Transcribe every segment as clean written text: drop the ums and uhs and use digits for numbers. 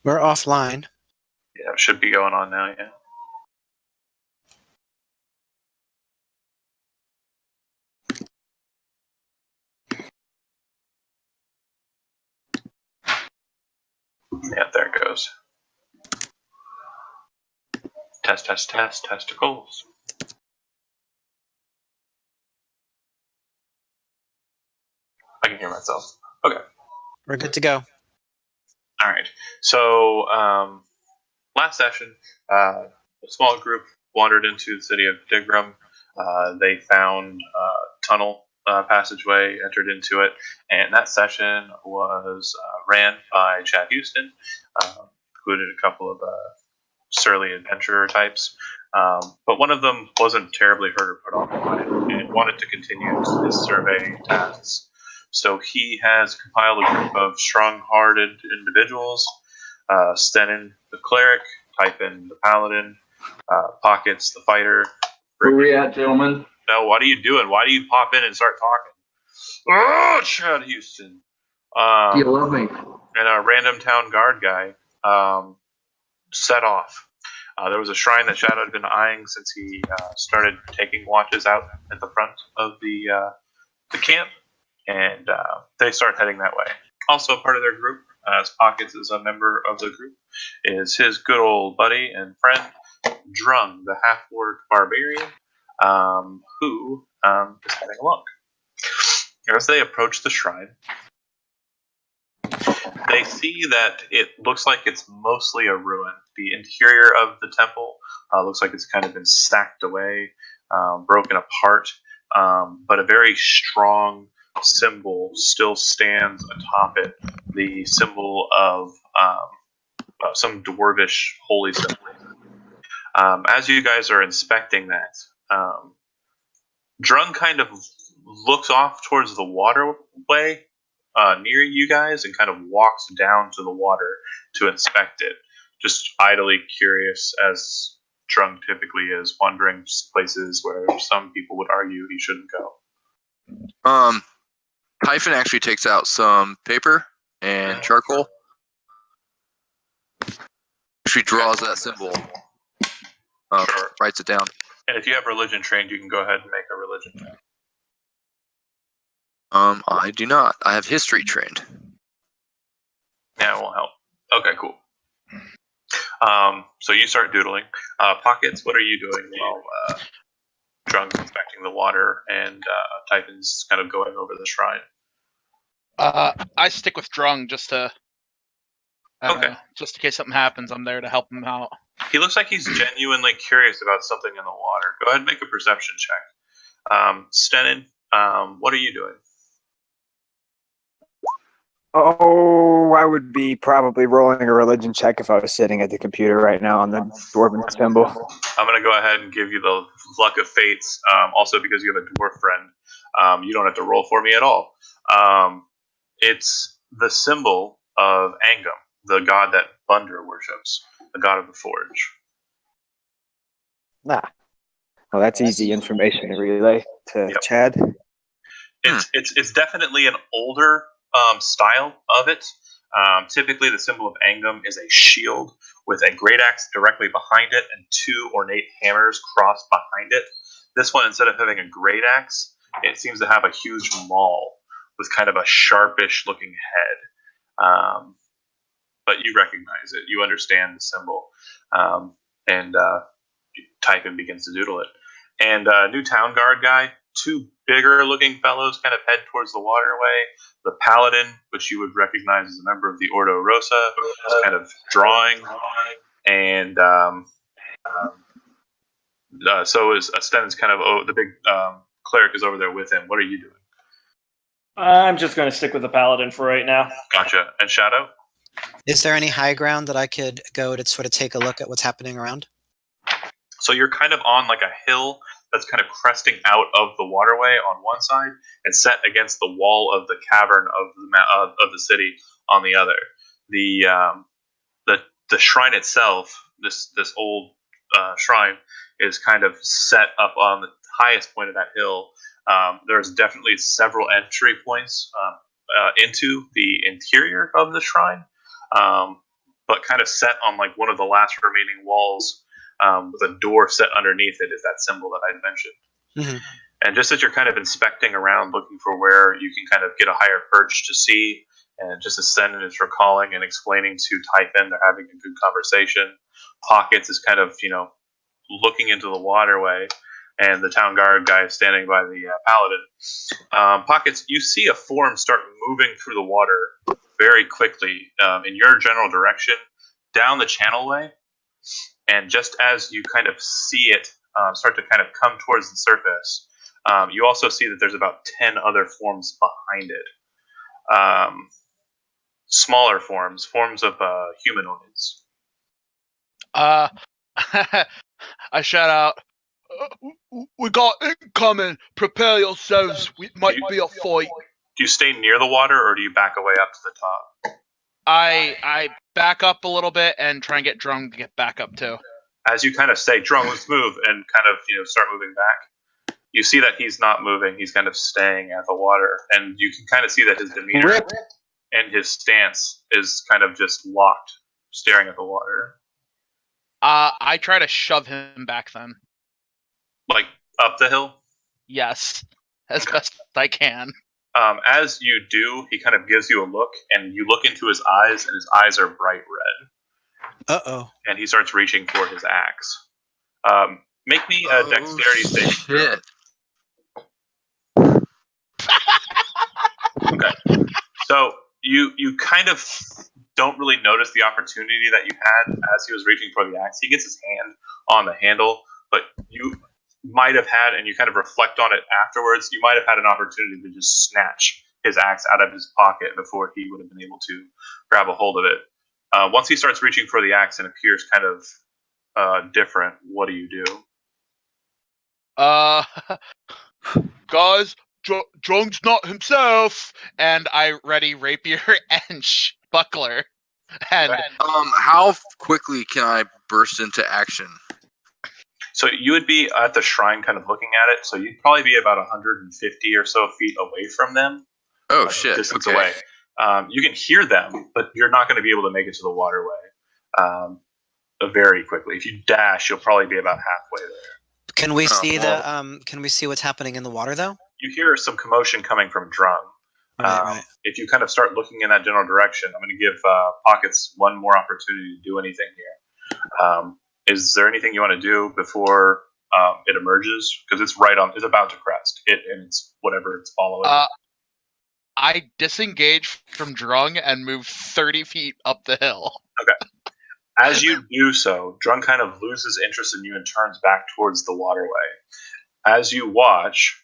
We're offline. Yeah, it should be going on now, yeah. Yeah, there it goes. Test, testicles. I can hear myself. Okay. We're good to go. All right. So, last session, a small group wandered into the city of Dighgrum. They found a tunnel passageway, entered into it, and that session was ran by Chad Houston, included a couple of surly adventurer types. But one of them wasn't terribly hurt or put off by it and wanted to continue his survey tasks. So he has compiled a group of strong-hearted individuals: Stennon, the cleric; Typhon, the paladin; Pockets, the fighter. Where we at, gentlemen? No, what are you doing? Why do you pop in and start talking? Oh, Chad Houston. You love me. And a random town guard guy set off. There was a shrine that Shadow had been eyeing since he started taking watches out at the front of the camp, and they start heading that way. Also part of their group, as Pockets is a member of the group, is his good old buddy and friend, Drung, the half-orc barbarian, who is heading along. As they approach the shrine, they see that it looks like it's mostly a ruin. The interior of the temple looks like it's kind of been stacked away, broken apart, but a very strong symbol still stands atop it. The symbol of some dwarvish holy symbol. As you guys are inspecting that, Drung kind of looks off towards the waterway near you guys and kind of walks down to the water to inspect it, just idly curious, as Drung typically is, wandering places where some people would argue he shouldn't go. Typhon actually takes out some paper and charcoal. She draws that symbol. Sure. Writes it down. And if you have religion trained, you can go ahead and make a religion check. I do not. I have history trained. Yeah, it won't help. Okay, cool. So you start doodling. Pockets, what are you doing while Drung's inspecting the water and Typhon's kind of going over the shrine? I stick with Drung just to... Okay. Just in case something happens, I'm there to help him out. He looks like he's genuinely curious about something in the water. Go ahead and make a perception check. Stennon, what are you doing? Oh, I would be probably rolling a religion check if I was sitting at the computer right now on the dwarven symbol. I'm going to go ahead and give you the luck of fates. Also, because you have a dwarf friend, you don't have to roll for me at all. It's the symbol of Angum, the god that Bunder worships, the god of the forge. Well, that's easy information to relay to Chad. It's definitely an older style of it. Typically, the symbol of Angum is a shield with a great axe directly behind it and two ornate hammers crossed behind it. This one, instead of having a great axe, it seems to have a huge maul with kind of a sharpish looking head. But you recognize it. You understand the symbol. And Typhon begins to doodle it. And new town guard guy, two bigger looking fellows kind of head towards the waterway. The paladin, which you would recognize as a member of the Ordo Rosa, is kind of drawing. And so is Stennon's kind of, the big cleric is over there with him. What are you doing? I'm just going to stick with the paladin for right now. Gotcha. And Shadow? Is there any high ground that I could go to sort of take a look at what's happening around? So you're kind of on like a hill that's kind of cresting out of the waterway on one side and set against the wall of the cavern of the city on the other. The shrine itself, this old shrine, is kind of set up on the highest point of that hill. There's definitely several entry points into the interior of the shrine, but but kind of set on like one of the last remaining walls, with a door set underneath it, is that symbol that I mentioned. Mhm. And just as you're kind of inspecting around, looking for where you can kind of get a higher perch to see, and just as Stennon is recalling and explaining to Typhon, they're having a good conversation. Pockets is kind of, looking into the waterway, and the town guard guy is standing by the paladin. Pockets, you see a form start moving through the water very quickly in your general direction down the channelway, and just as you kind of see it start to kind of come towards the surface, you also see that there's about 10 other forms behind it. Smaller forms of humanoids. I shout out, "We got incoming! Prepare yourselves. It might be a fight." Do you stay near the water, or do you back away up to the top? I back up a little bit and try and get Drung to get back up too. As you kind of say, "Drung, let's move," and kind of start moving back, you see that he's not moving. He's kind of staying at the water, and you can kind of see that his demeanor and his stance is kind of just locked, staring at the water. I try to shove him back then. Like up the hill? Yes, as best I can. As you do, he kind of gives you a look, and you look into his eyes, and his eyes are bright red. Uh-oh. And he starts reaching for his axe. Make me a dexterity saving throw. Shit. Okay. So you kind of don't really notice the opportunity that you had as he was reaching for the axe. He gets his hand on the handle, but you might have had, and you kind of reflect on it afterwards, you might have had an opportunity to just snatch his axe out of his pocket before he would have been able to grab a hold of it. Once he starts reaching for the axe and appears kind of different, what do you do? Guys, Drung's not himself, and I ready rapier and buckler. And how quickly can I burst into action? So you would be at the shrine kind of looking at it, so you'd probably be about 150 or so feet away from them. Oh, shit. Distance Okay. away. You can hear them, but you're not going to be able to make it to the waterway very quickly. If you dash, you'll probably be about halfway there. Can we see can we see what's happening in the water though? You hear some commotion coming from Drum. Right. If you kind of start looking in that general direction, I'm going to give Pockets one more opportunity to do anything here. Is there anything you want to do before it emerges? Because it's it's about to crest. And it's whatever it's following. I disengage from Drung and move 30 feet up the hill. Okay. As you do so, Drung kind of loses interest in you and turns back towards the waterway. As you watch,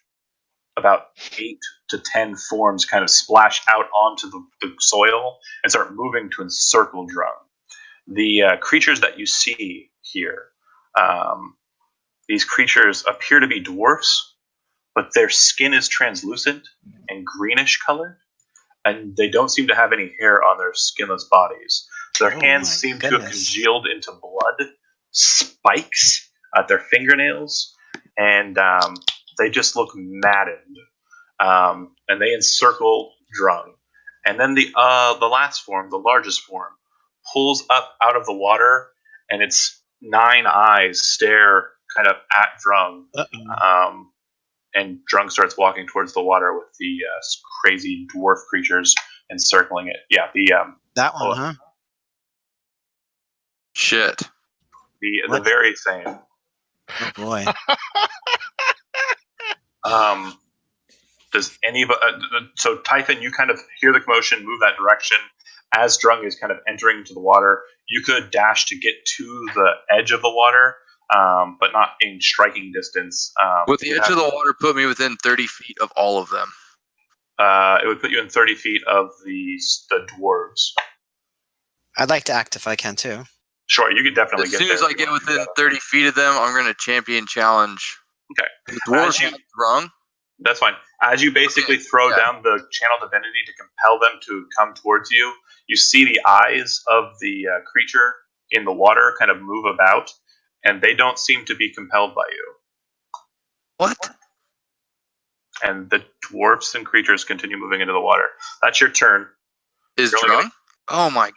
about 8 to 10 forms kind of splash out onto the soil and start moving to encircle Drung. The creatures that you see here, these creatures appear to be dwarfs, but their skin is translucent and greenish colored, and they don't seem to have any hair on their skinless bodies. Their hands seem to have congealed into blood, spikes at their fingernails, and they just look maddened. And they encircle Drung. And then the last form, the largest form, pulls up out of the water, and its 9 eyes stare kind of at Drung. And Drung starts walking towards the water with the crazy dwarf creatures encircling it. Yeah, that one, huh? Shit. The very same. Oh boy. Does anybody? So Typhon, you kind of hear the commotion, move that direction. As Drung is kind of entering into the water, you could dash to get to the edge of the water, but not in striking distance. Would the edge of the water put me within 30 feet of all of them? It would put you in 30 feet of the dwarves. I'd like to act if I can too. Sure, you could definitely as get soon there. as I get within 30 feet of them, I'm going to champion challenge. Okay. The dwarves have Drung. That's fine. As you basically throw down the channel divinity to compel them to come towards you, you see the eyes of the creature in the water kind of move about, and they don't seem to be compelled by you. What? And the dwarfs and creatures continue moving into the water. That's your turn. Is You're only Drung? Oh my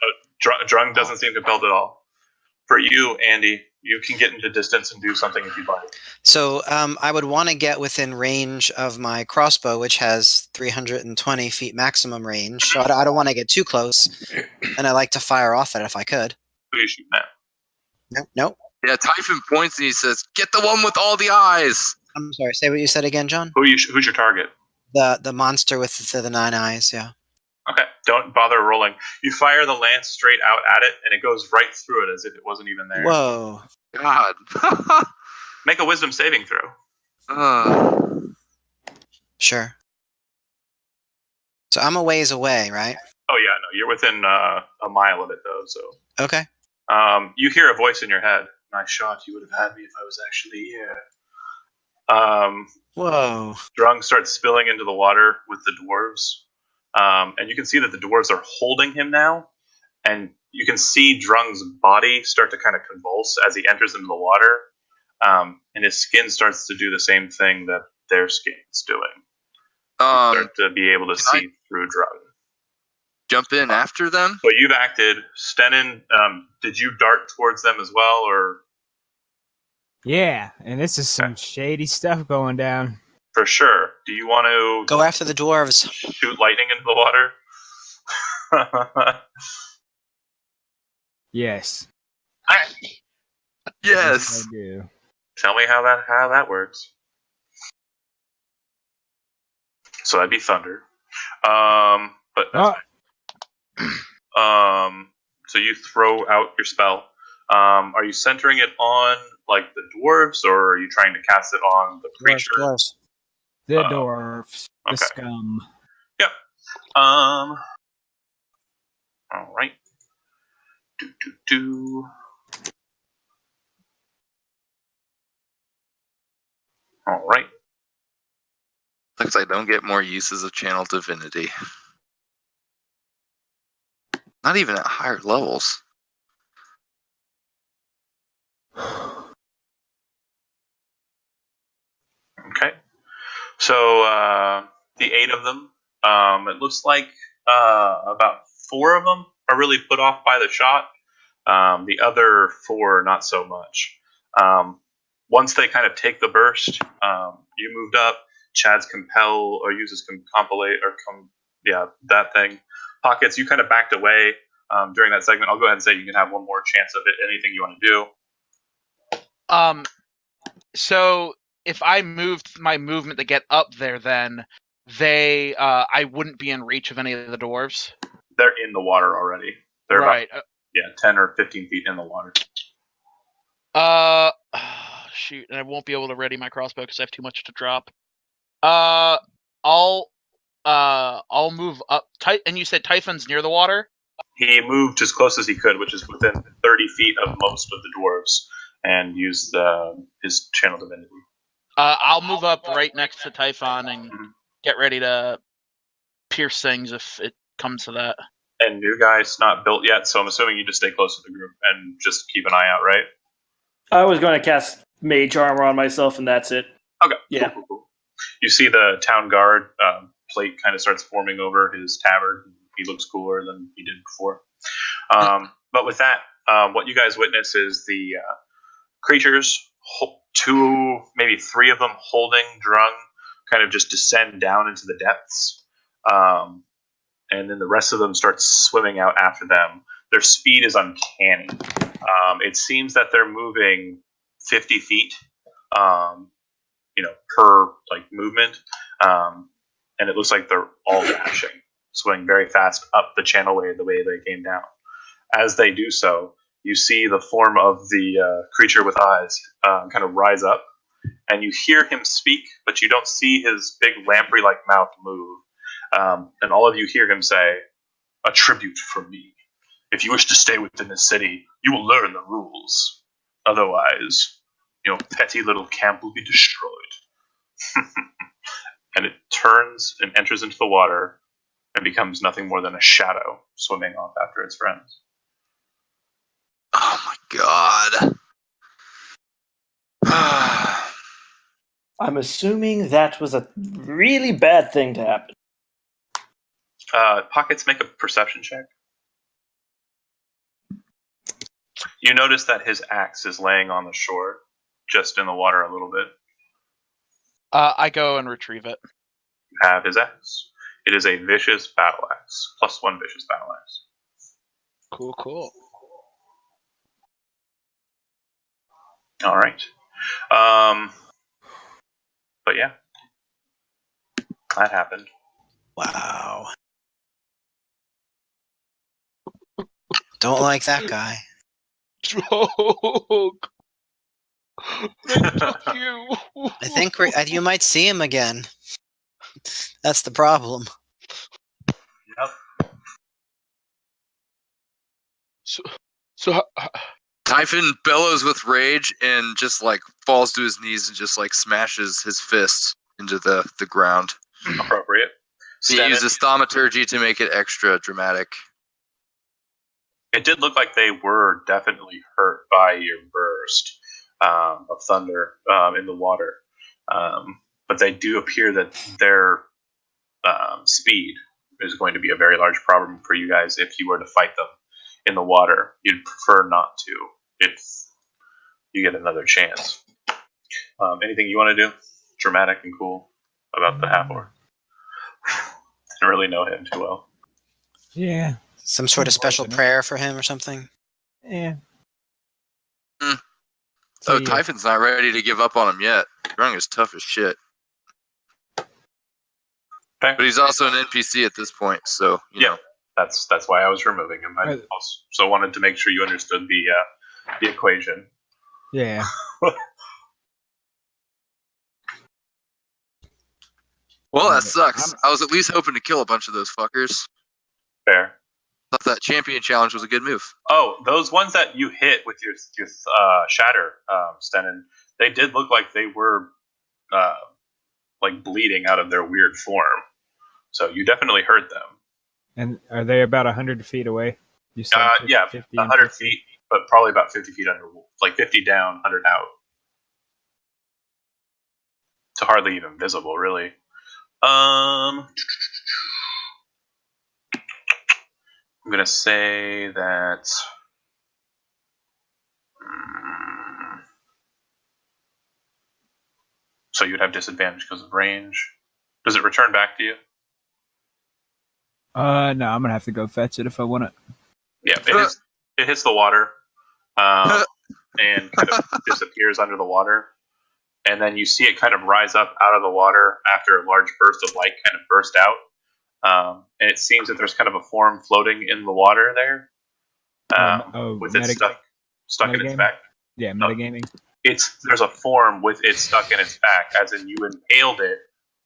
Drung doesn't seem compelled at all. For you, Andy, you can get into distance and do something if you'd like. So I would want to get within range of my crossbow, which has 320 feet maximum range. So I don't want to get too close, and I like to fire off it if I could. Who are you shooting at? Nope. Yeah, Typhon points and he says, "Get the one with all the eyes." I'm sorry. Say what you said again, John. Who's your target? The monster with the 9 eyes. Yeah. Okay, don't bother rolling. You fire the lance straight out at it, and it goes right through it as if it wasn't even there. Whoa. God. Make a wisdom saving throw. Sure. So I'm a ways away, right? Oh yeah, no, you're within a mile of it though. So Okay. you hear a voice in your head. Nice shot. You would have had me if I was actually here. Whoa. Drung starts spilling into the water with the dwarves. And you can see that the dwarves are holding him now. And you can see Drung's body start to kind of convulse as he enters into the water. And his skin starts to do the same thing that their skin is doing. Start to be able to see through Drung. Jump in after them? So you've acted. Stennon, did you dart towards them as well, or? Yeah, and this is some shady stuff going down. For sure. Do you want to go after the dwarves? Shoot lightning into the water? Yes. Yes. I do. Tell me how that works. So that'd be thunder. But that's fine. So you throw out your spell. Are you centering it on like the dwarves, or are you trying to cast it on the creature? Dwarves. The dwarves. The scum. Yep. All right. All right. Looks like I don't get more uses of channel divinity. Not even at higher levels. Okay. So the 8 of them, it looks like about 4 of them are really put off by the shot. The other 4, not so much. Once they kind of take the burst, you moved up. Chad's compel or uses compilate or that thing. Pockets, you kind of backed away during that segment. I'll go ahead and say you can have one more chance of it. Anything you want to do. So if I moved my movement to get up there, then I wouldn't be in reach of any of the dwarves. They're in the water already. They're right. about 10 or 15 feet in the water. Shoot, and I won't be able to ready my crossbow because I have too much to drop. I'll move up. And you said Typhon's near the water? He moved as close as he could, which is within 30 feet of most of the dwarves, and used his channel divinity. I'll move up right next to Typhon and get ready to pierce things if it comes to that. And new guy's not built yet, so I'm assuming you just stay close to the group and just keep an eye out, right? I was going to cast mage armor on myself, and that's it. Okay. Yeah. Cool. You see the town guard plate kind of starts forming over his tabard. He looks cooler than he did before. But with that, what you guys witness is the creatures, 2, maybe 3 of them holding Drung, kind of just descend down into the depths. And then the rest of them start swimming out after them. Their speed is uncanny. It seems that they're moving 50 feet, per movement, and it looks like they're all dashing, swimming very fast up the channelway the way they came down. As they do so, you see the form of the creature with eyes kind of rise up, and you hear him speak, but you don't see his big lamprey-like mouth move. And all of you hear him say, "A tribute from me. If you wish to stay within the city, you will learn the rules. Otherwise, your petty little camp will be destroyed." And it turns and enters into the water and becomes nothing more than a shadow swimming off after its friends. Oh my god. I'm assuming that was a really bad thing to happen. Pockets, make a perception check. You notice that his axe is laying on the shore, just in the water a little bit. I go and retrieve it. You have his axe. It is a vicious battle axe, +1 vicious battle axe. Cool. All right. But yeah, that happened. Wow. Don't like that guy. Joke. They took you. I think you might see him again. That's the problem. Yep. So Typhon bellows with rage and just like falls to his knees and just like smashes his fist into the ground. Appropriate. He Stennon, uses thaumaturgy to make it extra dramatic. it did look like they were definitely hurt by your burst of thunder in the water. But they do appear that their speed is going to be a very large problem for you guys if you were to fight them in the water. You'd prefer not to if you get another chance. Anything you want to do? Dramatic and cool about the half-orc? Didn't really know him too well. Yeah. Some sort of special prayer for him or something? Yeah. So Typhon's not ready to give up on him yet. Drung is tough as shit. Okay. But he's also an NPC at this point, so you know. That's why I was removing him. I also wanted to make sure you understood the equation. Yeah. Well, that sucks. I was at least hoping to kill a bunch of those fuckers. Fair. Thought that champion challenge was a good move. Oh, those ones that you hit with your shatter, Stennon, they did look like they were like bleeding out of their weird form. So you definitely hurt them. And are they about 100 feet away? You said 50 100 feet, but probably about 50 feet under, like 50 down, 100 out. So hardly even visible, really. I'm gonna say that. So you'd have disadvantage because of range. Does it return back to you? No, I'm gonna have to go fetch it if I want it. Yeah, it hits the water, and kind of disappears under the water, and then you see it kind of rise up out of the water after a large burst of light kind of burst out, and it seems that there's kind of a form floating in the water there, with it stuck in its back. Yeah, metagaming. There's a form with it stuck in its back, as in you impaled it,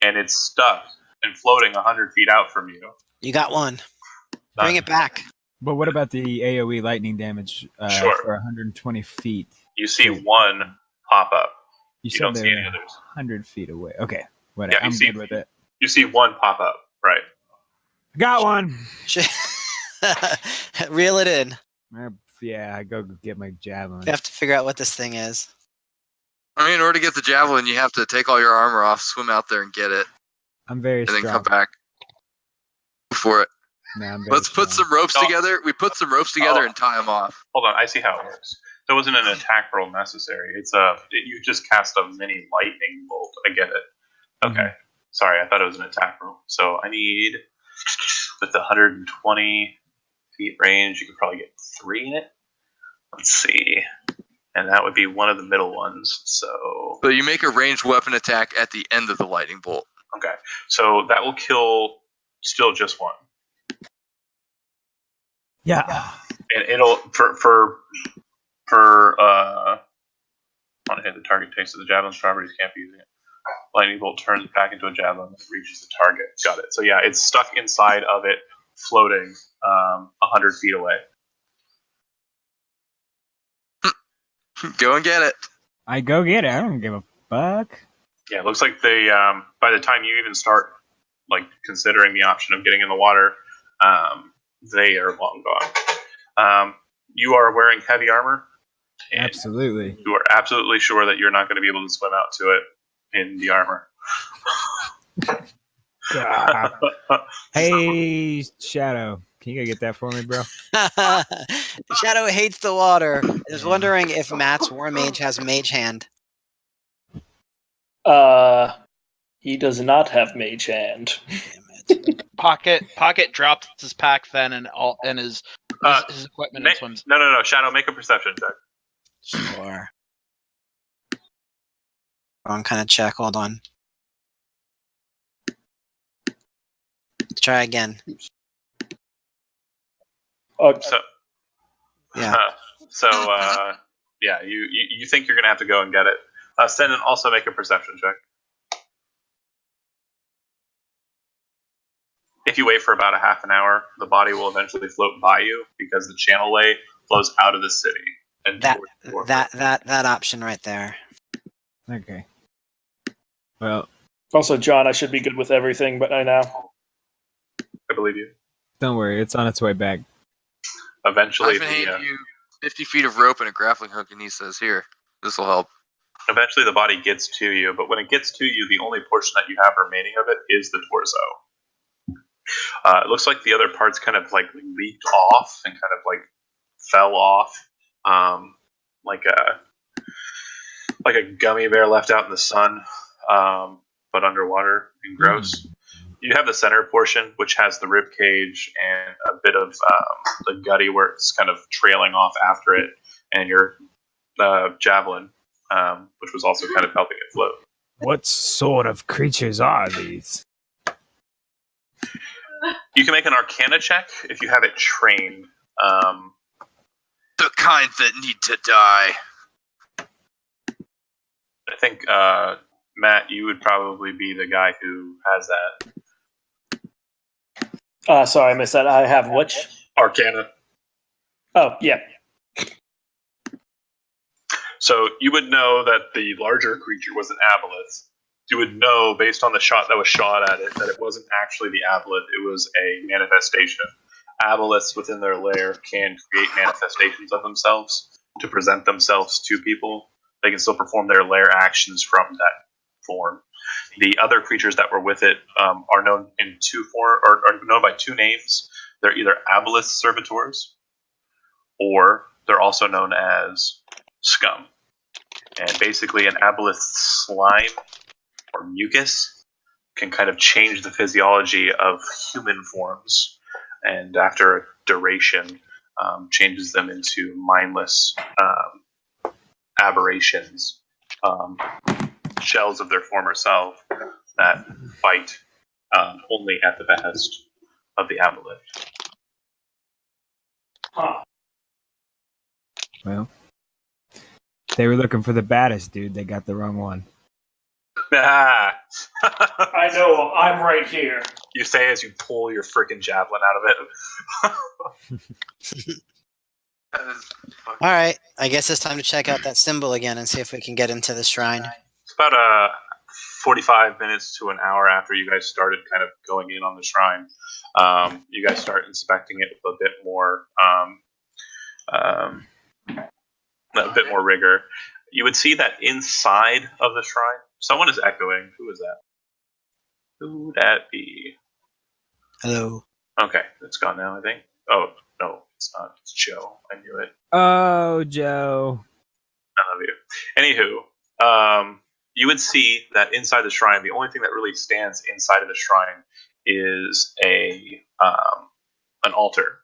and it's stuck and floating 100 feet out from you. You got one. Bring it back. But what about the AoE lightning damage Sure. for 120 feet? You see one pop up. You don't said see they're any others. 100 feet away. Okay, whatever. Yeah, I'm good with it. You see one pop up, right? Got one. Reel it in. Yeah, I go get my javelin. You have to figure out what this thing is. I mean, in order to get the javelin, you have to take all your armor off, swim out there and get it, I'm very and strong. then come back for it. No, I'm very Let's put strong. some ropes together. We put some ropes together and tie them off. Hold on, I see how it works. There wasn't an attack roll necessary. You just cast a mini lightning bolt. I get it. Okay. Sorry, I thought it was an attack roll. So I need, with the 120 feet range, you could probably get 3 in it. Let's see. And that would be one of the middle ones. So you make a ranged weapon attack at the end of the lightning bolt. okay. So that will kill still just one. Yeah. And it'll on hit the target takes to the javelin's properties can't be using it. Lightning bolt turns back into a javelin that reaches the target. Got it. So yeah, it's stuck inside of it, floating 100 feet away. Go and get it. I go get it. I don't give a fuck. Yeah, it looks like they by the time you even start like considering the option of getting in the water, they are long gone. You are wearing heavy armor. Absolutely. You are absolutely sure that you're not going to be able to swim out to it in the armor. Hey, Shadow. Can you go get that for me, bro? Shadow hates the water. I was wondering if Matt's War Mage has Mage Hand. He does not have Mage Hand. Damn it. Pocket drops his pack then and his equipment and swims. No. Shadow, make a perception check. Sure. Wrong kind of check. Hold on. Try again. So, Yeah. Yeah, you think you're gonna have to go and get it. Stennon, also make a perception check. If you wait for about a half an hour, the body will eventually float by you because the channel way flows out of the city and towards That option right there. Okay. Well, Also, John, I should be good with everything, but I know. I believe you. don't worry. It's on its way back. Eventually, Typhon handed you 50 feet of rope and a grappling hook, and he says, "Here, this will help." eventually the body gets to you, but when it gets to you, the only portion that you have remaining of it is the torso. It looks like the other parts kind of like leaked off and kind of like fell off, like a gummy bear left out in the sun, but underwater and gross. You have the center portion, which has the rib cage and a bit of the gutty where it's kind of trailing off after it, and your javelin, which was also kind of helping it float. What sort of creatures are these? You can make an Arcana check if you have it trained. The kind that need to die. I think, Matt, you would probably be the guy who has that. Sorry, I missed that. I have which? Arcana. Oh, yeah. So you would know that the larger creature was an aboleth. You would know, based on the shot that was shot at it, that it wasn't actually the aboleth, it was a manifestation. Aboleths within their lair can create manifestations of themselves to present themselves to people. They can still perform their lair actions from that form. The other creatures that were with it are known in are known by two names. They're either aboleth servitors, or they're also known as scum. And basically, an aboleth slime or mucus can kind of change the physiology of human forms, and after a duration, changes them into mindless aberrations, shells of their former self that fight only at the behest of the aboleth. Well, they were looking for the baddest dude. They got the wrong one. Ah. I know, I'm right here. You say as you pull your freaking javelin out of it. All right, I guess it's time to check out that symbol again and see if we can get into the shrine. It's about 45 minutes to an hour after you guys started kind of going in on the shrine. You guys start inspecting it with a bit more rigor. You would see that inside of the shrine, someone is echoing. Who is that? Who would that be? Hello. Okay, it's gone now, I think. Oh, no, it's not. It's Joe. I knew it. Oh, Joe. I love you. Anywho, you would see that inside the shrine, the only thing that really stands inside of the shrine is an altar.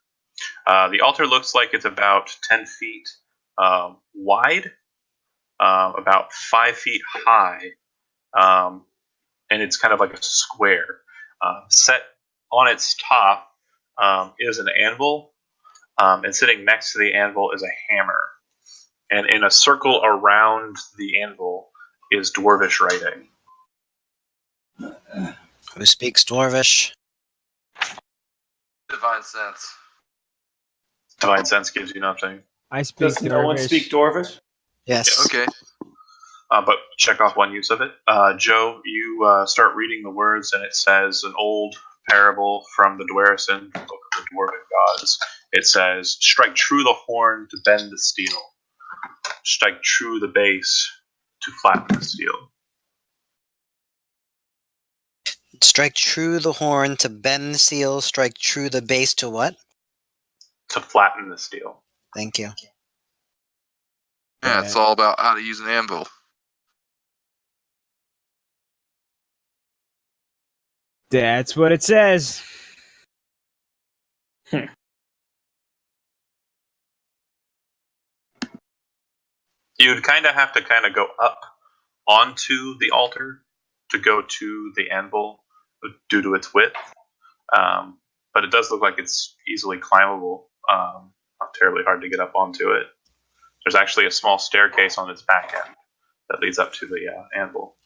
The altar looks like it's about 10 feet wide, about 5 feet high, and it's kind of like a square. Set on its top is an anvil, and sitting next to the anvil is a hammer. And in a circle around the anvil is Dwarvish writing. Who speaks Dwarvish? Divine sense. Divine sense gives you nothing. I speak Does no one Dwarvish. speak Dwarvish? Yes. Okay. But check off one use of it. Joe, you start reading the words, and it says an old parable from the Dwarison, Book of the Dwarven Gods. It says, "Strike true the horn to bend the steel. Strike true the base to flatten the steel." Strike true the horn to bend the steel. Strike true the base to what? to flatten the steel. Thank you. Yeah, it's all about how to use an anvil. That's what it says. You'd kind of have to kind of go up onto the altar to go to the anvil due to its width. But it does look like it's easily climbable. Not terribly hard to get up onto it. There's actually a small staircase on its back end that leads up to the anvil.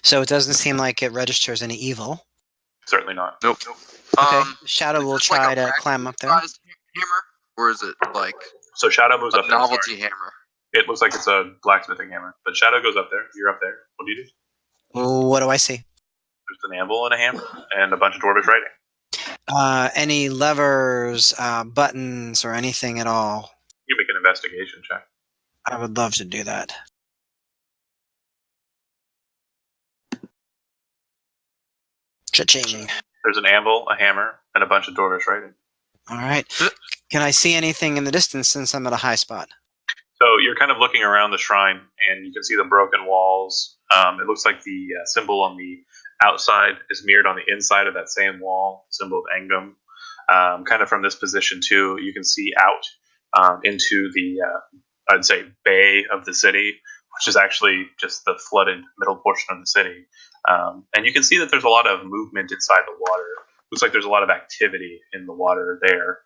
So it doesn't seem like it registers any evil. Certainly not. Nope. Okay, Shadow is will this try like a to climb up there. sized hammer, or is it like So Shadow moves a up there. novelty Sorry. hammer? It looks like it's a blacksmithing hammer. But Shadow goes up there. You're up there. What do you do? What do I see? There's an anvil and a hammer and a bunch of dwarvish writing. Any levers, buttons, or anything at all? You make an investigation check. I would love to do that. Cha-ching. There's an anvil, a hammer, and a bunch of dwarvish writing. All right. Can I see anything in the distance since I'm at a high spot? So you're kind of looking around the shrine, and you can see the broken walls. It looks like the symbol on the outside is mirrored on the inside of that same wall, symbol of Angum. Kind of from this position, too, you can see out into the, I'd say, bay of the city, which is actually just the flooded middle portion of the city. And you can see that there's a lot of movement inside the water. Looks like there's a lot of activity in the water there.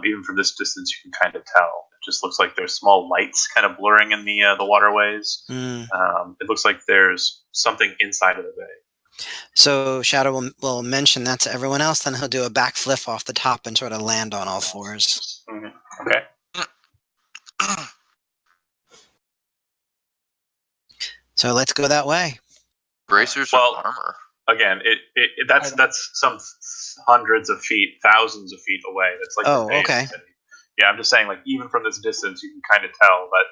Even from this distance, you can kind of tell. It just looks like there's small lights kind of blurring in the waterways. It looks like there's something inside of the bay. So Shadow will mention that to everyone else, then he'll do a backflip off the top and sort of land on all fours. Mm-hmm. Okay. So let's go that way. Bracers Well, or armor? Again, that's some hundreds of feet, thousands of feet away. That's like the bay of the okay. city. Yeah, I'm just saying, like, even from this distance, you can kind of tell that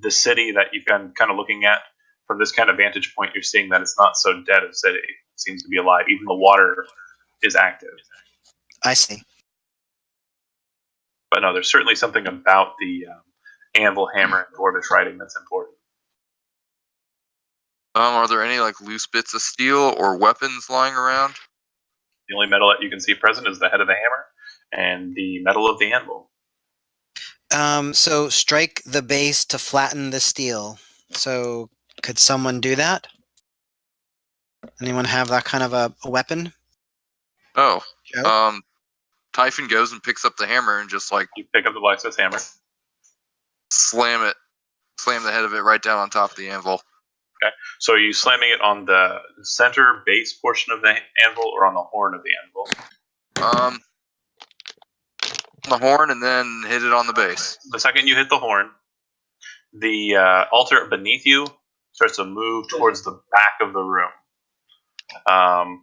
the city that you've been kind of looking at from this kind of vantage point, you're seeing that it's not so dead of city. It seems to be alive. Even the water is active. I see. But no, there's certainly something about the anvil, hammer, and dwarvish writing that's important. Are there any like loose bits of steel or weapons lying around? The only metal that you can see present is the head of the hammer and the metal of the anvil. So strike the base to flatten the steel. So could someone do that? Anyone have that kind of a weapon? Oh, Joe? Typhon goes and picks up the hammer and just like You pick up the blacksmith's hammer. slam the head of it right down on top of the anvil. Okay. So are you slamming it on the center base portion of the anvil or on the horn of the anvil? The horn and then hit it on the base. The second you hit the horn, the altar beneath you starts to move towards the back of the room,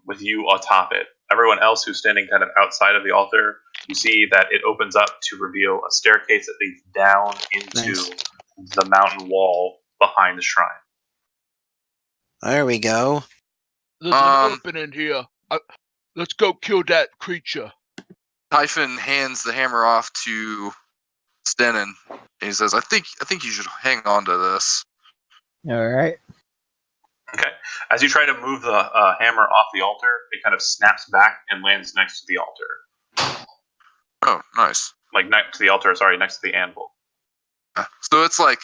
with you atop it. Everyone else who's standing kind of outside of the altar, you see that it opens up to reveal a staircase that leads down into the mountain wall behind the shrine. There we go. There's an opening here. Let's go kill that creature. Typhon hands the hammer off to Stennon. And he says, I think you should hang on to this. All right. Okay. As you try to move the hammer off the altar, it kind of snaps back and lands next to the altar. Oh, nice. Like next to the altar, next to the anvil. So it's like...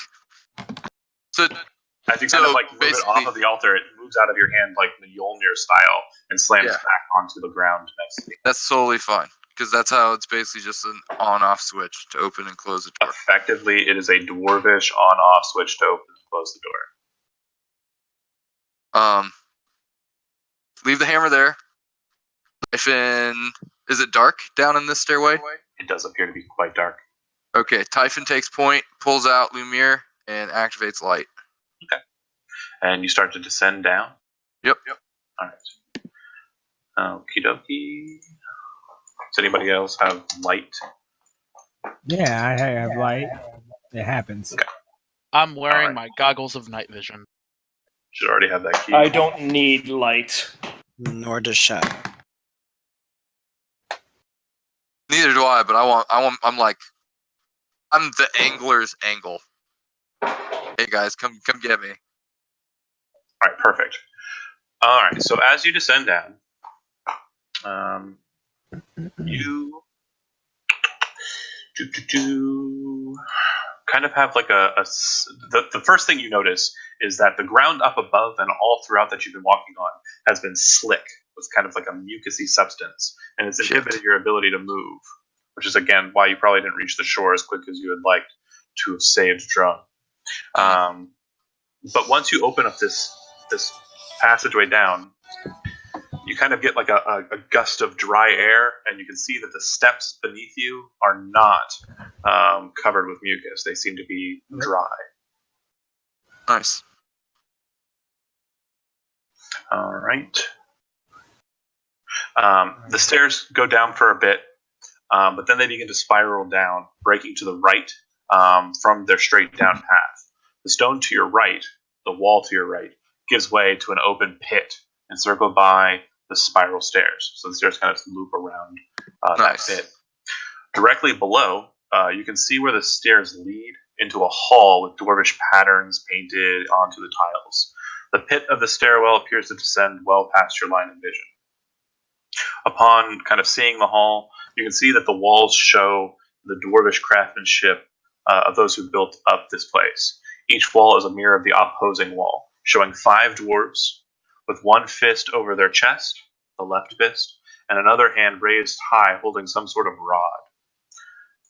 As you kind of like move it off of the altar, it moves out of your hand like the Mjolnir style and slams back onto the ground next to you. That's totally fine. Because that's how it's basically just an on-off switch to open and close the door. Effectively, it is a dwarvish on-off switch to open and close the door. Leave the hammer there. Typhon, is it dark down in this stairway? It does appear to be quite dark. Okay, Typhon takes point, pulls out Lumiere, and activates light. Okay. And you start to descend down? Yep. All right. Okie dokie. Does anybody else have light? Yeah, I have light. It happens. Okay. I'm wearing my goggles of night vision. Should already have that key. I don't need light. Nor does Shadow. Neither do I, but I'm the angler's angle. Hey guys, come get me. All right, perfect. All right, so as you descend down, you kind of have like the first thing you notice is that the ground up above and all throughout that you've been walking on has been slick with kind of like a mucousy substance, and it's inhibited your ability to move, which is again why you probably didn't reach the shore as quick as you had liked to have saved Drum. But once you open up this passageway down, you kind of get like a gust of dry air, and you can see that the steps beneath you are not covered with mucus. They seem to be dry. Nice. All right. The stairs go down for a bit, but then they begin to spiral down, breaking to the right from their straight down path. The stone to your right, the wall to your right, gives way to an open pit encircled by the spiral stairs. So the stairs kind of loop around that pit. Directly below, you can see where the stairs lead into a hall with dwarvish patterns painted onto the tiles. The pit of the stairwell appears to descend well past your line of vision. Upon kind of seeing the hall, you can see that the walls show the dwarvish craftsmanship of those who built up this place. Each wall is a mirror of the opposing wall, showing 5 dwarves with one fist over their chest, the left fist, and another hand raised high holding some sort of rod.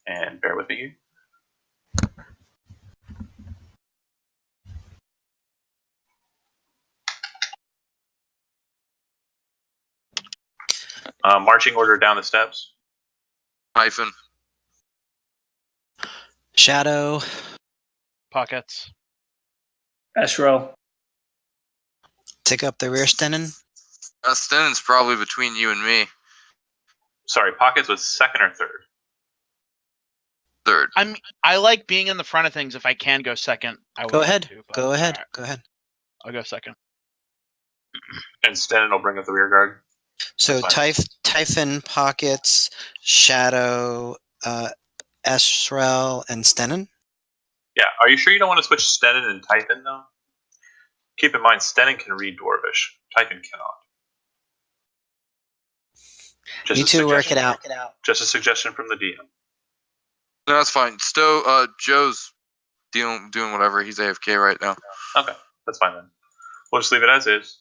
And bear with me. Marching order down the steps. Typhon. Shadow. Pockets. Ashro. Take up the rear, Stennon. Stennon's probably between you and me. Sorry, Pockets was second or third? Third. I like being in the front of things. If I can go second, I will. Go ahead. Go ahead. Right. Go ahead. I'll go second. And Stennon will bring up the rear guard. So Typhon, Pockets, Shadow, Esrel, and Stennon? Yeah, are you sure you don't want to switch Stennon and Typhon, though? Keep in mind, Stennon can read Dwarvish. Typhon cannot. Just You two work it out. Just a suggestion from the DM. No, that's fine. Joe's doing whatever. He's AFK right now. Okay, that's fine then. We'll just leave it as is.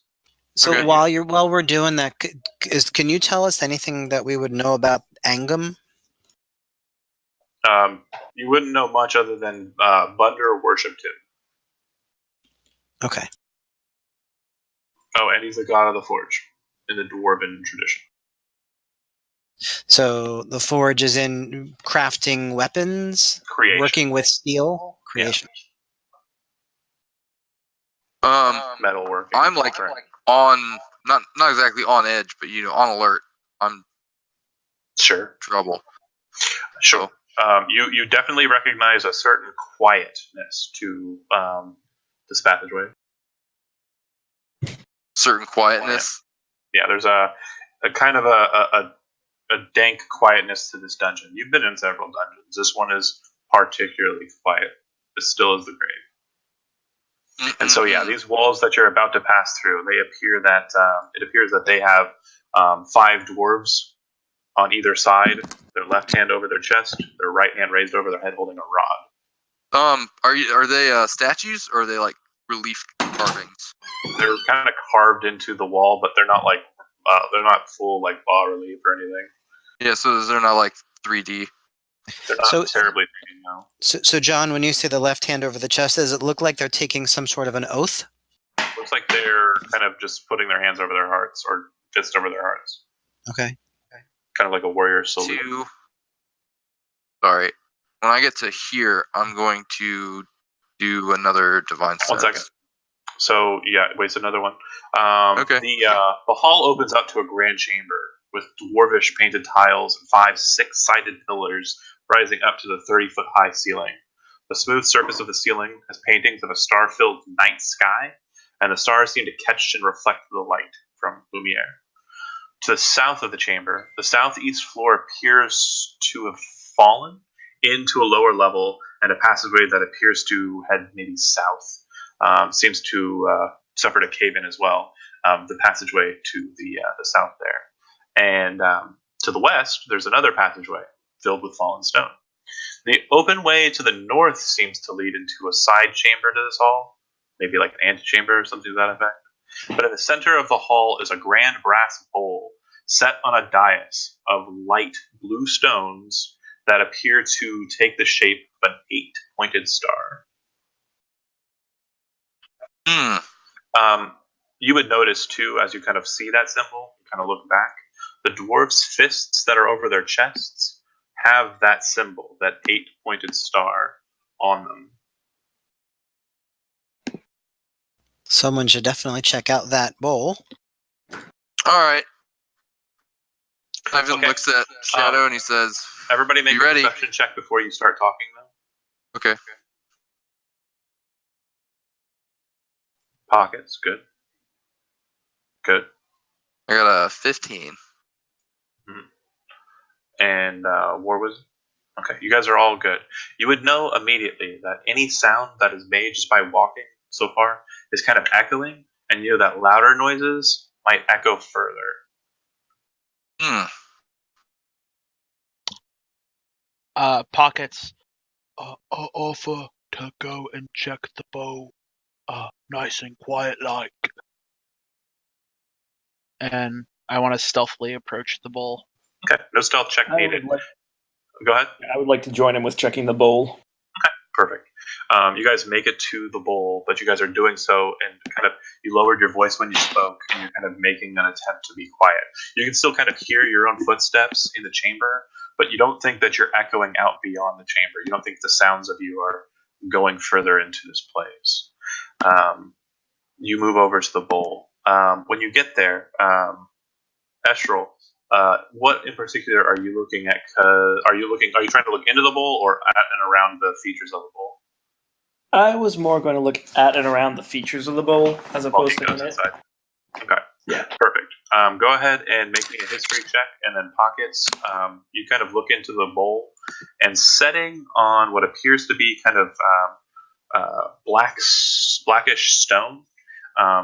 So Okay. while we're doing that, can you tell us anything that we would know about Angum? You wouldn't know much other than Bunder worshipped him. Okay. Oh, and he's the god of the forge in the dwarven tradition. So the forge is in crafting weapons, Creation. working with steel, creation. Metalworking. I'm like on not exactly on edge, but on alert. I'm sure trouble. Sure. You definitely recognize a certain quietness to this passageway. Certain quietness. Yeah, there's a kind of a dank quietness to this dungeon. You've been in several dungeons. This one is particularly quiet. It still is the grave. And so, yeah, these walls that you're about to pass through, it appears that they have 5 dwarves on either side. Their left hand over their chest, their right hand raised over their head, holding a rod. Are they statues or are they like relief carvings? They're kind of carved into the wall, but they're not not full like bas relief or anything. Yeah, so they're not like 3D. They're not terribly 3D, no. So, John, when you say the left hand over the chest, does it look like they're taking some sort of an oath? Looks like they're kind of just putting their hands over their hearts or fist over their hearts. Okay. Kind of like a warrior salute. Sorry. When I get to here, I'm going to do another divine sense. 1 second. So, yeah, waste another one. Okay. The hall opens up to a grand chamber with dwarvish painted tiles and 5 6-sided pillars rising up to the 30-foot high ceiling. The smooth surface of the ceiling has paintings of a star-filled night sky, and the stars seem to catch and reflect the light from Lumiere. to the south of the chamber, the southeast floor appears to have fallen into a lower level, and a passageway that appears to head maybe south seems to suffered a cave-in as well. The passageway to the south there, and to the west, there's another passageway filled with fallen stone. The open way to the north seems to lead into a side chamber to this hall, maybe like an antechamber or something to that effect. But in the center of the hall is a grand brass bowl set on a dais of light blue stones that appear to take the shape of an 8-pointed star. You would notice too, as you kind of see that symbol, you kind of look back, the dwarves' fists that are over their chests have that symbol, that 8-pointed star, on them. Someone should definitely check out that bowl. Alright. Typhon Okay. looks at Shadow and he says, Everybody make You a ready? perception check before you start talking, though. okay. Pockets, good. Good. I got a 15. And War Wizard? Okay, you guys are all good. You would know immediately that any sound that is made just by walking so far is kind of echoing, and you know that louder noises might echo further. Pockets. I offer to go and check the bowl, nice and quiet like. And I want to stealthily approach the bowl. Okay, no stealth check needed. Go ahead. I would like to join him with checking the bowl. Perfect. You guys make it to the bowl, but you guys are doing so, and kind of you lowered your voice when you spoke, and you're kind of making an attempt to be quiet. You can still kind of hear your own footsteps in the chamber, but you don't think that you're echoing out beyond the chamber. You don't think the sounds of you are going further into this place. You move over to the bowl. When you get there, Estrel, what in particular are you looking at? Are you trying to look into the bowl or at and around the features of the bowl? I was more going to look at and around the features of the bowl as opposed to in it. Inside. Okay. Yeah. Perfect. Go ahead and make me a history check, and then Pockets. You kind of look into the bowl, and setting on what appears to be kind of blackish stone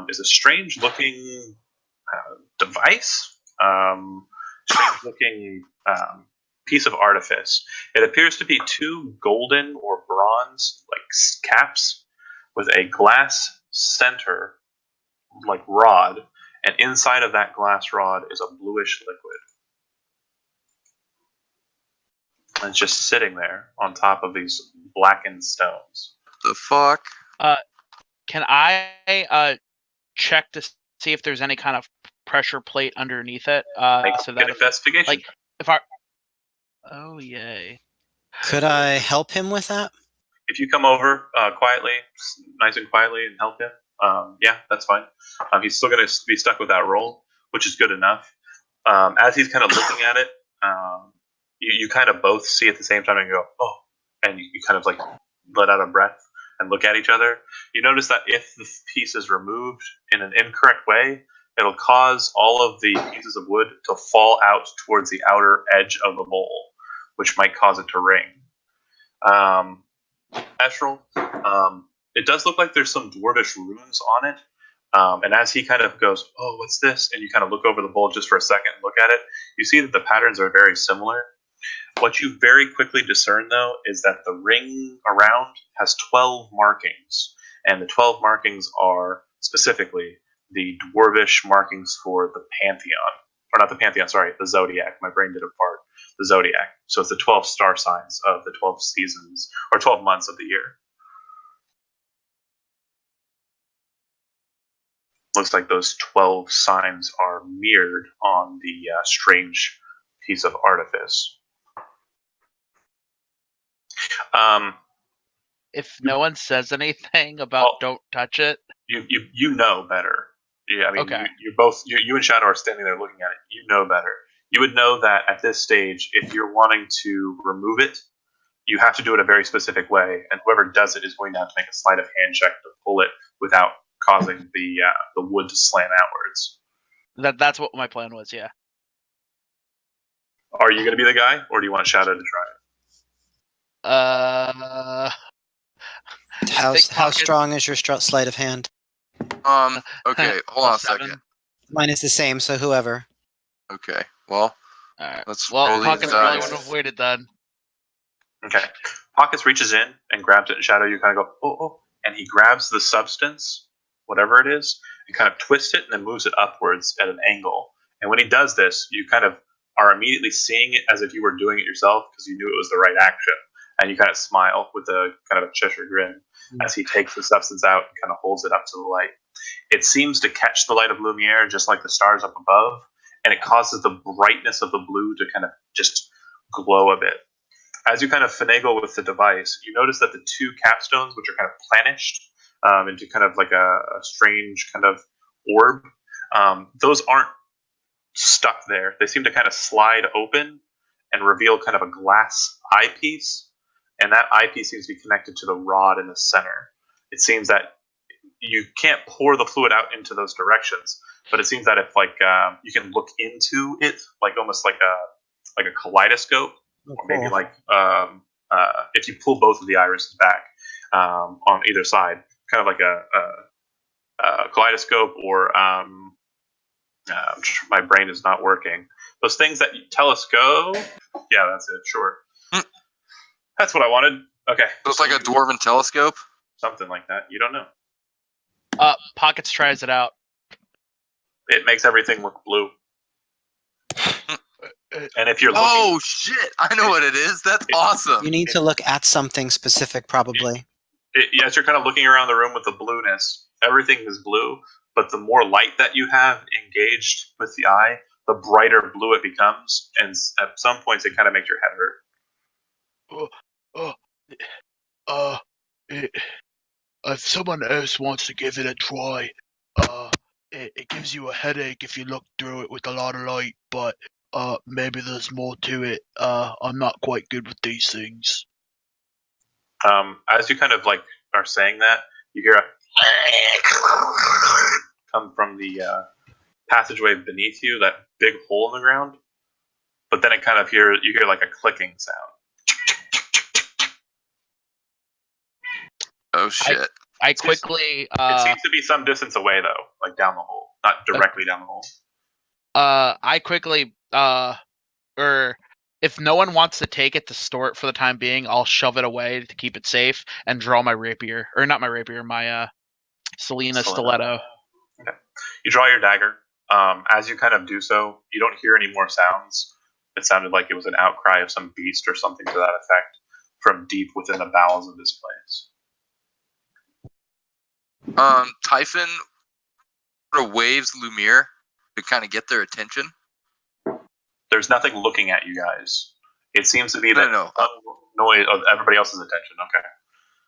is a strange-looking device. Strange-looking piece of artifice. It appears to be 2 golden or bronze caps with a glass center rod, and inside of that glass rod is a bluish liquid. And it's just sitting there on top of these blackened stones. The fuck? Can I check to see if there's any kind of pressure plate underneath it? So that investigation. Oh yay! Could I help him with that? If you come over quietly, nice and quietly, and help him, yeah, that's fine. He's still going to be stuck with that roll, which is good enough. As he's kind of looking at it, you kind of both see at the same time and go, oh, and you kind of let out a breath and look at each other. You notice that if the piece is removed in an incorrect way, it'll cause all of the pieces of wood to fall out towards the outer edge of the bowl, which might cause it to ring. Estrel, it does look like there's some dwarvish runes on it. And as he kind of goes, oh, what's this? And you kind of look over the bowl just for a second and look at it, you see that the patterns are very similar. What you very quickly discern, though, is that the ring around has 12 markings. And the 12 markings are specifically the dwarvish markings for the Pantheon. Or not the Pantheon, sorry, the Zodiac. My brain did a part. The Zodiac. So it's the 12 star signs of the 12 seasons, or 12 months of the year. Looks like those 12 signs are mirrored on the strange piece of artifice. If no one says anything about don't touch it, you know better. Yeah, I mean, okay. You and Shadow are standing there looking at it. You know better. You would know that at this stage, if you're wanting to remove it, you have to do it a very specific way, and whoever does it is going to have to make a sleight of hand check to pull it without causing the wood to slam outwards. That's what my plan was. Yeah. Are you going to be the guy, or do you want Shadow to try it? How think how Pocket- strong is your sleight of hand? Okay, hold on a +7. second. Mine is the same, so whoever. Okay, well, Alright. let's Well, roll Pocket these really dice. wouldn't have waited then. Okay. Pockets reaches in and grabs it, and Shadow, you kind of go, oh, and he grabs the substance, whatever it is, and kind of twists it and then moves it upwards at an angle. And when he does this, you kind of are immediately seeing it as if you were doing it yourself because you knew it was the right action. And you kind of smile with a kind of a Cheshire grin as he takes the substance out and kind of holds it up to the light. It seems to catch the light of Lumiere just like the stars up above, and it causes the brightness of the blue to kind of just glow a bit. As you kind of finagle with the device, you notice that the two capstones, which are kind of planished into kind of like a strange kind of orb, those aren't stuck there. They seem to kind of slide open and reveal kind of a glass eyepiece, and that eyepiece seems to be connected to the rod in the center. It seems that you can't pour the fluid out into those directions, but it seems that if like you can look into it, like almost like a kaleidoscope, or maybe like if you pull both of the irises back on either side, kind of like a kaleidoscope, or my brain is not working. Those things that tell us go. Yeah, that's it. Sure. That's what I wanted. Okay. So it's like a dwarven telescope? Something like that. You don't know. Pockets tries it out. It makes everything look blue. And if you're looking, Oh shit! I know what it is. That's awesome. You need to look at something specific, probably. as you're kind of looking around the room with the blueness, everything is blue. But the more light that you have engaged with the eye, the brighter blue it becomes, and at some points it kind of makes your head hurt. If someone else wants to give it a try, it gives you a headache if you look through it with a lot of light, but maybe there's more to it. I'm not quite good with these things. As you kind of like are saying that, you hear a come from the passageway beneath you, that big hole in the ground. But then it kind of you hear like a clicking sound. Oh shit! I quickly. It seems to be some distance away though, like down the hole, not directly down the hole. I quickly. Or if no one wants to take it to store it for the time being, I'll shove it away to keep it safe and draw my rapier, or not my rapier, my Selena stiletto. Okay. You draw your dagger. As you kind of do so, you don't hear any more sounds. It sounded like it was an outcry of some beast or something to that effect from deep within the bowels of this place. Typhon sort of waves Lumiere to kind of get their attention. There's nothing looking at you guys. It seems to be that No. noise of everybody else's attention. Okay.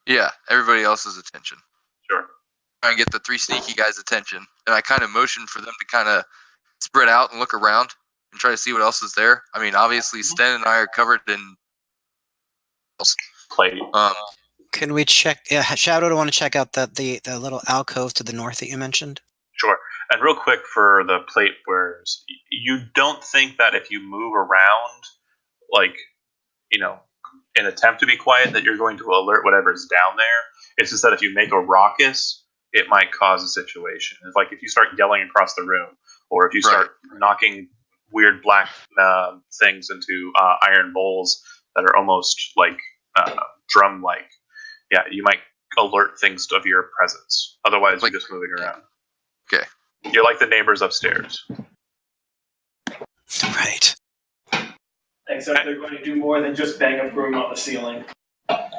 Yeah, everybody else's attention. Sure. Try and get the three sneaky guys' attention, and I kind of motion for them to kind of spread out and look around and try to see what else is there. I mean, obviously, Sten and I are covered in plate. Can we check? Yeah, Shadow, I want to check out the little alcove to the north that you mentioned. Sure. And real quick for the plate wearers, you don't think that if you move around, like, in an attempt to be quiet, that you're going to alert whatever's down there. It's just that if you make a ruckus, it might cause a situation. It's like if you start yelling across the room, or if you start knocking weird black things into iron bowls that are almost like drum-like, yeah, you might alert things of your presence. Otherwise, you're just moving around. Okay. You're like the neighbors upstairs. Right. Except they're going to do more than just bang a broom on the ceiling.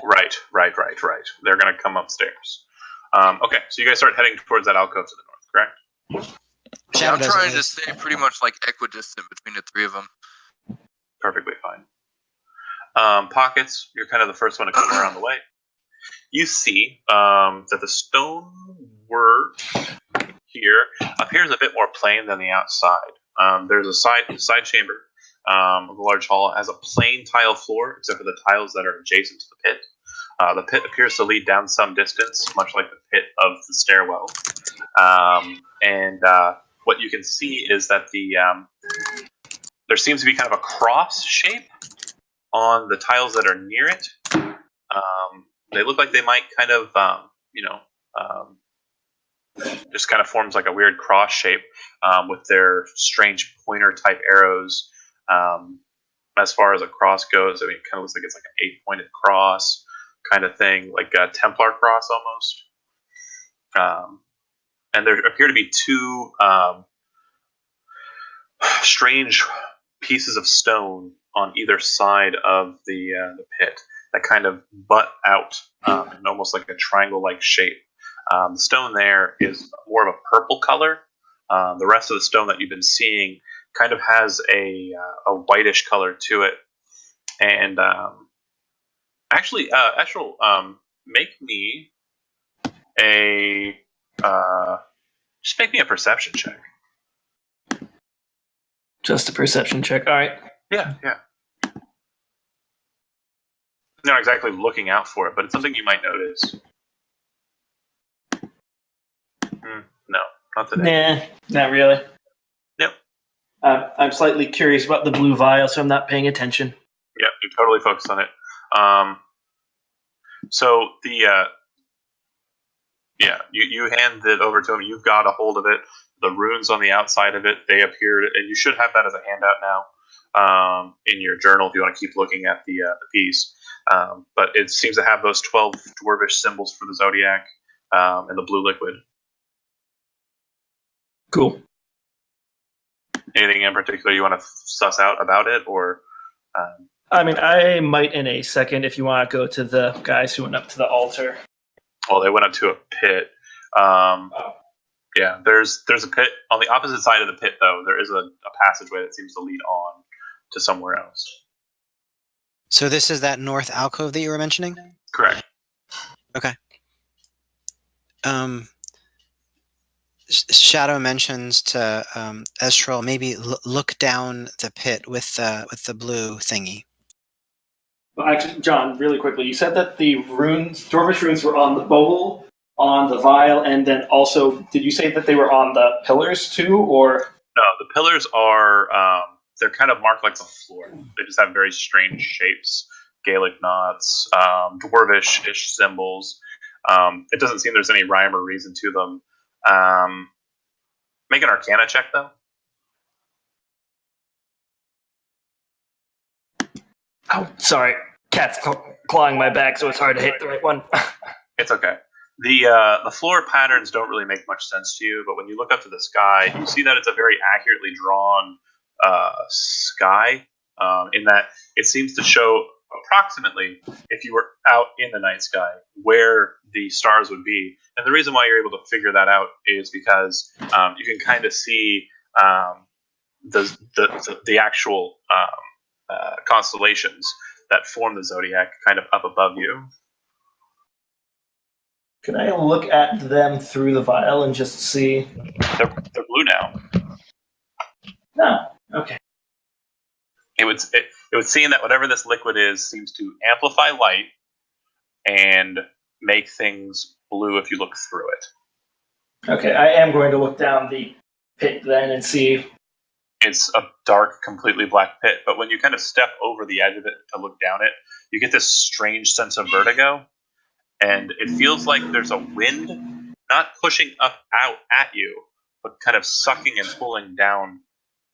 Right. They're going to come upstairs. Okay, so you guys start heading towards that alcove to the north, correct? Yeah, I'm trying to stay pretty much like equidistant between the three of them. Perfectly fine. Pockets, you're kind of the first one to come around the way. You see that the stonework here appears a bit more plain than the outside. There's a side chamber of the large hall. It has a plain tile floor, except for the tiles that are adjacent to the pit. The pit appears to lead down some distance, much like the pit of the stairwell. And what you can see is that there seems to be kind of a cross shape on the tiles that are near it. They look like they might kind of, just kind of forms like a weird cross shape with their strange pointer type arrows. As far as a cross goes, I mean, it kind of looks like it's like an 8-pointed cross kind of thing, like a Templar cross almost. And there appear to be two strange pieces of stone on either side of the pit that kind of butt out in almost like a triangle-like shape. The stone there is more of a purple color. The rest of the stone that you've been seeing kind of has a whitish color to it. And make me a just make me a perception check. Just a perception check. All right. Yeah. Not exactly looking out for it, but it's something you might notice. No, not today. Nah, not really. Yep. I'm slightly curious about the blue vial, so I'm not paying attention. Yep, you're totally focused on it. So the you hand it over to him. You've got a hold of it. The runes on the outside of it, they appeared, and you should have that as a handout now in your journal if you want to keep looking at the piece. But it seems to have those 12 dwarvish symbols for the zodiac and the blue liquid. Cool. Anything in particular you want to suss out about it, or? I mean, I might in a second if you want to go to the guys who went up to the altar. Well, they went up to a pit. Yeah, there's a pit on the opposite side of the pit, though. There is a passageway that seems to lead on to somewhere else. So this is that north alcove that you were mentioning? Correct. Okay. Shadow mentions to Estrel, maybe look down the pit with the blue thingy. Well, actually, John, really quickly, you said that the runes, dwarvish runes, were on the bowl, on the vial, and then also, did you say that they were on the pillars too, or? No, the pillars are they're kind of marked like the floor. They just have very strange shapes, Gaelic knots, dwarvish-ish symbols. It doesn't seem there's any rhyme or reason to them. Make an Arcana check, though. Oh, sorry. Cat's clawing my back, so it's hard to hit the right one. It's okay. The floor patterns don't really make much sense to you, but when you look up to the sky, you see that it's a very accurately drawn sky, in that it seems to show approximately, if you were out in the night sky, where the stars would be. And the reason why you're able to figure that out is because you can kind of see the actual constellations that form the zodiac kind of up above you. Can I look at them through the vial and just see? They're blue now. No. Okay. It would seem that whatever this liquid is seems to amplify light and make things blue if you look through it. Okay, I am going to look down the pit then and see. It's a dark, completely black pit, but when you kind of step over the edge of it to look down it, you get this strange sense of vertigo, and it feels like there's a wind not pushing up out at you, but kind of sucking and pulling down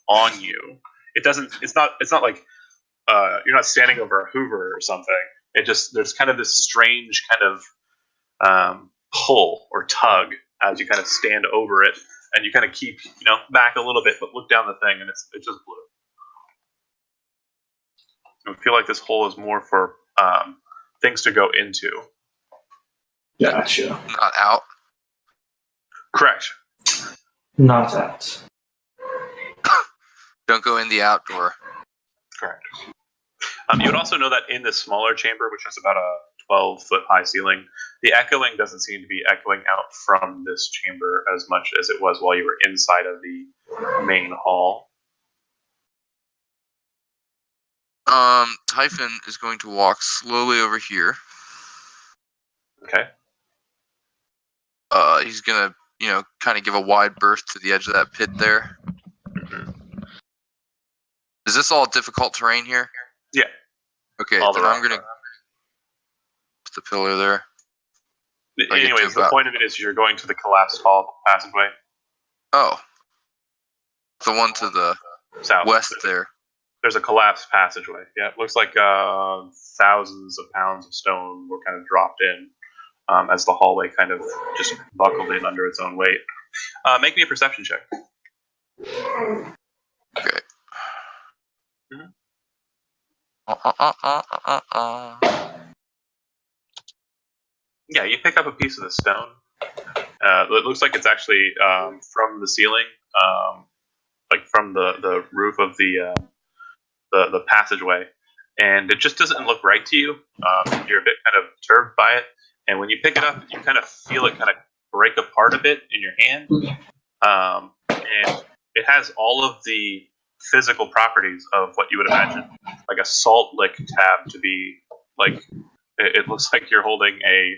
on you. It's not like you're not standing over a Hoover or something. There's kind of this strange kind of pull or tug as you kind of stand over it, and you kind of keep back a little bit, but look down the thing, and it's just blue. I feel like this hole is more for things to go into. Gotcha. Not out. Correct. Not out. Don't go in the outdoor. Correct. You would also know that in this smaller chamber, which has about a 12-foot high ceiling, the echoing doesn't seem to be echoing out from this chamber as much as it was while you were inside of the main hall. Typhon is going to walk slowly over here. Okay. He's gonna, kind of give a wide berth to the edge of that pit there. Mm-hmm. Does this all difficult terrain here? Yeah. Okay, All the then I'm rocks gonna put the pillar there. Anyways, the point of it is you're going to the collapsed hall passageway. Oh, the one to the South. west there. There's a collapsed passageway. Yeah, it looks like thousands of pounds of stone were kind of dropped in as the hallway kind of just buckled in under its own weight. Make me a perception check. Okay. Mhm. Yeah, you pick up a piece of the stone. It looks like it's actually from the ceiling, like from the roof of the passageway, and it just doesn't look right to you. You're a bit kind of perturbed by it, and when you pick it up, you kind of feel it kind of break apart a bit in your hand, and it has all of the physical properties of what you would imagine like a salt lick tab to be like. It looks like you're holding a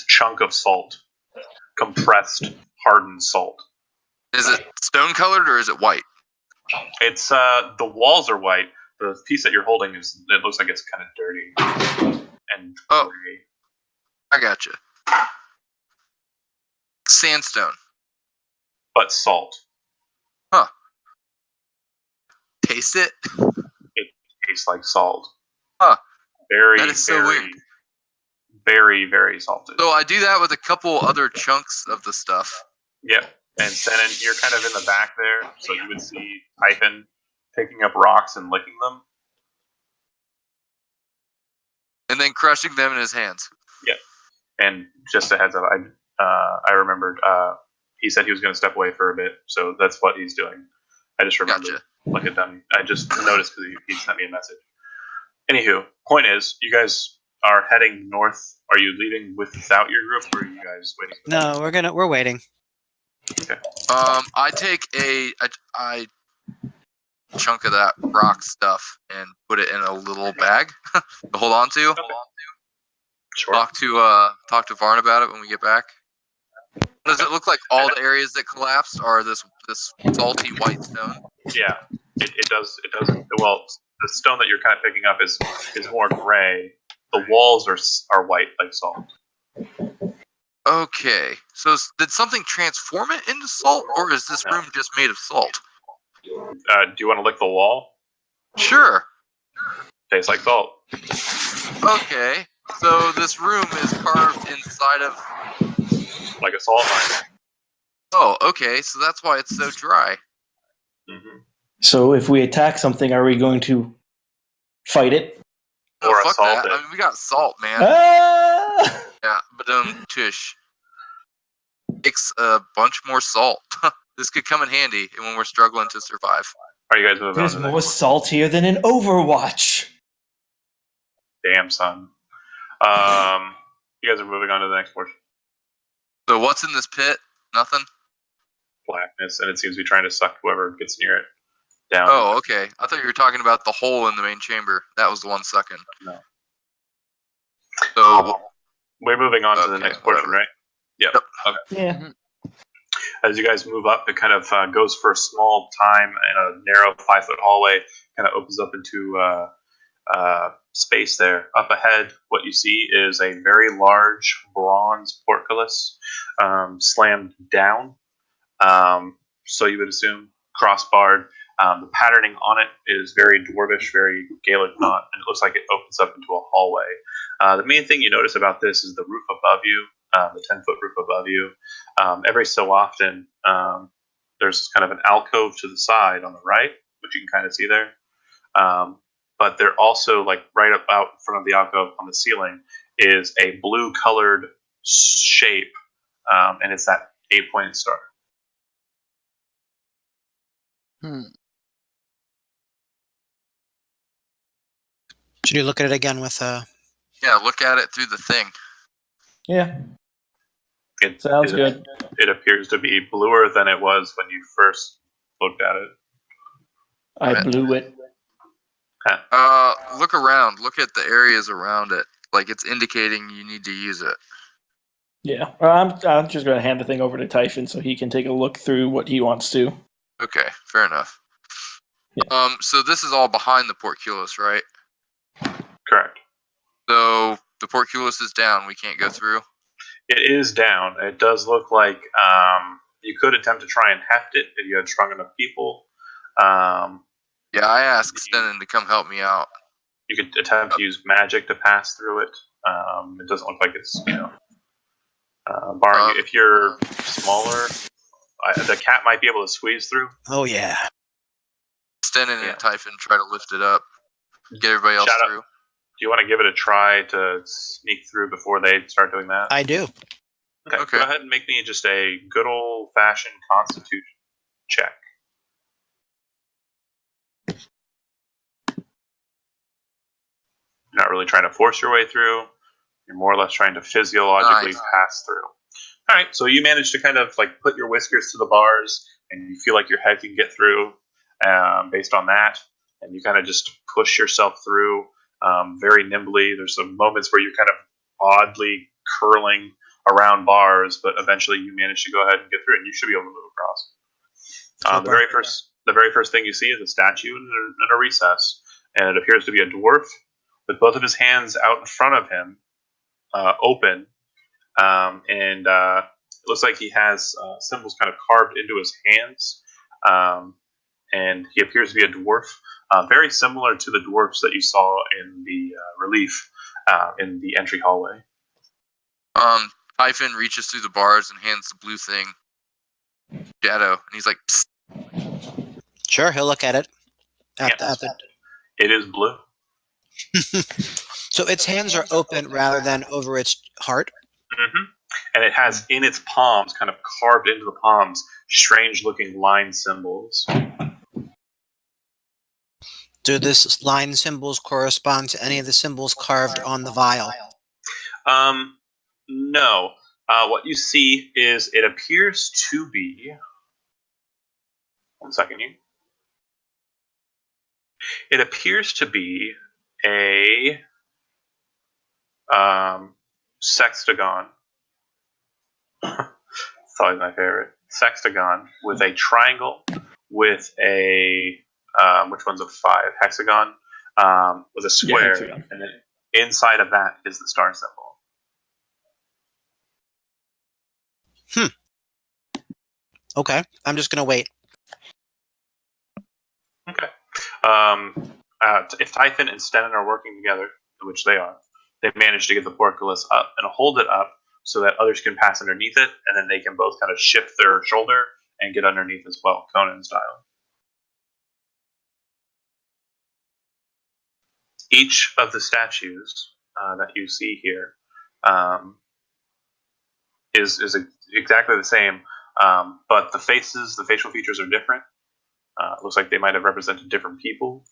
chunk of salt, compressed, hardened salt. Is it stone colored or is it white? It's the walls are white. The piece that you're holding it looks like it's kind of dirty and gray. I gotcha. Sandstone, but salt. Huh. Taste it? It tastes like salt. Huh. Very, that is so very, weird. very, very salty. So I do that with a couple other chunks of the stuff. Yep. And Stennon, you're kind of in the back there, so you would see Typhon picking up rocks and licking them. And then crushing them in his hands. Yep. And just a heads up, I remembered he said he was going to step away for a bit, so that's what he's doing. I just remembered. Gotcha. Like a dummy. I just noticed because he sent me a message. Anywho, point is, you guys are heading north. Are you leaving without your group, or are you guys waiting? No, we're waiting. Okay. I take a chunk of that rock stuff and put it in a little bag to hold on to. Okay. Sure. Talk to Varn about it when we get back. Does it look like all the areas that collapsed are this salty white stone? Yeah, it does. It does. Well, the stone that you're kind of picking up is more gray. The walls are white like salt. Okay, so did something transform it into salt, or is this room just made of salt? Do you want to lick the wall? Sure. Tastes like salt. Okay, so this room is carved inside of like a salt mine. Oh, okay, so that's why it's so dry. Mm-hmm. So if we attack something, are we going to fight it? No, or fuck assault that. it? I mean, we got salt, man. Ah! Yeah, but tush. Mix a bunch more salt. This could come in handy when we're struggling to survive. Are you guys moving There's on to the more next saltier than in Overwatch. one? Damn, son. You guys are moving on to the next portion. So what's in this pit? Nothing? Blackness, and it seems to be trying to suck whoever gets near it down. Oh, okay. I thought you were talking about the hole in the main chamber. That was the one sucking. No. So We're moving on to the Okay, next portion, whatever. right? Yep. Okay. Yeah. As you guys move up, it kind of goes for a small time in a narrow 5-foot hallway, kind of opens up into space there. Up ahead, what you see is a very large bronze portcullis slammed down. So you would assume crossbarred. The patterning on it is very dwarvish, very Gaelic knot, and it looks like it opens up into a hallway. The main thing you notice about this is the roof above you, the 10-foot roof above you. Every so often, there's kind of an alcove to the side on the right, which you can kind of see there. But they're also, like, right up out in front of the alcove on the ceiling is a blue-colored shape, and it's that 8-pointed star. Should you look at it again with yeah, look at it through the thing. Yeah. It, Sounds it- good. It appears to be bluer than it was when you first looked at it. I blew it. Look around. Look at the areas around it. Like it's indicating you need to use it. Yeah. Well, I'm just going to hand the thing over to Typhon so he can take a look through what he wants to. Okay, fair enough. So this is all behind the portcullis, right? Correct. So the portcullis is down. We can't go through. It is down. It does look like you could attempt to try and heft it if you had strong enough people. Yeah, I asked Stennon to come help me out. You could attempt to use magic to pass through it. It doesn't look like it's, barring if you're smaller, the cat might be able to squeeze through. Oh yeah. Stennon and Typhon try to lift it up. Get everybody else Shout out. through. Do you want to give it a try to sneak through before they start doing that? I do. Okay. Go ahead and make me just a good old-fashioned Constitution check. You're not really trying to force your way through. You're more or less trying to physiologically pass through. All right, so you manage to kind of like put your whiskers to the bars, and you feel like your head can get through based on that, and you kind of just push yourself through very nimbly. There's some moments where you're kind of oddly curling around bars, but eventually you manage to go ahead and get through it, and you should be able to move across. The very first thing you see is a statue in a recess, and it appears to be a dwarf with both of his hands out in front of him, open, and it looks like he has symbols kind of carved into his hands, and he appears to be a dwarf, very similar to the dwarfs that you saw in the relief in the entry hallway. Typhon reaches through the bars and hands the blue thing Shadow, and he's like, psst. Sure, he'll look at it. It is blue. So its hands are open rather than over its heart? Mm-hmm. And it has in its palms, kind of carved into the palms, strange-looking line symbols. Do these line symbols correspond to any of the symbols carved on the vial? No. What you see is it appears to be... One second here. It appears to be a sextagon. It's always my favorite. Sextagon with a triangle, with a which one's a 5? Hexagon, with a square, and then inside of that is the star symbol. Okay, I'm just gonna wait. Okay. If Typhon and Stennon are working together, which they are, they manage to get the portcullis up and hold it up so that others can pass underneath it, and then they can both kind of shift their shoulder and get underneath as well, Conan style. Each of the statues that you see here is exactly the same, but the facial features are different. It looks like they might have represented different people.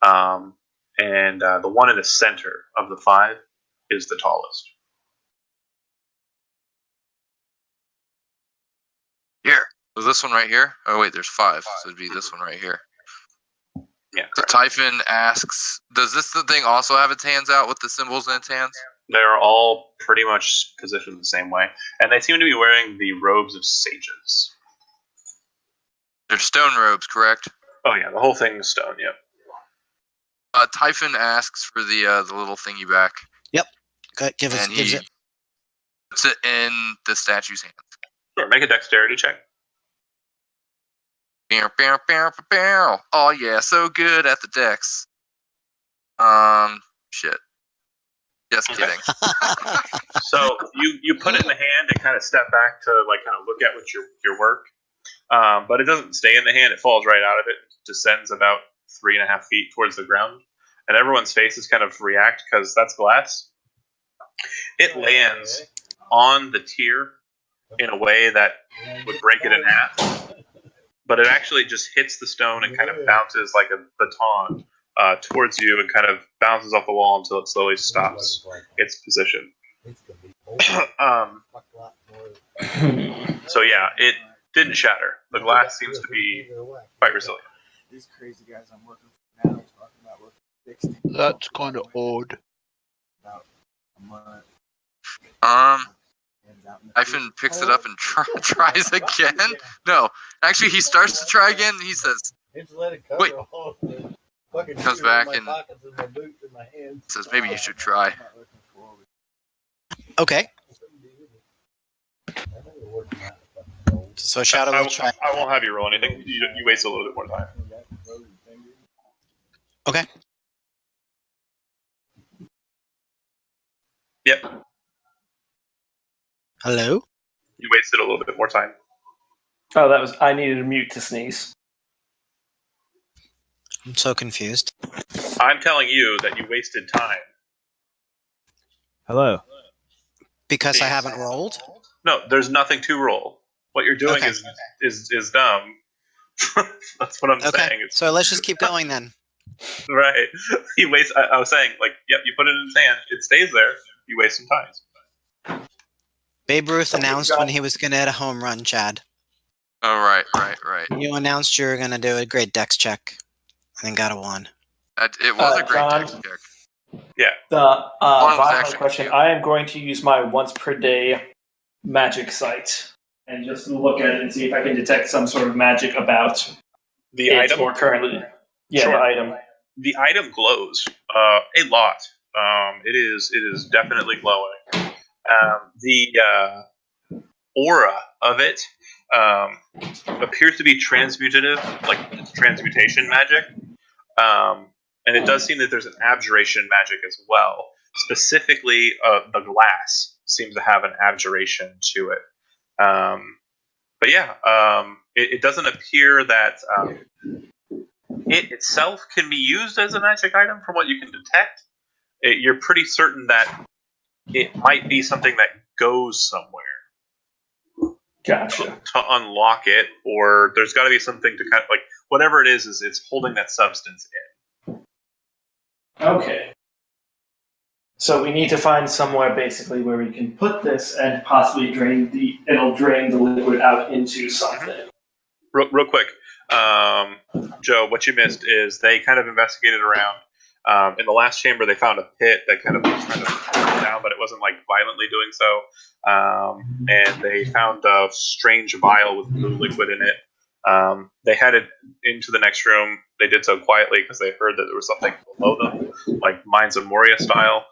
And the one in the center of the 5 is the tallest. Here. So this one right here? Oh, wait, there's 5. So it'd be this one right here. Yeah, so Typhon asks, does this thing also have its hands out with the symbols in its hands? They're all pretty much positioned the same way. And they seem to be wearing the robes of sages. They're stone robes, correct? Oh, yeah, the whole thing is stone, yep. Typhon asks for the little thingy back. Yep. Gives it. Puts it in the statue's hands. Sure, make a dexterity check. Oh yeah, so good at the dex. Shit. Just kidding. So you put it in the hand and kind of step back to like kind of look at what your work. But it doesn't stay in the hand; it falls right out of it. It descends about 3.5 feet towards the ground, and everyone's faces kind of react because that's glass. It lands on the tier in a way that would break it in half, but it actually just hits the stone and kind of bounces like a baton towards you and kind of bounces off the wall until it slowly stops its position. So yeah, it didn't shatter. The glass seems to be quite resilient. These crazy guys I'm working for now talking about working 60. That's kind of odd. About a month. Typhon picks it up and tries again. No, actually, he starts to try again, and he says, Wait. Comes back and says, maybe you should try. Okay. So Shadow will try. I won't have you roll anything. You waste a little bit more time. Okay. Yep. Hello? You wasted a little bit more time. Oh, that was. I needed a mute to sneeze. I'm so confused. I'm telling you that you wasted time. Hello. Because I haven't rolled? No, there's nothing to roll. What you're doing Okay. is dumb. That's what I'm Okay. saying. So let's just keep going then. Right. You waste. I was saying, like, yep, you put it in his hand. It stays there. You waste some time. Babe Ruth announced when he was going to hit a home run, Chad. Oh, right. You announced you were going to do a great dex check. And then got a 1. It was a great John, dex check. Yeah. The was vial actually question. cute. I am going to use my once per day magic sight and just look at it and see if I can detect some sort of magic about The it item. or currently. Yeah, Sure. the item. The item glows a lot. It is definitely glowing. The aura of it appears to be transmutative, like it's transmutation magic. And it does seem that there's an abjuration magic as well. Specifically, the glass seems to have an abjuration to it. But yeah, it doesn't appear that it itself can be used as a magic item from what you can detect. You're pretty certain that it might be something that goes somewhere. Gotcha. To unlock it, or there's got to be something to kind of like whatever it is it's holding that substance in. Okay. So we need to find somewhere basically where we can put this and possibly it'll drain the liquid out into something. Real quick, Joe, what you missed is they kind of investigated around. In the last chamber, they found a pit that kind of was trying to fall down, but it wasn't like violently doing so. And they found a strange vial with blue liquid in it. They headed into the next room. They did so quietly because they heard that there was something below them, like Mines of Moria style.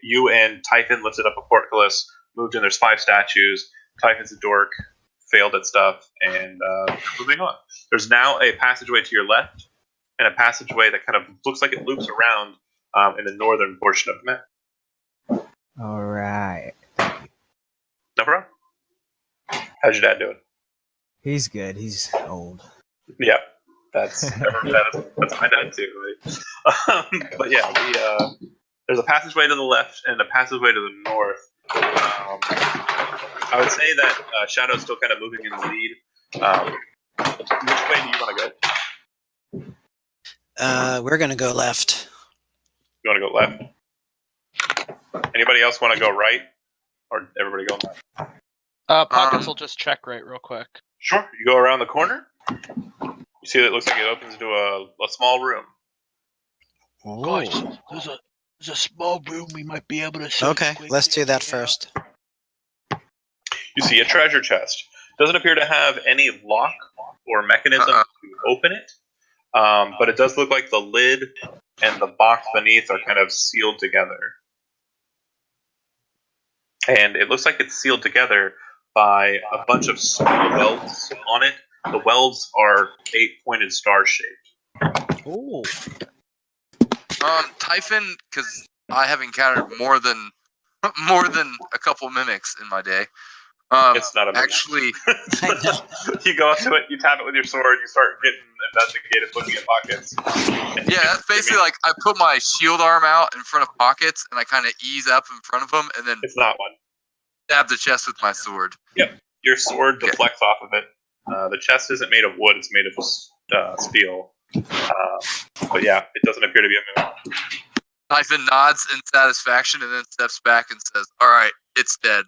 You and Typhon lifted up a portcullis, moved in. There's 5 statues. Typhon's a dork, failed at stuff, and moving on. There's now a passageway to your left, and a passageway that kind of looks like it loops around in the northern portion of the map. All right. No problem. How's your dad doing? He's good. He's old. Yeah, that's my dad too. Right? But yeah, there's a passageway to the left and a passageway to the north. I would say that Shadow's still kind of moving in the lead. Which way do you want to go? We're going to go left. You want to go left? Anybody else want to go right? Or everybody go left? Pockets will just check right real quick. Sure. You go around the corner. You see that it looks like it opens to a small room. Guys, there's a small room we might be able to. Okay, let's do that first. You see a treasure chest. Doesn't appear to have any lock or mechanism to open it, but it does look like the lid and the box beneath are kind of sealed together. And it looks like it's sealed together by a bunch of small welds on it. The welds are 8-pointed star shaped. Ooh. Typhon, because I have encountered more than a couple mimics in my day. It's not a mimic. Actually, you go up to it, you tap it with your sword, you start getting investigative, looking at pockets. Yeah, that's basically like I put my shield arm out in front of pockets, and I kind of ease up in front of them, and then it's not one. Stab the chest with my sword. Yep, your sword deflects off of it. The chest isn't made of wood; it's made of steel. But yeah, it doesn't appear to be a mimic. Typhon nods in satisfaction and then steps back and says, "All right, it's dead."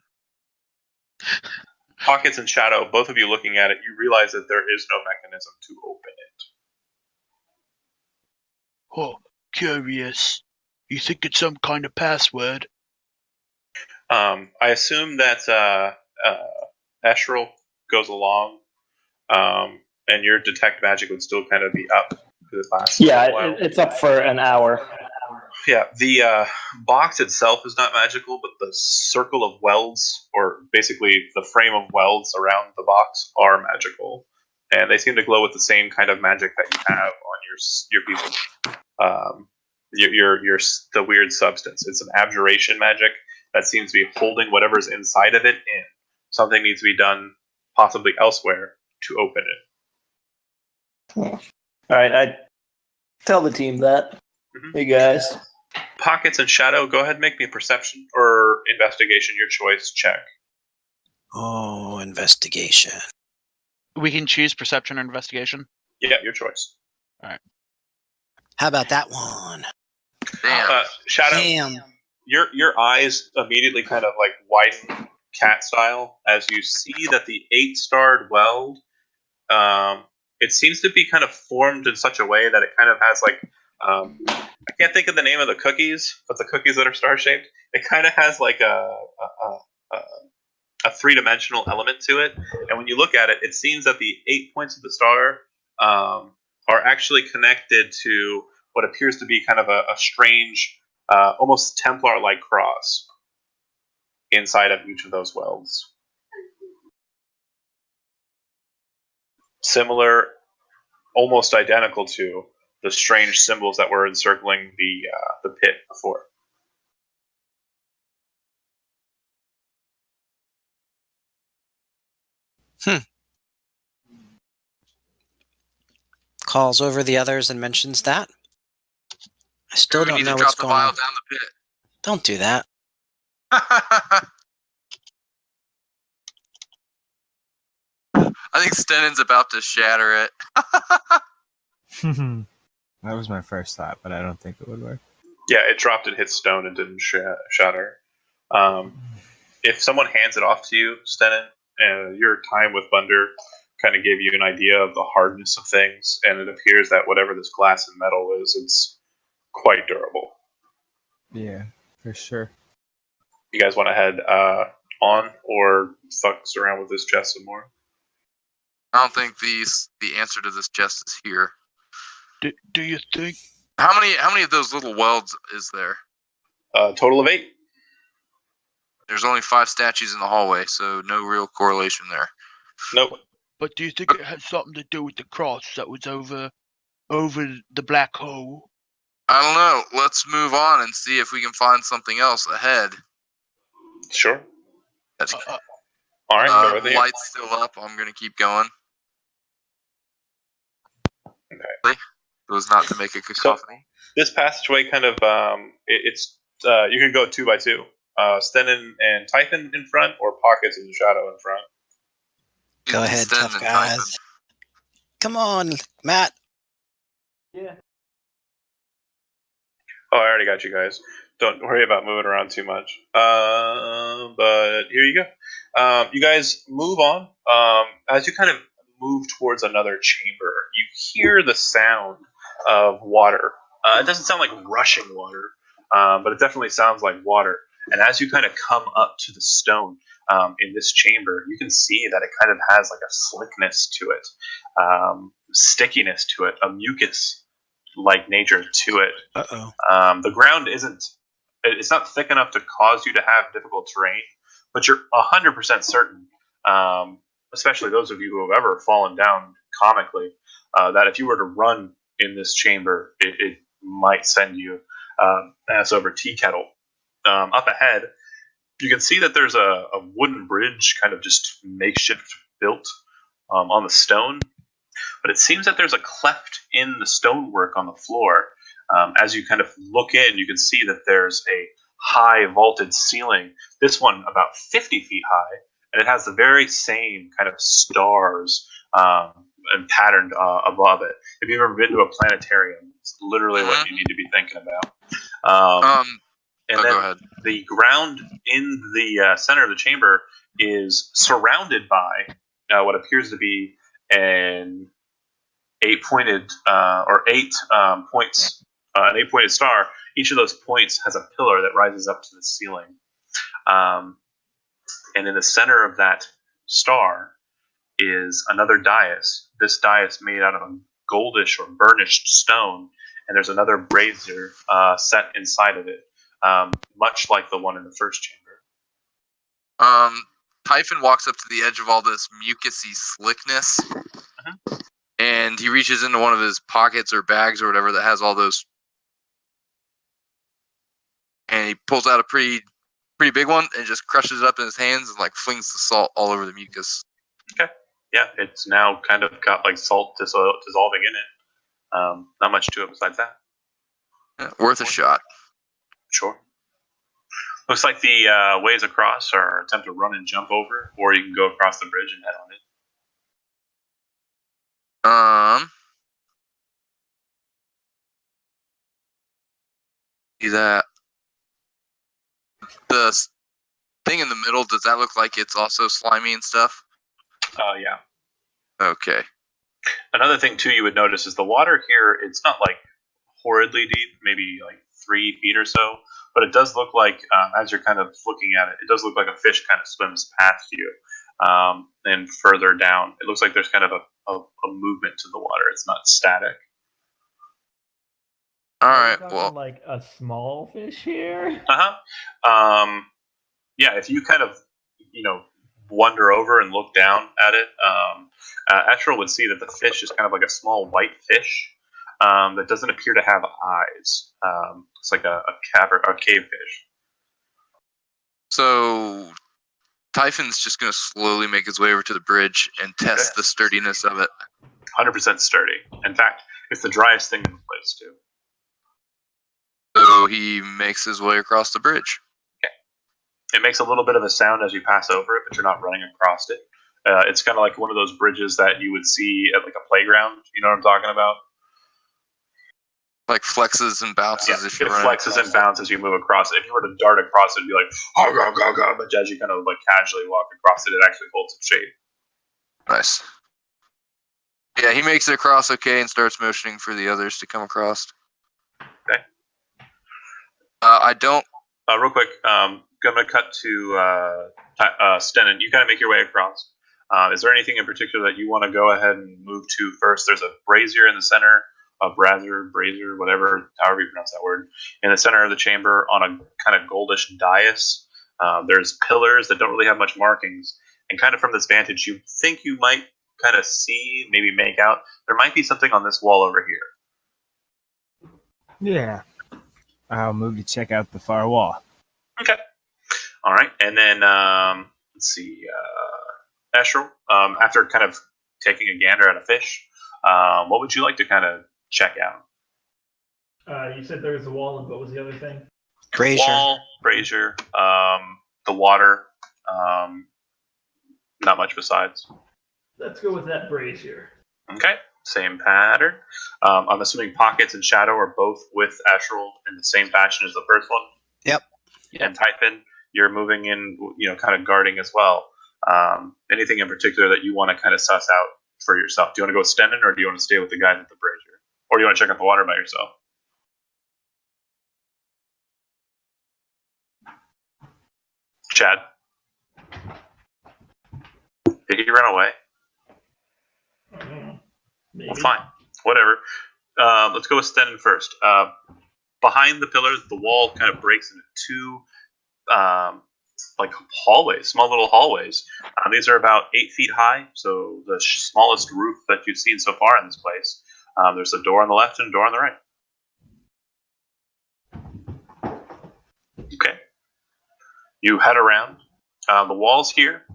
Pockets and Shadow, both of you looking at it, you realize that there is no mechanism to open it. Oh, curious. You think it's some kind of password? I assume that Escherel goes along. And your detect magic would still kind of be up because it lasts. Yeah, a while. it's up for an hour. Yeah, the box itself is not magical, but the circle of welds, or basically the frame of welds around the box, are magical, and they seem to glow with the same kind of magic that you have on your piece of your the weird substance. It's an abjuration magic that seems to be holding whatever's inside of it in. Something needs to be done, possibly elsewhere, to open it. All right, I tell the team that. Hey guys. Pockets and Shadow, go ahead and make me a perception or investigation, your choice, check. Oh, investigation. We can choose perception or investigation. Yeah, your choice. All right. How about that one? Damn. Shadow, Damn. your eyes immediately kind of like widen cat style as you see that the 8-starred weld, it seems to be kind of formed in such a way that it kind of has like, I can't think of the name of the cookies, but the cookies that are star shaped, it kind of has like a 3-dimensional element to it. And when you look at it, it seems that the 8 points of the star are actually connected to what appears to be kind of a strange, almost Templar-like cross inside of each of those welds. Similar, almost identical to the strange symbols that were encircling the pit before. Calls over the others and mentions that. I still don't know what's going on. We need to drop the vial down the pit. Don't do that. I think Stennon's about to shatter it. That was my first thought, but I don't think it would work. Yeah, it dropped and hit stone and didn't shatter. If someone hands it off to you, Stennon, your time with Bunder kind of gave you an idea of the hardness of things, and it appears that whatever this glass and metal is, it's quite durable. Yeah, for sure. You guys want to head on, or fucks around with this chest some more? I don't think the answer to this chest is here. Do you think? How many of those little welds is there? Total of 8. There's only 5 statues in the hallway, so no real correlation there. Nope. But do you think it has something to do with the cross that was over the black hole? I don't know. Let's move on and see if we can find something else ahead. Sure. That's all right. Light's still up. I'm gonna keep going. Okay. It was not to make a cacophony. So, this passageway kind of it's you can go 2 by 2. Stennon and Typhon in front, or Pockets and Shadow in front. Go ahead, tough guys. Typhon. Come on, Matt. Yeah. Oh, I already got you guys. Don't worry about moving around too much. But here you go. You guys move on. As you kind of move towards another chamber, you hear the sound of water. It doesn't sound like rushing water, but it definitely sounds like water. And as you kind of come up to the stone in this chamber, you can see that it kind of has like a slickness to it, stickiness to it, a mucus-like nature to it. The ground it's not thick enough to cause you to have difficult terrain, but you're 100% certain, especially those of you who have ever fallen down comically, that if you were to run in this chamber, it might send you ass over tea kettle. Up ahead, you can see that there's a wooden bridge, kind of just makeshift built on the stone, but it seems that there's a cleft in the stonework on the floor. As you kind of look in, you can see that there's a high vaulted ceiling, this one about 50 feet high, and it has the very same kind of stars and patterned above it. If you've ever been to a planetarium, it's literally what you need to be thinking about. And then the ground in the center of the chamber is surrounded by what appears to be an 8-pointed or 8 points, an 8-pointed star. Each of those points has a pillar that rises up to the ceiling. And in the center of that star is another dais. This dais made out of a goldish or burnished stone, and there's another brazier set inside of it, much like the one in the first chamber. Typhon walks up to the edge of all this mucusy slickness, and he reaches into one of his pockets or bags or whatever that has all those, and he pulls out a pretty big one and just crushes it up in his hands and like flings the salt all over the mucus. Okay. Yeah, it's now kind of got like salt dissolving in it. Not much to it besides that. Yeah, worth a shot. Sure. Looks like the ways across are attempt to run and jump over, or you can go across the bridge and head on it. See that. The thing in the middle, does that look like it's also slimy and stuff? Yeah. Okay. Another thing too you would notice is the water here, it's not like horridly deep, maybe like 3 feet or so, but it does look like, as you're kind of looking at it, it does look like a fish kind of swims past you. And further down, it looks like there's kind of a movement to the water. It's not static. All right. Well, like a small fish here. Yeah. If you kind of, wander over and look down at it, Etrel would see that the fish is kind of like a small white fish that doesn't appear to have eyes. It's like a cave fish. So Typhon's just going to slowly make his way over to the bridge and test the sturdiness of it. 100% sturdy. In fact, it's the driest thing in the place, too. So he makes his way across the bridge. Okay. It makes a little bit of a sound as you pass over it, but you're not running across it. It's kind of like one of those bridges that you would see at like a playground. You know what I'm talking about? Like flexes and bounces. If it flexes and bounces, you move across it. If you were to dart across it, it'd be like, oh, go, go, go. But as you kind of like casually walk across it, it actually holds its shape. Nice. Yeah, he makes it across okay and starts motioning for the others to come across. Okay. I don't. Real quick, I'm going to cut to Stennon. You kind of make your way across. Is there anything in particular that you want to go ahead and move to first? There's a brazier in the center, a brazier, whatever, however you pronounce that word, in the center of the chamber on a kind of goldish dais. There's pillars that don't really have much markings. And kind of from this vantage, you think you might kind of see, maybe make out, there might be something on this wall over here. Yeah. I'll move to check out the far wall. Okay. All right. And then, let's see, Etrel, after kind of taking a gander at a fish, what would you like to kind of check out? You said there was a wall, and what was the other thing? Brazier. Wall, brazier, the water, not much besides. Let's go with that brazier. Okay, same pattern. I'm assuming pockets and shadow are both with Etrel in the same fashion as the first one. Yep. And Typhon, you're moving in, kind of guarding as well. Anything in particular that you want to kind of suss out for yourself? Do you want to go with Stennon, or do you want to stay with the guys at the brazier? Or do you want to check out the water by yourself? Chad? Did he run away? Maybe. Well, fine. Whatever. Let's go with Stennon first. Behind the pillars, the wall kind of breaks into two like hallways, small little hallways. These are about 8 feet high, so the smallest roof that you've seen so far in this place. There's a door on the left and a door on the right. Okay. You head around. The walls here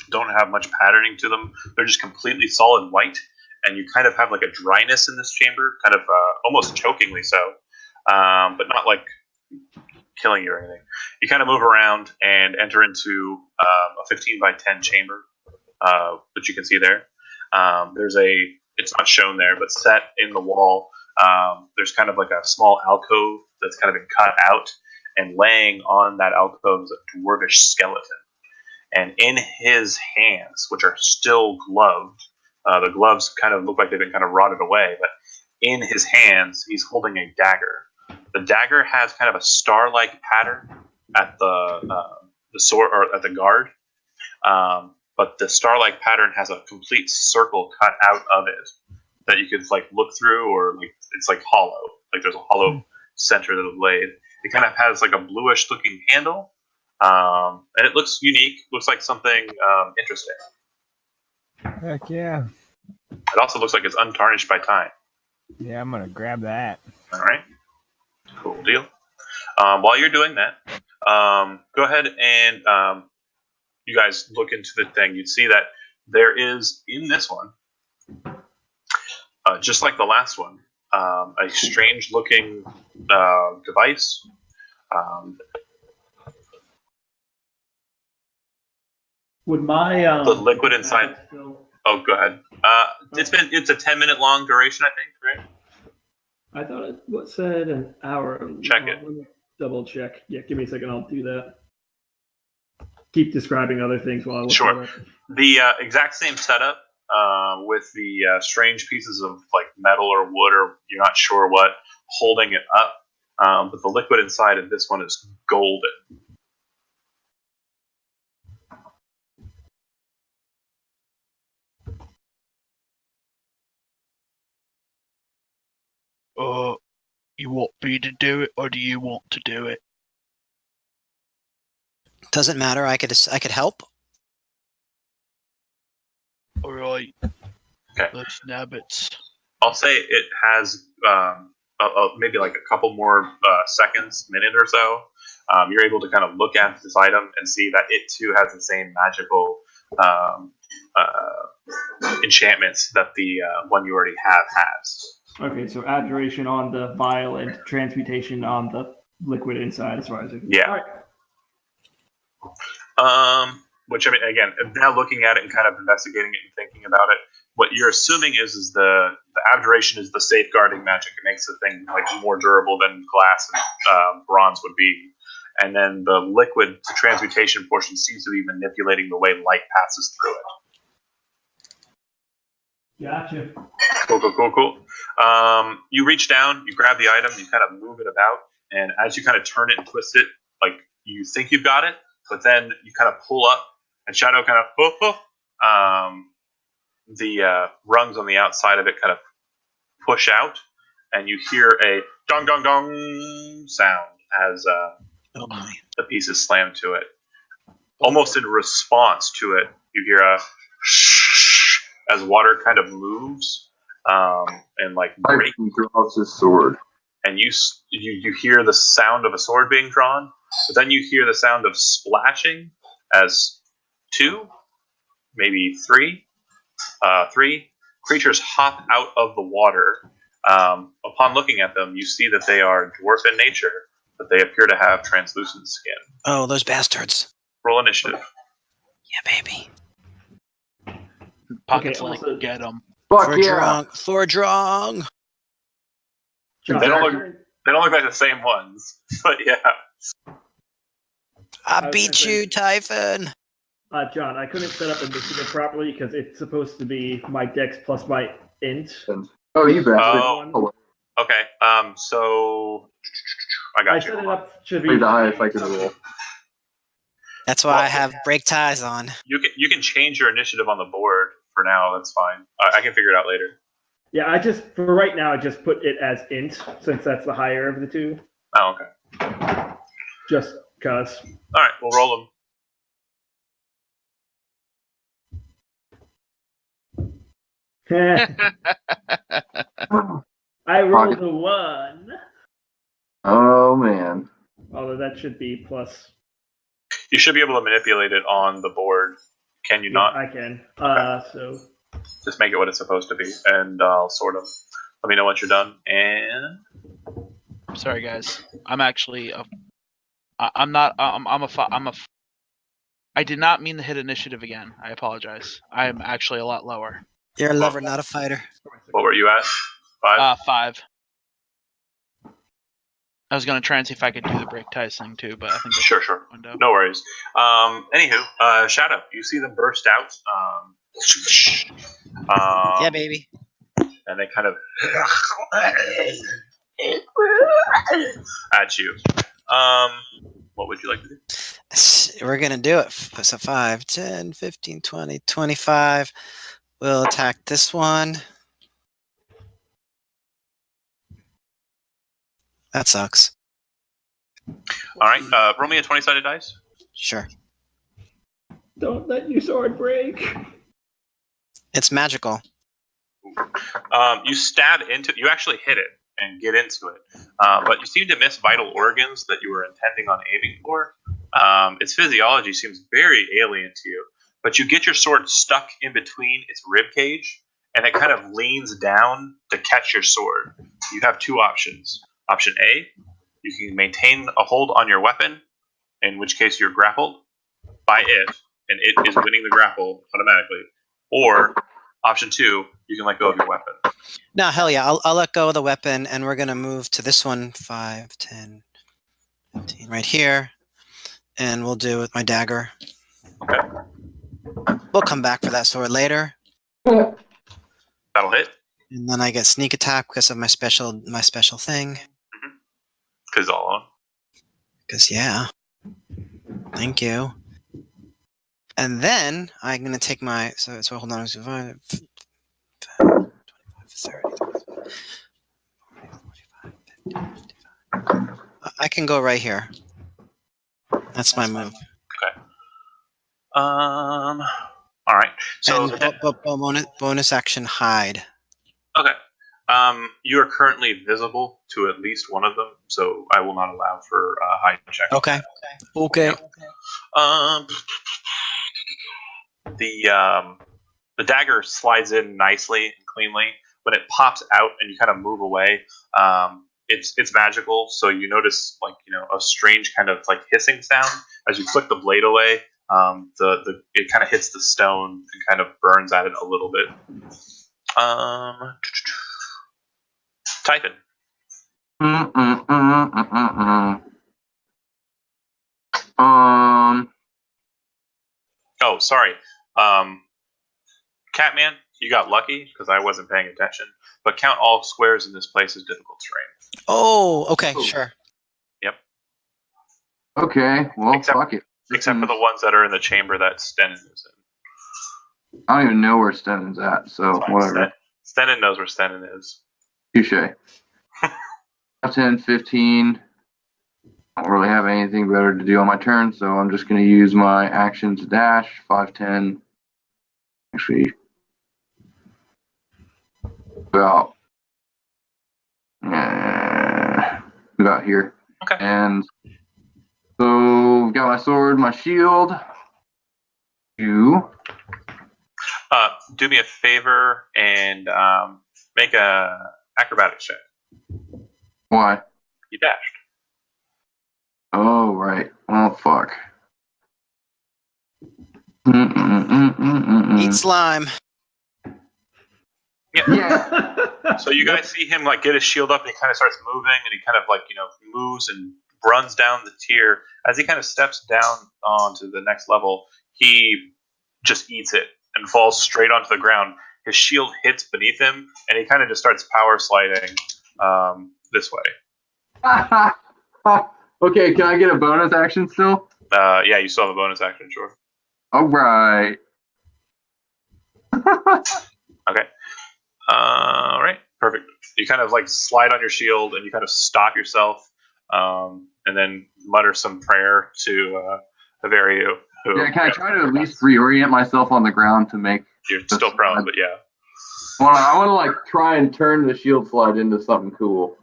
don't have much patterning to them. They're just completely solid white, and you kind of have like a dryness in this chamber, kind of almost chokingly so, but not like killing you or anything. You kind of move around and enter into a 15 by 10 chamber, which you can see there. It's not shown there, but set in the wall, there's kind of like a small alcove that's kind of been cut out, and laying on that alcove is a dwarvish skeleton. And in his hands, which are still gloved, the gloves kind of look like they've been kind of rotted away, but in his hands, he's holding a dagger. The dagger has kind of a star-like pattern at the sword or at the guard, but the star-like pattern has a complete circle cut out of it that you could like look through, or like it's like hollow. Like there's a hollow center of the blade. It kind of has like a bluish-looking handle, and it looks unique. Looks like something interesting. Heck yeah. It also looks like it's untarnished by time. Yeah, I'm gonna grab that. All right, cool deal. While you're doing that, go ahead and you guys look into the thing. You'd see that there is in this one, just like the last one, a strange-looking device. Would my The liquid inside. Oh, go ahead. It's a 10-minute long duration, I think, right? I thought it said an hour. Check it. Let me double check. Yeah, give me a second. I'll do that. Keep describing other things while I look Sure. at it. The exact same setup with the strange pieces of like metal or wood, or you're not sure what, holding it up. But the liquid inside of this one is golden. You want me to do it, or do you want to do it? Doesn't matter. I could help. All right. Okay. Let's nab it. I'll say it has maybe like a couple more seconds, minute or so. You're able to kind of look at this item and see that it too has the same magical enchantments that the one you already have has. Okay, so abjuration on the vial and transmutation on the liquid inside, as far as I can. Yeah. All right. Which, I mean, again, now looking at it and kind of investigating it and thinking about it, what you're assuming is the abjuration is the safeguarding magic. It makes the thing like more durable than glass and bronze would be. And then the liquid transmutation portion seems to be manipulating the way light passes through it. Gotcha. Cool. You reach down, you grab the item, you kind of move it about, and as you kind of turn it and twist it, like you think you've got it, but then you kind of pull up, and Shadow kind of the rungs on the outside of it kind of push out, and you hear a dong dong dong sound as the pieces slam to it. Almost in response to it, you hear a shh as water kind of moves and like break. Typhon draws his sword. And you hear the sound of a sword being drawn, but then you hear the sound of splashing as two, maybe three creatures hop out of the water. Upon looking at them, you see that they are dwarf in nature, but they appear to have translucent skin. Oh, those bastards. Roll initiative. Yeah, baby. Pockets Okay, like also- get them. Fuck yeah! For drunk. John, They don't look like the same ones, but yeah. I beat you, Typhon. John, I couldn't set up initiative properly because it's supposed to be my dex plus my int. Oh, you bastard. Oh. Okay, so I got I you. set it up should Be be the highest I can roll. That's why I have break ties on. You can change your initiative on the board for now. That's fine. I can figure it out later. Yeah, I just for right now I just put it as int since that's the higher of the two. Oh, okay. Just cause. All right, we'll roll them. I rolled a 1. Oh, man. Although that should be plus. You should be able to manipulate it on the board. Can you not? I can. So. Just make it what it's supposed to be, and I'll sort them. Let me know once you're done. And Sorry, guys. I'm actually. I'm not. I did not mean to hit initiative again. I apologize. I am actually a lot lower. You're a lover, not a fighter. what were you at? 5? 5. I was gonna try and see if I could do the break ties thing too, but I think that's Sure. window. No worries. Anywho, Shadow, you see them burst out. Yeah, baby. And they kind of at you. what would you like to do? We're going to do it. So 5, 10, 15, 20, 25. We'll attack this one. That sucks. All right, roll me a 20-sided dice. Sure. Don't let your sword break. It's magical. You stab into. You actually hit it and get into it, but you seem to miss vital organs that you were intending on aiming for. Its physiology seems very alien to you, but you get your sword stuck in between its rib cage, and it kind of leans down to catch your sword. You have two options. Option A, you can maintain a hold on your weapon, in which case you're grappled by it, and it is winning the grapple automatically. Or option 2, you can let go of your weapon. No, hell yeah. I'll let go of the weapon, and we're going to move to this one. 5, 10, 15, right here. And we'll do it with my dagger. Okay. We'll come back for that sword later. That'll hit. And then I get sneak attack because of my special thing. Because all on. Because, yeah. Thank you. And then I'm going to take my... So hold on. 25, 30, 45, I can go right here. That's my move. Okay. All right. So and bonus action hide. Okay. You are currently visible to at least one of them, so I will not allow for hide check. Okay. Okay. The dagger slides in nicely and cleanly. When it pops out and you kind of move away, it's magical. So you notice a strange kind of hissing sound as you flick the blade away. It kind of hits the stone and kind of burns at it a little bit. Typhon. Oh, sorry. Catman, you got lucky because I wasn't paying attention. But count all squares in this place as difficult terrain. Oh, okay, sure. Yep. Okay, well, fuck it. Except for the ones that are in the chamber that Stennon is in. I don't even know where Stennon's at, so whatever. Stennon knows where Stennon is. Touche. 10, 15. I don't really have anything better to do on my turn, so I'm just going to use my action to dash. 5, 10. Actually, about here. Okay. And so got my sword, my shield. You. Do me a favor and make a acrobatics check. Why? You dashed. Oh, right. Oh, fuck. Eat slime. Yeah. So you guys see him get his shield up, and he kind of starts moving, and he kind of moves and runs down the tier. As he kind of steps down onto the next level, he just eats it and falls straight onto the ground. His shield hits beneath him, and he kind of just starts power sliding this way. Okay, can I get a bonus action still? Yeah, you still have a bonus action, sure. All right. Okay. All right. Perfect. You kind of slide on your shield, and you kind of stop yourself, and then mutter some prayer to Averio. Yeah, can I try to at least reorient myself on the ground to make... You're still prone, but yeah. Well, I want to try and turn the shield slide into something cool.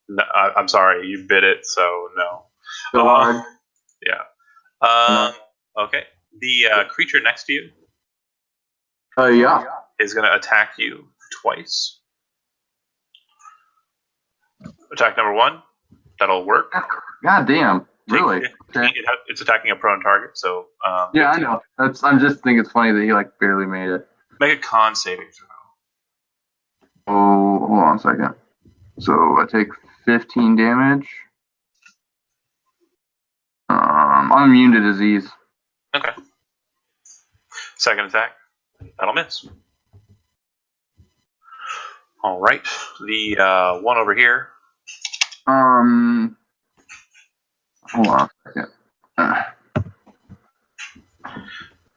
No, I'm sorry, you bit it, so no. So hard. Yeah. Okay. The creature next to you. Yeah. Is going to attack you twice. Attack number 1. That'll work. God damn. Really? Okay. It's attacking a prone target, so... yeah, I know. I just think it's funny that he barely made it. Make a con saving throw. Oh, hold on a second. So I take 15 damage. I'm immune to disease. Okay. Second attack. That'll miss. All right. The one over here. Hold on a second.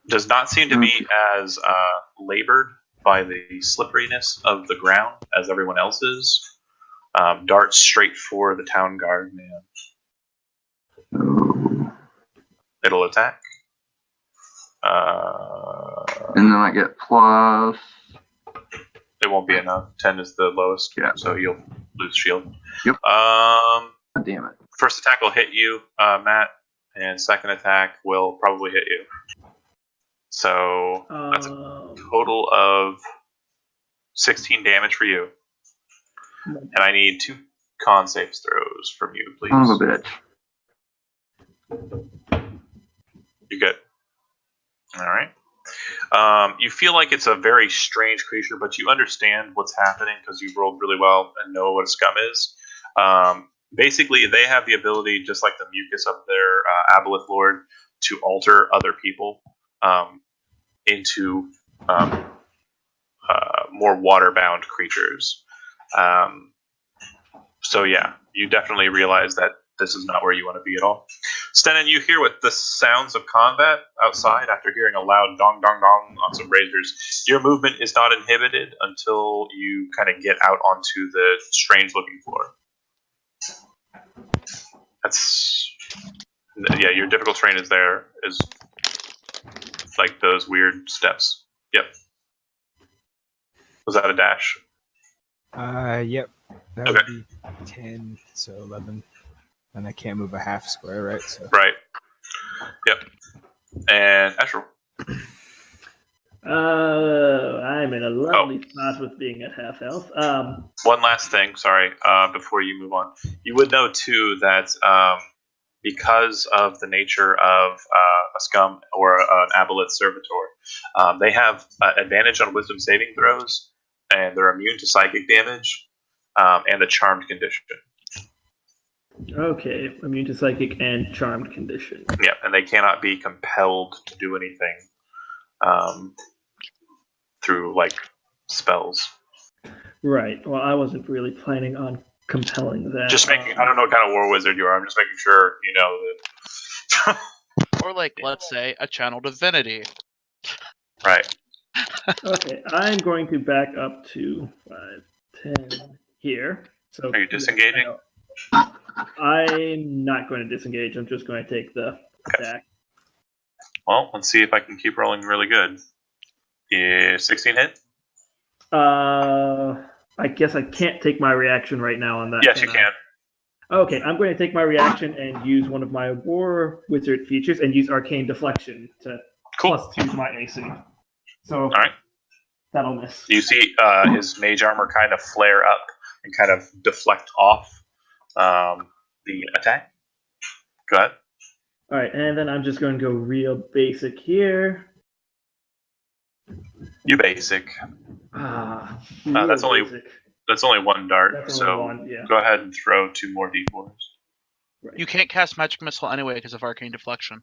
Does not seem to be as labored by the slipperiness of the ground as everyone else is. Darts straight for the town guard man. It'll attack. And then I get plus. It won't be enough. 10 is the lowest, Yeah. so you'll lose shield. Yep. God damn it. First attack will hit you, Matt, and second attack will probably hit you. So that's a total of 16 damage for you. And I need 2 con saves throws from you, please. Son of a bitch. You good? All right. You feel like it's a very strange creature, but you understand what's happening because you rolled really well and know what a scum is. Basically, they have the ability, just like the mucus of their aboleth lord, to alter other people into more water-bound creatures. So yeah, you definitely realize that this is not where you want to be at all. Stennon, you hear what the sounds of combat outside after hearing a loud dong dong dong on some razors. Your movement is not inhibited until you kind of get out onto the strange-looking floor. Your difficult terrain is there. Is like those weird steps. Yep. Was that a dash? Yep. That Okay. would be 10, so 11. And I can't move a half square, right? So. Right. Yep. And Astral? I'm in a lovely spot with being at half health. One last thing, sorry, before you move on. You would know, too, that because of the nature of a scum or an aboleth servitor, they have advantage on wisdom saving throws, and they're immune to psychic damage, and the charmed condition. Okay, immune to psychic and charmed condition. Yeah, and they cannot be compelled to do anything through, like, spells. Right. Well, I wasn't really planning on compelling that. Just making, I don't know what kind of war wizard you are, I'm just making sure you know that. Or like, let's say, a channel divinity. Right. Okay, I'm going to back up to 5, 10 here. So Are you disengaging? I'm not going to disengage. I'm just going to take the attack. Well, let's see if I can keep rolling really good. Yeah, 16 hit? I guess I can't take my reaction right now on that. Yes, you can. Okay, I'm going to take my reaction and use one of my War Wizard features and use Arcane Deflection to +2 to my AC. So all right, that'll miss. You see his mage armor kind of flare up and kind of deflect off the attack. Go ahead. All right, and then I'm just going to go real basic here. You basic. That's only one dart. That's so only one, yeah. Go ahead and throw 2 more d4s. Right. You can't cast Magic Missile anyway because of Arcane Deflection.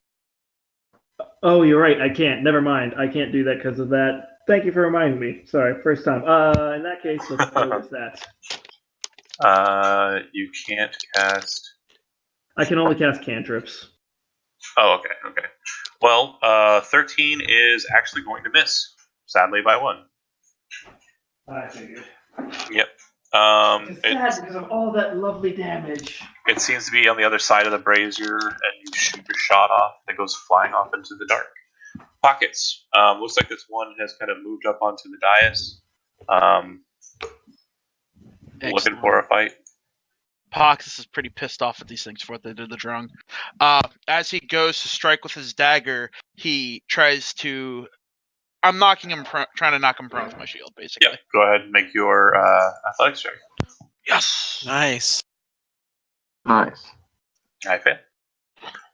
Oh, you're right. I can't. Never mind. I can't do that because of that. Thank you for reminding me. Sorry, first time. In that case, let's go with that. You can't cast. I can only cast cantrips. Oh, okay. Well, 13 is actually going to miss, sadly by 1. I figured. Yep. It's sad because of all that lovely damage. It seems to be on the other side of the brazier, and you shoot your shot off. It goes flying off into the dark. Pockets. Looks like this one has kind of moved up onto the dais. Looking for a fight. Pox is pretty pissed off at these things for what they did to the drung. As he goes to strike with his dagger, he tries to. I'm knocking him, trying to knock him prone with my shield, basically. Yeah, go ahead and make your athletics check. Yes. Nice. I fail.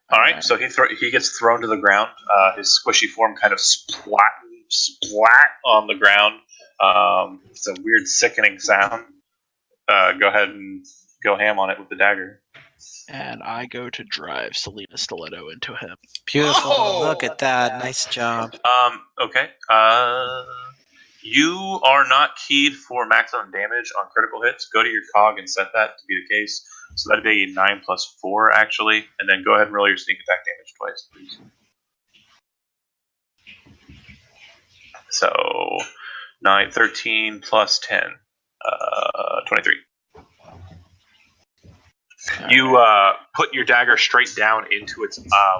All right, so he gets thrown to the ground. His squishy form kind of splat on the ground. It's a weird, sickening sound. Go ahead and go ham on it with the dagger. And I go to drive Selena Stiletto into him. Beautiful. Oh! Look at that. Nice job. Okay. You are not keyed for maximum damage on critical hits. Go to your cog and set that to be the case. So that'd be 9 plus 4, actually. And then go ahead and roll your sneak attack damage twice, please. So 9, 13 plus 10. 23. You put your dagger straight down into its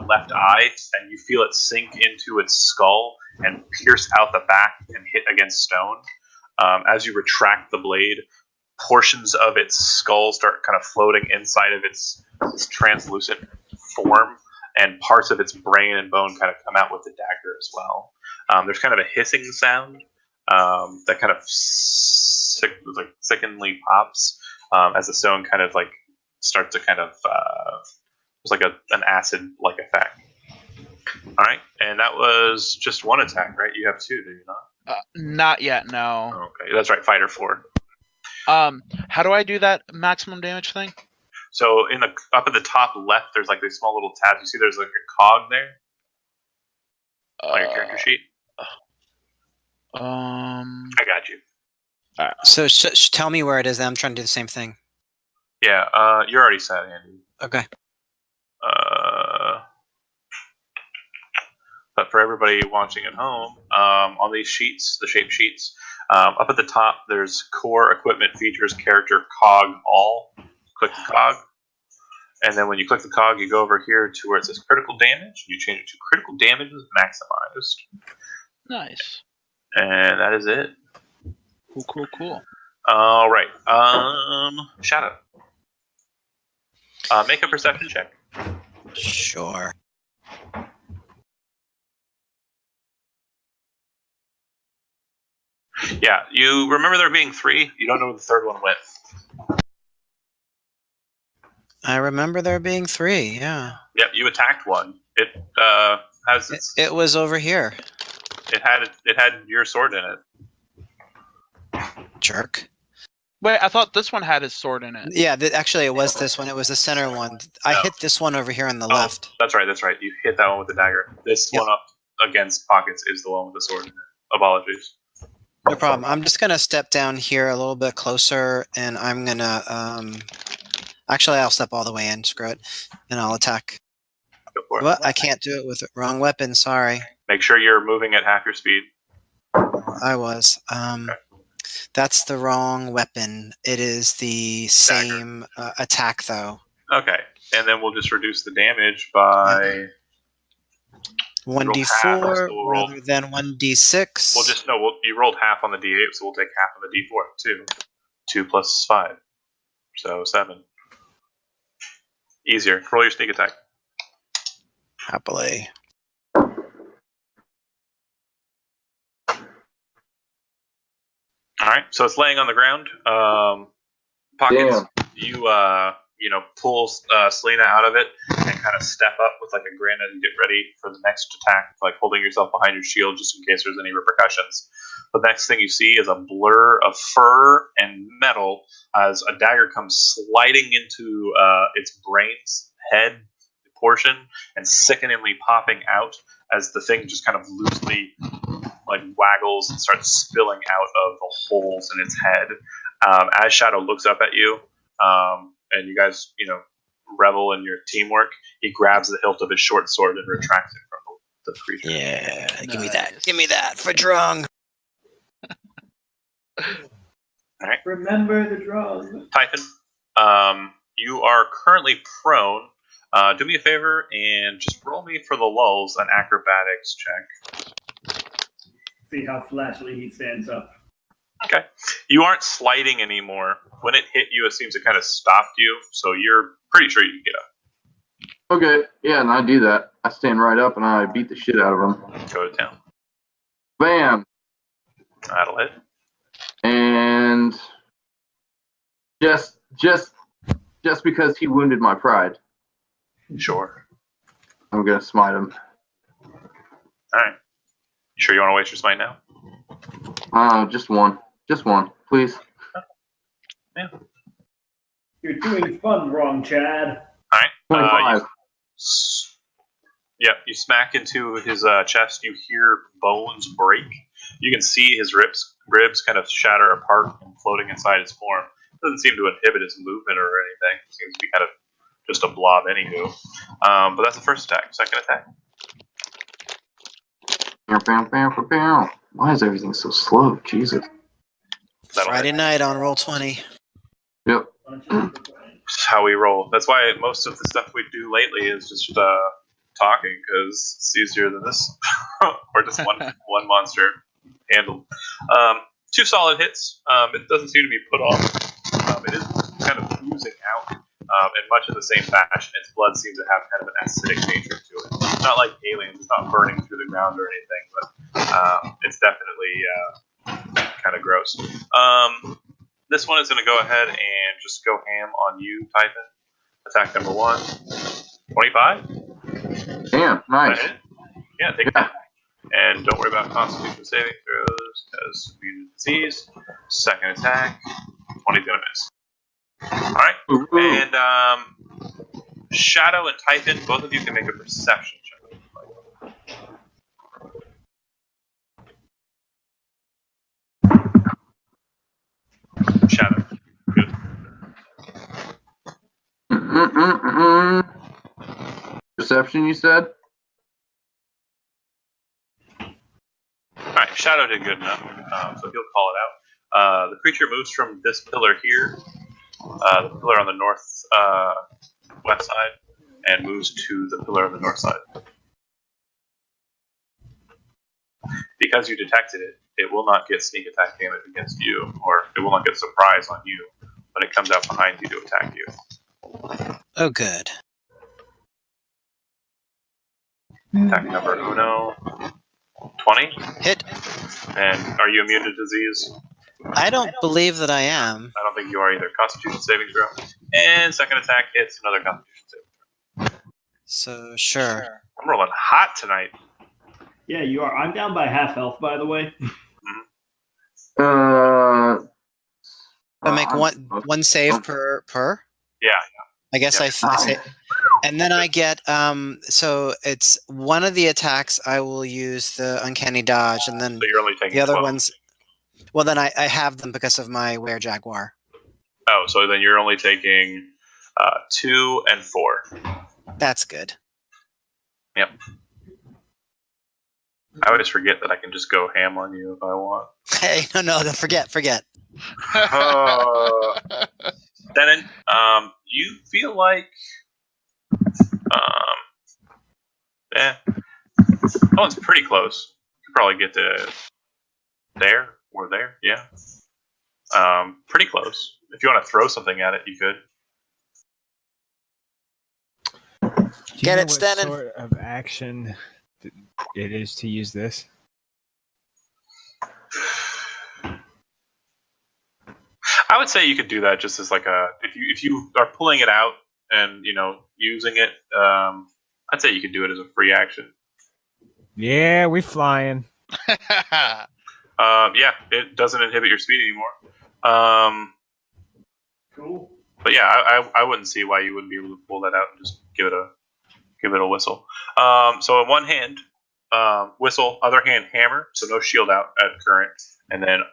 left eye, and you feel it sink into its skull and pierce out the back and hit against stone. As you retract the blade, portions of its skull start kind of floating inside of its translucent form, and parts of its brain and bone kind of come out with the dagger as well. There's kind of a hissing sound that kind of sickeningly pops as the stone kind of like starts to kind of it's like an acid like effect. All right, and that was just one attack, right? You have 2, do you not? Not yet, no. Okay, that's right. Fighter 4. How do I do that maximum damage thing? So in the up at the top left, there's like these small little tabs. You see, there's like a cog there on your character sheet. I got you. So tell me where it is. I'm trying to do the same thing. Yeah, you're already set, Andy. Okay. But for everybody watching at home, on these sheets, the shape sheets, up at the top, there's core equipment features character cog all. Click the cog. And then when you click the cog, you go over here to where it says critical damage. You change it to critical damage is maximized. Nice. And that is it. Cool. All right. Shadow. Make a perception check. Sure. Yeah, you remember there being 3. You don't know where the third one went. I remember there being 3. Yeah. Yep, you attacked one. It has. It was over here. It had your sword in it. Jerk. Wait, I thought this one had his sword in it. Yeah, actually, it was this one. It was the center one. I hit this one over here on the left. That's right. You hit that one with the dagger. This one up against pockets is the one with the sword in it. Apologies. No problem. I'm just going to step down here a little bit closer, and I'm going to... actually, I'll step all the way in. Screw it. And I'll attack. Go for it. What? I can't do it with the wrong weapon. Sorry. Make sure you're moving at half your speed. I was. Okay. That's the wrong weapon. It is the same attack, though. Okay. And then we'll just reduce the damage by... 1d4 rather than 1d6. You rolled half on the d8, so we'll take half of the d4 too. 2 plus 5. So 7. Easier. Roll your sneak attack. Happily. Alright, so it's laying on the ground. Pockets, you pull Selena out of it and kind of step up with like a grin and get ready for the next attack, like holding yourself behind your shield just in case there's any repercussions. The next thing you see is a blur of fur and metal as a dagger comes sliding into its brain's head portion and sickeningly popping out as the thing just kind of loosely like waggles and starts spilling out of the holes in its head. As Shadow looks up at you, and you guys, revel in your teamwork, he grabs the hilt of his short sword and retracts it from the creature. Yeah, nice. Give me that. Give me that for drung. All right. Remember the drug. Typhon, you are currently prone. Do me a favor and just roll me for the lulz an acrobatics check. See how flashily he stands up. Okay. You aren't sliding anymore. When it hit you, it seems it kind of stopped you, so you're pretty sure you can get up. Okay, yeah, and I do that. I stand right up and I beat the shit out of him. Go to town. Bam! That'll hit. And just because he wounded my pride. Sure. I'm gonna smite him. Alright. You sure you want to waste your smite now? Just one. Just one, please. Yeah. You're doing fun wrong, Chad. Alright. You smack into his chest. You hear bones break. You can see his ribs kind of shatter apart and floating inside his form. Doesn't seem to inhibit its movement or anything. It seems to be kind of just a blob anywho. But that's the first attack. Second attack. Why is everything so slow? Jesus. Friday night on Roll20. Yep. That's how we roll. That's why most of the stuff we do lately is just talking, because it's easier than this. Or just one monster handled. 2 solid hits. It doesn't seem to be put off. It is kind of oozing out in much of the same fashion. Its blood seems to have kind of an acidic nature to it. It's not like aliens. It's not burning through the ground or anything, but it's definitely kind of gross. This one is going to go ahead and just go ham on you, Typhon. Attack number 1. 25? Damn, nice. Yeah, take that. And don't worry about Constitution saving throws, because immune to disease. Second attack. 20's going to miss. Alright. And Shadow and Typhon, both of you can make a perception check. Shadow. Good. Perception, you said? Alright, Shadow did good enough, so he'll call it out. The creature moves from this pillar here, the pillar on the north west side, and moves to the pillar on the north side. Because you detected it, it will not get sneak attack damage against you, or it will not get surprise on you when it comes out behind you to attack you. Oh, good. Attack number uno. 20? Hit. And are you immune to disease? I don't believe that I am. I don't think you are either. Constitution saving throw. And second attack hits another Constitution saving throw. So, sure. I'm rolling hot tonight. Yeah, you are. I'm down by half health, by the way. I make one save per? Yeah. I guess I say. And then I get, so it's one of the attacks I will use the Uncanny Dodge, and then So you're only taking the other 12. ones, well, then I have them because of my Were Jaguar. Oh, so then you're only taking 2 and 4. That's good. Yep. I always forget that I can just go ham on you if I want. Hey, no, forget. Stennon, you feel like, that one's pretty close. You could probably get to there or there, yeah. Pretty close. If you want to throw something at it, you could. Get it, What Stennon. sort of action it is to use this? I would say you could do that just as like a if you are pulling it out and using it. I'd say you could do it as a free action. Yeah, we flying. Yeah, it doesn't inhibit your speed anymore. Cool. But yeah, I wouldn't see why you wouldn't be able to pull that out and just give it a whistle. So in one hand, whistle, other hand, hammer. So no shield out at current, and then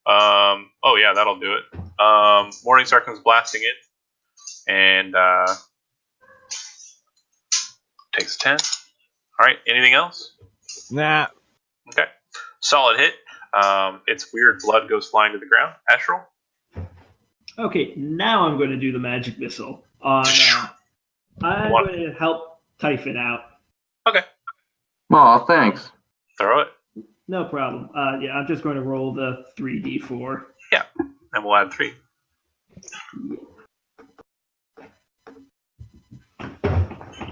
oh yeah, that'll do it. Morningstar comes blasting in, and takes 10. All right. Anything else? Nah. Okay. Solid hit. Its weird blood goes flying to the ground. Astral. Okay, now I'm going to do the magic missile on. I'm going to help Typhon out. Okay. Oh, thanks. Throw it. No problem. Yeah, I'm just going to roll the 3d4. Yeah, and we'll add 3.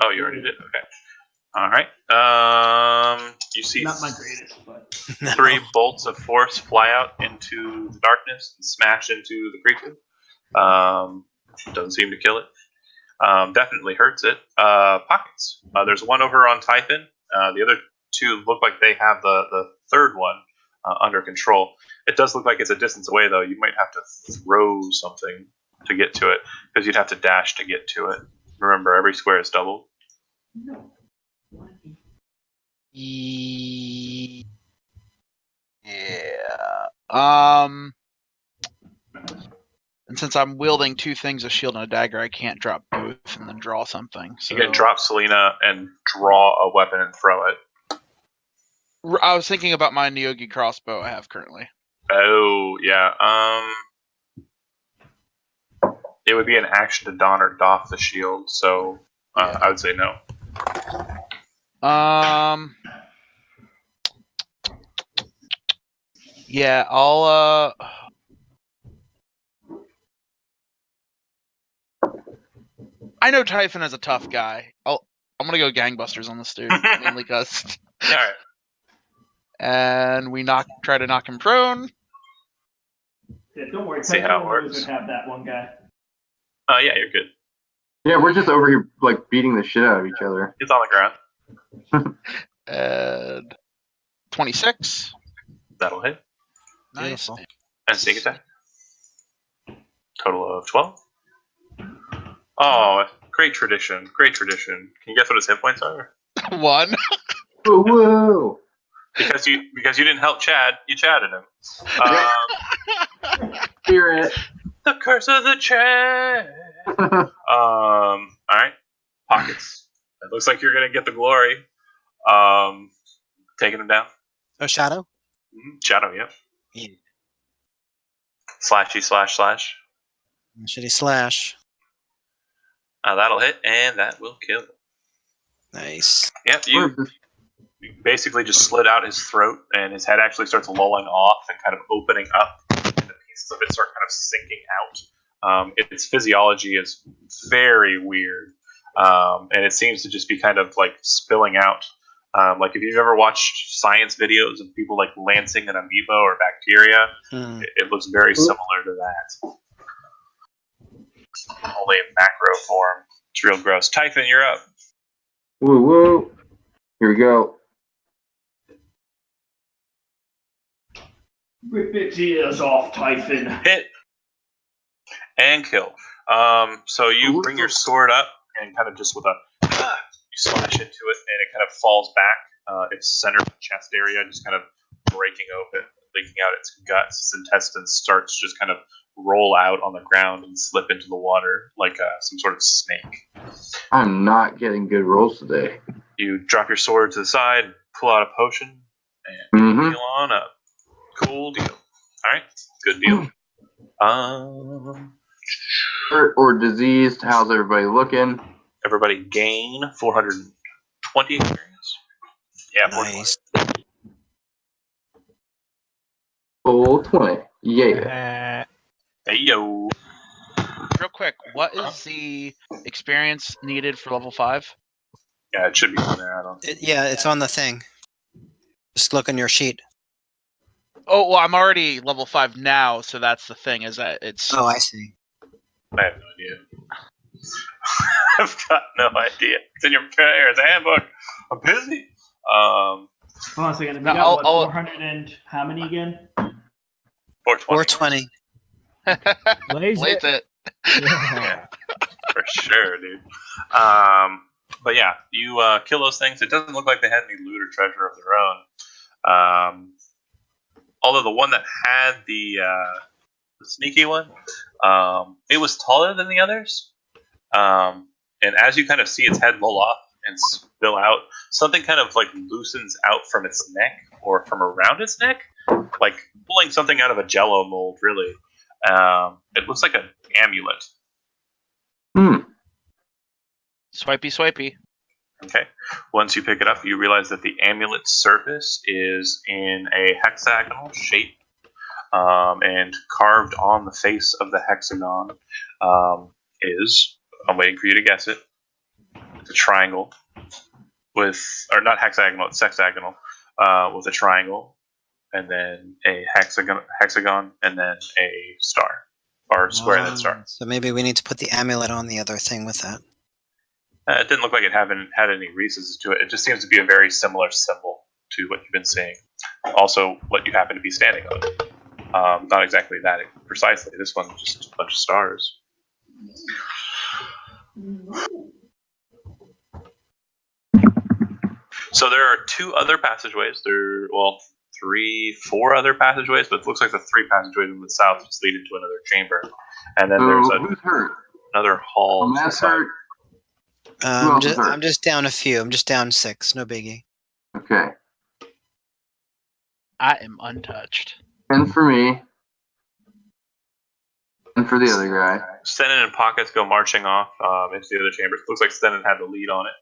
Oh, you already did. Okay. All right. You see Not my greatest, but 3 bolts of force fly out into the darkness and smash into the creature. Doesn't seem to kill it. Definitely hurts it. Pockets. There's one over on Typhon. The other 2 look like they have the third one under control. It does look like it's a distance away, though. You might have to throw something to get to it, because you'd have to dash to get to it. Remember, every square is doubled. Yeah. And since I'm wielding two things, a shield and a dagger, I can't drop both and then draw something. So You can drop Selena and draw a weapon and throw it. I was thinking about my Nyogi crossbow I have currently. Oh, yeah. It would be an action to don or doff the shield, so I would say no. Yeah, I'll I know Typhon is a tough guy. I'm gonna go gangbusters on this dude, mainly because. All right. And we try to knock him prone. Yeah, don't worry. See how it works. Would have that one guy. Yeah, you're good. Yeah, we're just over here like beating the shit out of each other. It's on the ground. And 26. That'll hit. Nice. Beautiful. And sneak attack. Total of 12. Oh, great tradition. Great tradition. Can you guess what his hit points are? 1. Whoa! Because you didn't help Chad, you chatted him. Spirit. The curse of the Chad. All right, pockets. It looks like you're gonna get the glory. Taking him down. Oh, Shadow? Shadow, yep. Yeah. Slashy slash. Should he slash? That'll hit, and that will kill. Nice. Yep, you basically just slit out his throat, and his head actually starts lolling off and kind of opening up, and the pieces of it start kind of sinking out. Its physiology is very weird, and it seems to just be kind of like spilling out. Like if you've ever watched science videos of people like lancing an amoeba or bacteria, it looks very similar to that. Only in macro form. It's real gross. Typhon, you're up. Woo. Here we go. Rip its ears off, Typhon. Hit and kill. So you bring your sword up and kind of just with you slash into it, and it kind of falls back. Its center of the chest area just kind of breaking open, leaking out its guts. Its intestines starts just kind of roll out on the ground and slip into the water like some sort of snake. I'm not getting good rolls today. You drop your sword to the side, pull out a potion, and heal on up. Cool deal. All right, good deal. Hurt or diseased? How's everybody looking? Everybody gain 420 experience. Yeah, nice. 420. Yeah. Hey yo. Real quick, what is the experience needed for level 5? Yeah, it should be on there. I don't. It's on the thing. Just look on your sheet. Oh, well, I'm already level 5 now, so that's the thing, is that it's... Oh, I see. I have no idea. I've got no idea. It's in your player's handbook. I'm busy. Hold on a second. We got 400 and how many again? 420. 420. Blaze it. Yeah, for sure, dude. But yeah, you kill those things. It doesn't look like they had any loot or treasure of their own. Although the one that had the sneaky one, it was taller than the others. And as you kind of see its head roll off and spill out, something kind of like loosens out from its neck or from around its neck, like pulling something out of a jello mold, really. It looks like an amulet. Swipey. Okay. Once you pick it up, you realize that the amulet's surface is in a hexagonal shape, and carved on the face of the hexagon is, I'm waiting for you to guess it, it's a triangle with, or not hexagonal, it's sexagonal, with a triangle, and then a hexagon, and then a star, or square-headed star. So maybe we need to put the amulet on the other thing with that. It didn't look like it had any recesses to it. It just seems to be a very similar symbol to what you've been seeing. Also, what you happen to be standing on. Not exactly that precisely. This one's just a bunch of stars. So there are two other passageways. 4 other passageways, but it looks like the 3 passageways in the south just lead into another chamber. And then there's who's hurt? another hall. Matt's hurt. Who else is hurt? I'm just down a few. I'm just down 6. No biggie. Okay. I am untouched. 10 for me. And for the other guy. Stennon and Pockets go marching off into the other chambers. Looks like Stennon had the lead on it.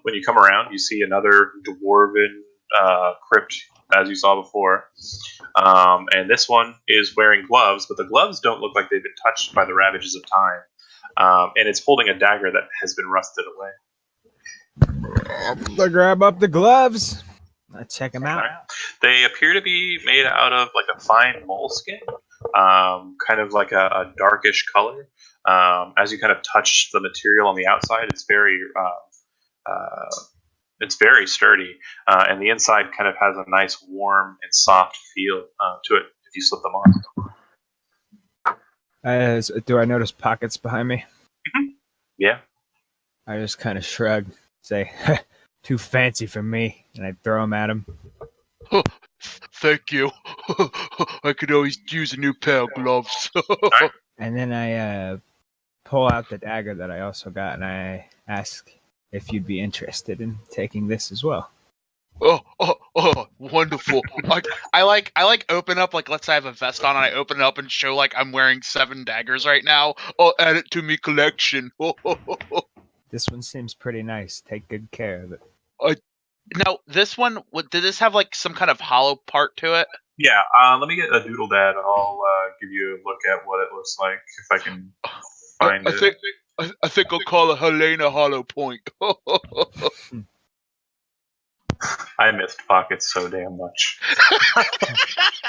When you come around, you see another dwarven crypt, as you saw before. And this one is wearing gloves, but the gloves don't look like they've been touched by the ravages of time. And it's holding a dagger that has been rusted away. I grab up the gloves. I check them out. They appear to be made out of like a fine moleskin, kind of like a darkish color. As you kind of touch the material on the outside, it's very sturdy, and the inside kind of has a nice warm and soft feel to it if you slip them on. Do I notice pockets behind me? Mm-hmm. Yeah. I just kind of shrug, say, too fancy for me, and I throw them at him. Thank you. I could always use a new pair of gloves. And then I pull out the dagger that I also got, and I ask if you'd be interested in taking this as well. Oh, wonderful. I open up, like, let's say I have a vest on, and I open it up and show, like, I'm wearing 7 daggers right now. I'll add it to me collection. This one seems pretty nice. Take good care of it. Now, this one, did this have, like, some kind of hollow part to it? Yeah, let me get a doodle dad. I'll give you a look at what it looks like, if I can find it. I think I'll call it Helena Hollow Point. I missed Pockets so damn much.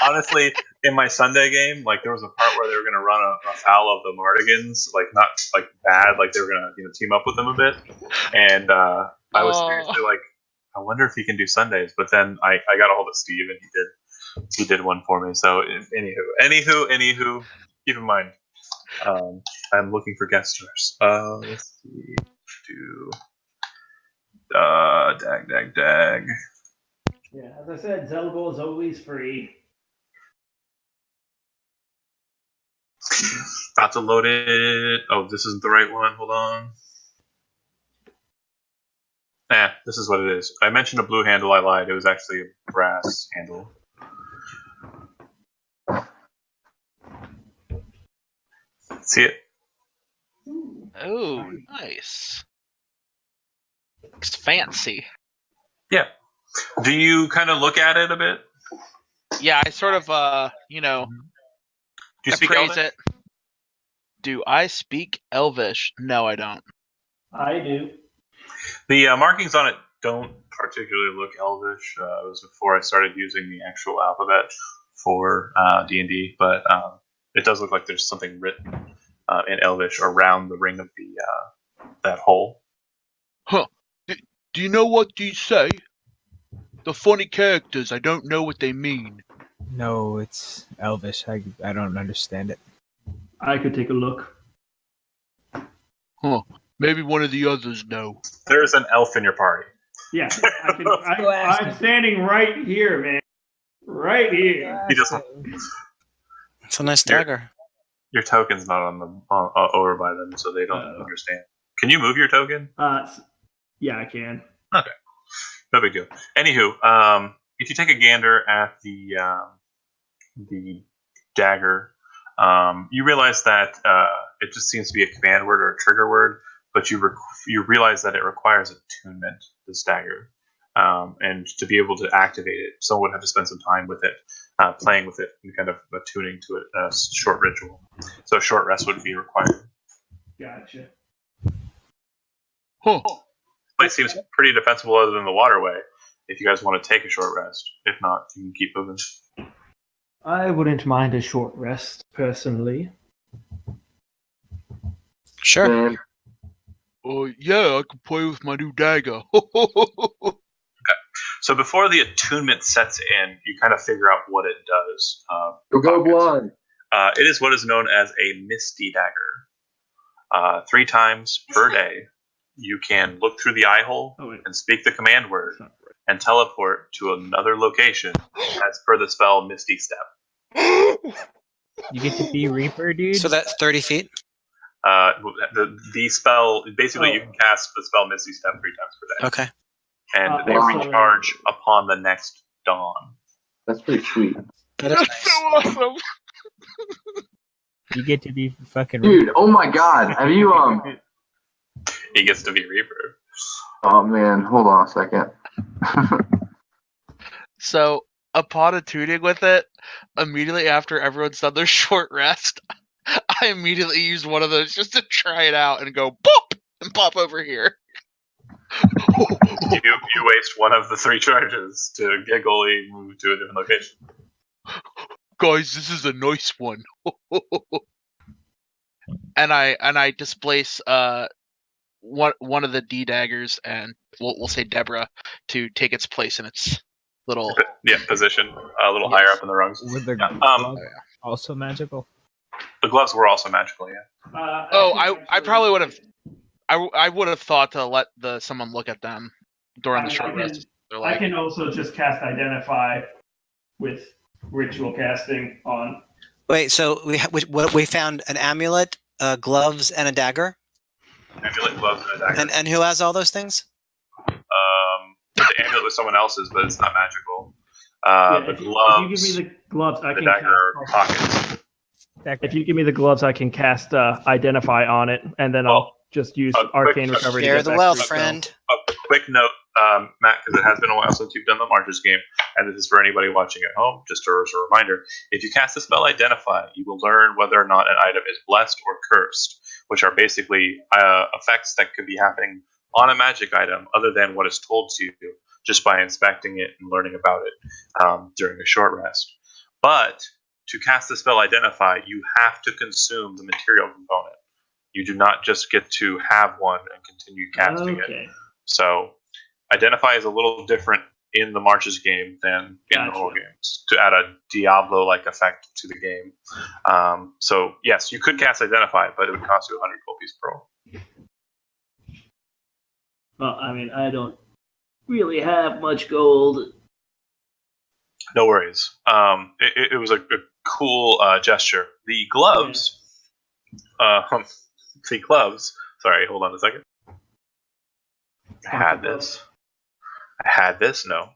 Honestly, in my Sunday game, like there was a part where they were going to run afoul of the Mardigans, like not like bad, like they were going to team up with them a bit, and I was seriously like, I wonder if he can do Sundays. But then I got a hold of Steve and he did one for me. So anywho, keep in mind, I'm looking for guest stars. Let's see, dag. Yeah, as I said, Zelgol is always free. About to load it. Oh, this isn't the right one. Hold on. This is what it is. I mentioned a blue handle. I lied. It was actually a brass handle. See it? Oh, nice. It's fancy. Yeah. Do you kind of look at it a bit? Yeah, I sort of, Do you speak appraise Elvish? it. Do I speak Elvish? No, I don't. I do. The markings on it don't particularly look Elvish. It was before I started using the actual alphabet for D&D, but it does look like there's something written in Elvish around the ring of the that hole. Huh. Do you know what these say? The funny characters, I don't know what they mean. No, it's Elvish. I don't understand it. I could take a look. Huh. Maybe one of the others know. There's an elf in your party. Yeah, I'm standing right here, man. Right here. It's a nice dagger. Your token's not on the over by them, so they don't understand. Can you move your token? Yeah, I can. Okay, no big deal. Anywho, if you take a gander at the dagger, you realize that it just seems to be a command word or a trigger word, but you realize that it requires attunement, this dagger, and to be able to activate it, someone would have to spend some time with it, playing with it, and kind of attuning to it, a short ritual. So a short rest would be required. Gotcha. Huh. It seems pretty defensible other than the waterway, if you guys want to take a short rest. If not, you can keep moving. I wouldn't mind a short rest, personally. Sure. Yeah, I can play with my new dagger. Okay. So before the attunement sets in, you kind of figure out what it does. Go blonde. It is what is known as a misty dagger. 3 times per day, you can look through the eye hole and speak the command word, and teleport to another location as per the spell Misty Step. You get to be Reaper, dude. So that's 30 feet. The spell, basically, you Oh. can cast the spell Misty Step 3 times per day. Okay. And they also- recharge upon the next dawn. That's pretty sweet. That is That's so nice. awesome. You get to be fucking Dude, oh my god. Have you He gets to be Reaper. Oh man, hold on a second. So, upon attuning with it, immediately after everyone's done their short rest, I immediately use one of those just to try it out and go pop and pop over here. You waste one of the 3 charges to get goalie move to a different location. Guys, this is a nice one. and I displace one of the D daggers, and we'll say Deborah, to take its place in its little Position a little higher up in the rungs. Were the Yeah, gloves also magical? The gloves were also magical, yeah. I probably would have. I would have thought to let someone look at them during the short rest. They're I like, can also just cast Identify with ritual casting on. Wait, so we found an amulet, gloves, and a dagger. Amulet, gloves, and a dagger. And who has all those things? The amulet was someone else's, but it's not magical. The If you gloves, give me the gloves, I the can dagger cast. pockets. If you give me the gloves, I can cast Identify on it, and then I'll just use a quick- Arcane Recovery to Share get the back wealth, to it, so- friend. A quick note, Matt, because it has been a while since you've done the Marches game, and this is for anybody watching at home, just as a reminder. If you cast the spell Identify, you will learn whether or not an item is blessed or cursed, which are basically effects that could be happening on a magic item other than what is told to you just by inspecting it and learning about it during a short rest. But to cast the spell Identify, you have to consume the material component. You do not just get to have one and continue casting it. So, Identify is a little different in the Marches game than in the normal games to add a Diablo-like effect to the game. So, yes, you could cast Identify, but it would cost you 100 gold piece per roll. Well, I mean, I don't really have much gold. No worries. It was a cool gesture. The gloves. The gloves. Sorry, hold on a second. I had this. No.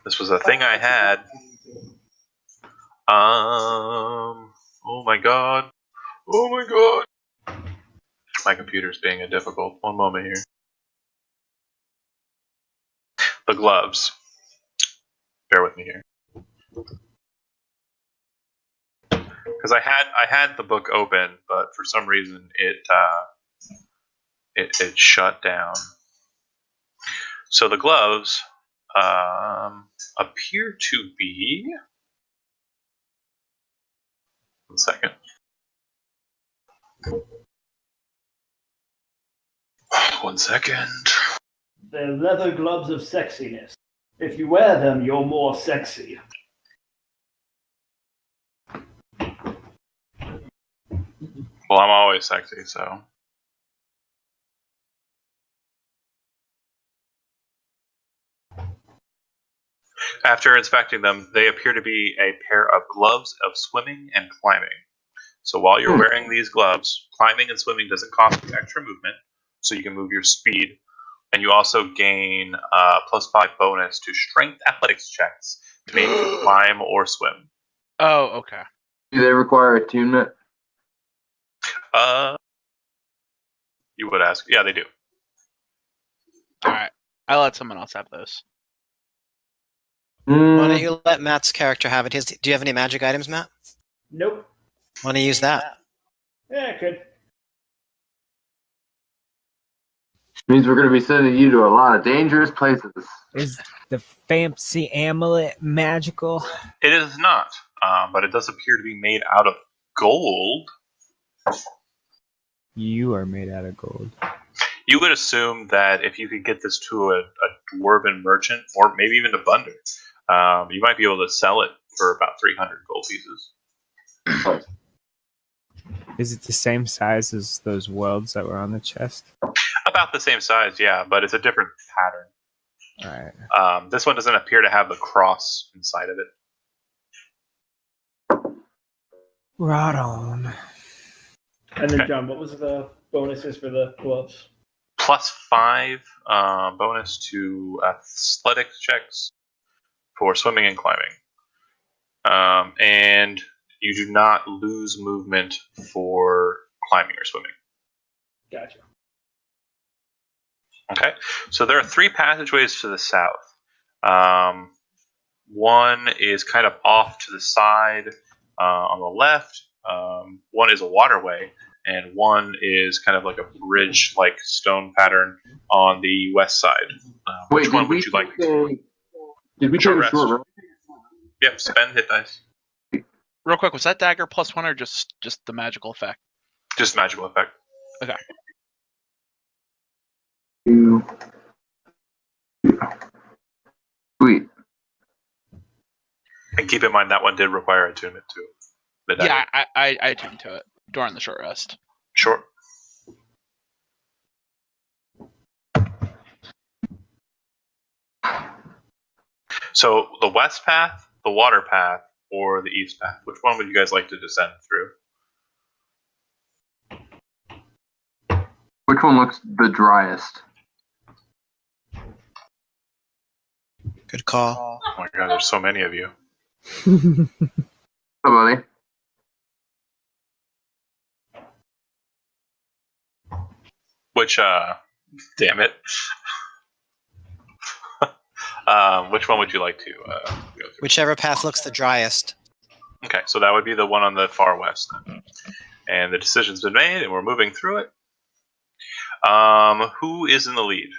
This was a thing I had. Oh my god. My computer's being a difficult. One moment here. The gloves. Bear with me here. Because I had the book open, but for some reason it shut down. So the gloves appear to be. 1 second. One second. They're leather gloves of sexiness. If you wear them, you're more sexy. Well, I'm always sexy, so. After inspecting them, they appear to be a pair of gloves of swimming and climbing. So while you're wearing these gloves, climbing and swimming doesn't cost you extra movement, so you can move your speed. And you also gain +5 bonus to strength athletics checks made to climb or swim. oh, okay. Do they require attunement? You would ask. Yeah, they do. All right. I let someone else have those. Why don't you let Matt's character have it? Do you have any magic items, Matt? Nope. Why don't you use that? Yeah, I could. Means we're going to be sending you to a lot of dangerous places. Is the fancy amulet magical? It is not, but it does appear to be made out of gold. You are made out of gold. You would assume that if you could get this to a dwarven merchant, or maybe even a bunder, you might be able to sell it for about 300 gold pieces. Is it the same size as those welds that were on the chest? About the same size, yeah, but it's a different pattern. All right. This one doesn't appear to have the cross inside of it. Right on. And then, Okay. John, what was the bonuses for the gloves? +5 bonus to athletics checks for swimming and climbing. And you do not lose movement for climbing or swimming. Gotcha. Okay, so there are 3 passageways to the south. One is kind of off to the side on the left. One is a waterway, and one is kind of like a bridge-like stone pattern on the west side. Which one would you like? Did we Short take a rest. short rest? Yep, spend hit dice. Real quick, was that dagger +1 or just the magical effect? Just magical effect. Okay. 2. Sweet. And keep in mind that one did require attunement too. The dagger. Yeah, I attuned to it during the short rest. Sure. So the west path, the water path, or the east path? Which one would you guys like to descend through? Which one looks the driest? Good call. Oh my god, there's so many of you. Oh, buddy. Which, damn it. Which one would you like to go through? Whichever path looks the driest. Okay, so that would be the one on the far west then. And the decision's been made, and we're moving through it. Who is in the lead?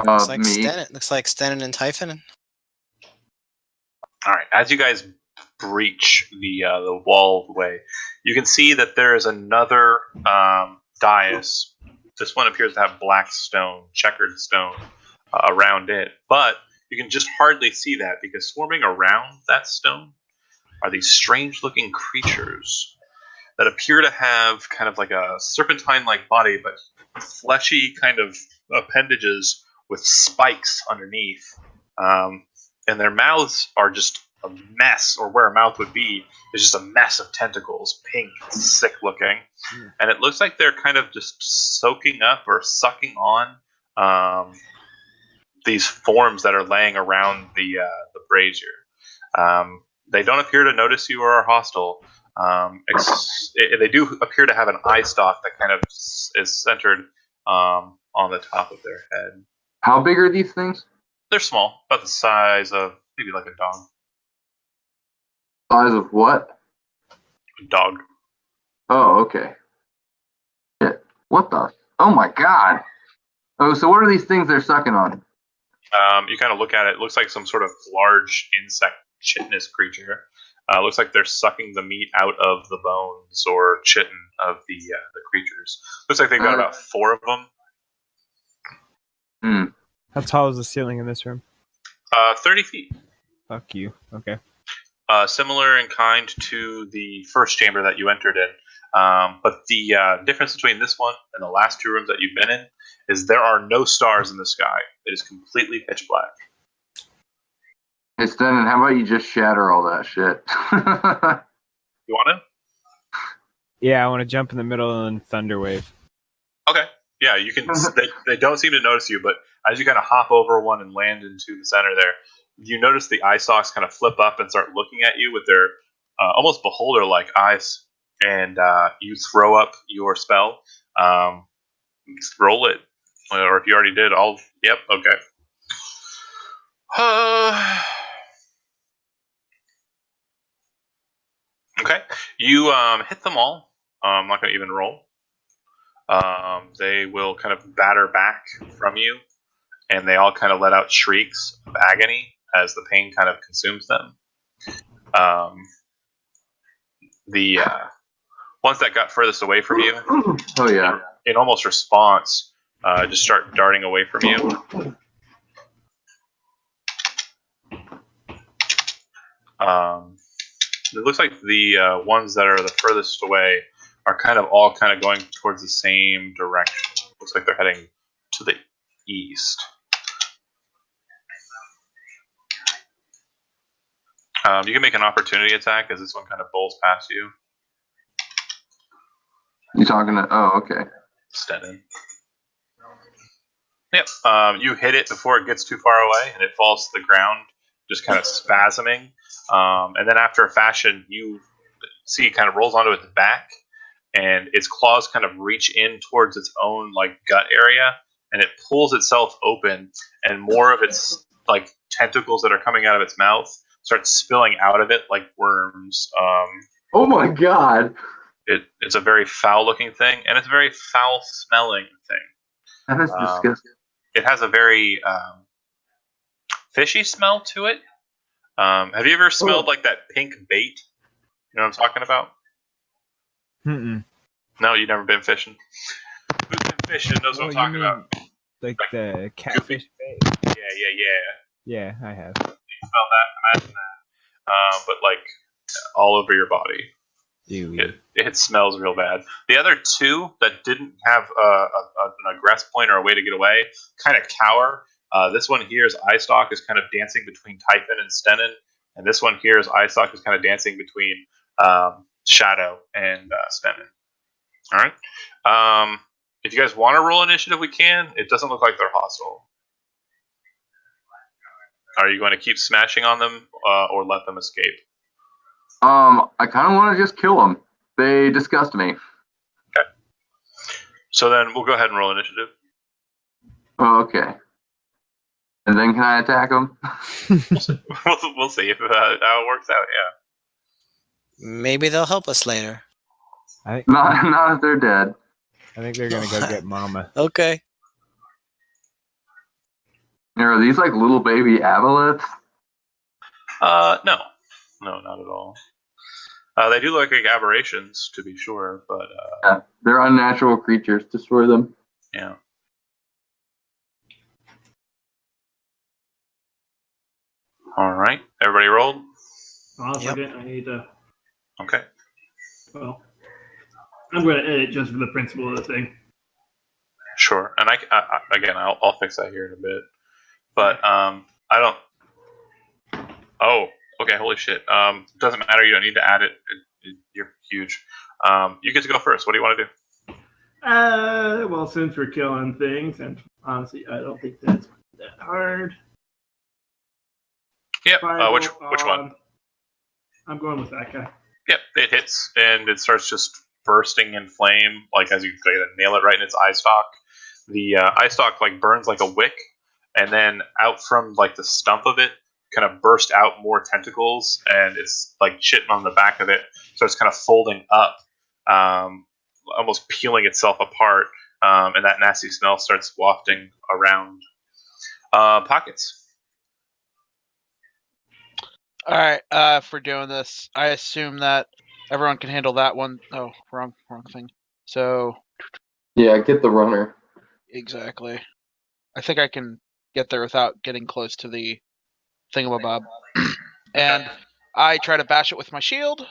Looks like Me. Stennon. Looks like Stennon and Typhon. All right, as you guys breach the walled way, you can see that there is another dais. This one appears to have black stone, checkered stone around it, but you can just hardly see that because swarming around that stone are these strange-looking creatures that appear to have kind of like a serpentine-like body, but fleshy kind of appendages with spikes underneath. And their mouths are just a mess, or where a mouth would be is just a mess of tentacles, pink, sick looking. And it looks like they're kind of just soaking up or sucking on these forms that are laying around the brazier. They don't appear to notice you or are hostile. They do appear to have an eye stalk that kind of is centered on the top of their head. How big are these things? They're small, about the size of maybe like a dog. Size of what? A dog. Oh, okay. Shit. What the? Oh my god. Oh, so what are these things they're sucking on? You kind of look at it. It looks like some sort of large insect chitinous creature. Looks like they're sucking the meat out of the bones or chitin of the creatures. Looks like they've got about 4 of them. Hmm. How tall is the ceiling in this room? 30 feet. Fuck you. Okay. Similar in kind to the first chamber that you entered in. But the difference between this one and the last 2 rooms that you've been in is there are no stars in the sky. It is completely pitch black. Hey, Stennon, how about you just shatter all that shit? You want to? Yeah, I want to jump in the middle and thunder wave. Okay. Yeah, you can. They don't seem to notice you, but as you kind of hop over one and land into the center there, you notice the eye stalks kind of flip up and start looking at you with their almost beholder-like eyes, and you throw up your spell. Roll it, or if you already did, I'll. Yep. Okay. Okay. You hit them all. I'm not going to even roll. They will kind of batter back from you, and they all kind of let out shrieks of agony as the pain kind of consumes them. The ones that got furthest away from you, oh yeah, in almost response, just start darting away from you. It looks like the ones that are the furthest away are kind of all kind of going towards the same direction. Looks like they're heading to the east. You can make an opportunity attack as this one kind of bowls past you. You talking to? Oh, okay. Stennon. Yep. You hit it before it gets too far away, and it falls to the ground, just kind of spasming. And then after a fashion, you see it kind of rolls onto its back, and its claws kind of reach in towards its own like gut area, and it pulls itself open, and more of its like tentacles that are coming out of its mouth start spilling out of it like worms. Oh my god! It's a very foul-looking thing, and it's a very foul-smelling thing. That is disgusting. It has a very fishy smell to it. Have you ever smelled like that pink bait? You know what I'm talking about? Mm-mm. No, you've never been fishing. Who's been fishing knows what I'm talking about. Like the catfish bait? Yeah. Yeah, I have. You smell that? Imagine that. But like all over your body. Ew. It smells real bad. The other two that didn't have an aggress point or a way to get away kind of cower. This one here's Eyestalk is kind of dancing between Typhon and Stennon, and this one here's Eyestalk is kind of dancing between Shadow and Stennon. All right. If you guys want to roll initiative, we can. It doesn't look like they're hostile. Are you going to keep smashing on them or let them escape? I kind of want to just kill them. They disgust me. Okay. So then we'll go ahead and roll initiative. Oh, okay. And then can I attack them? We'll see if how it works out. Yeah. Maybe they'll help us later. Not if they're dead. I think they're gonna go get Mama. Okay. Are these like little baby aboleths? No, not at all. They do look like aberrations, to be sure, but yeah, they're unnatural creatures. Destroy them. Yeah. All right, everybody rolled. I'll second. I need to. Okay. Well, I'm going to edit just for the principle of the thing. Sure, and I'll fix that here in a bit. But I don't. Oh, okay. Holy shit. Doesn't matter. You don't need to add it. You're huge. You get to go first. What do you want to do? Well, since we're killing things, and honestly, I don't think that's that hard. Yep. Which one? I'm going with that guy. Yep. It hits and it starts just bursting in flame, like as you nail it right in its eye stalk. The eye stalk like burns like a wick, and then out from like the stump of it, kind of burst out more tentacles, and it's like shit on the back of it, so it's kind of folding up, almost peeling itself apart, and that nasty smell starts wafting around. Pockets. All right, if we're doing this, I assume that everyone can handle that one. Oh, wrong thing. So. Yeah, get the runner. Exactly. I think I can get there without getting close to the thingamabob. And I try to bash it with my shield.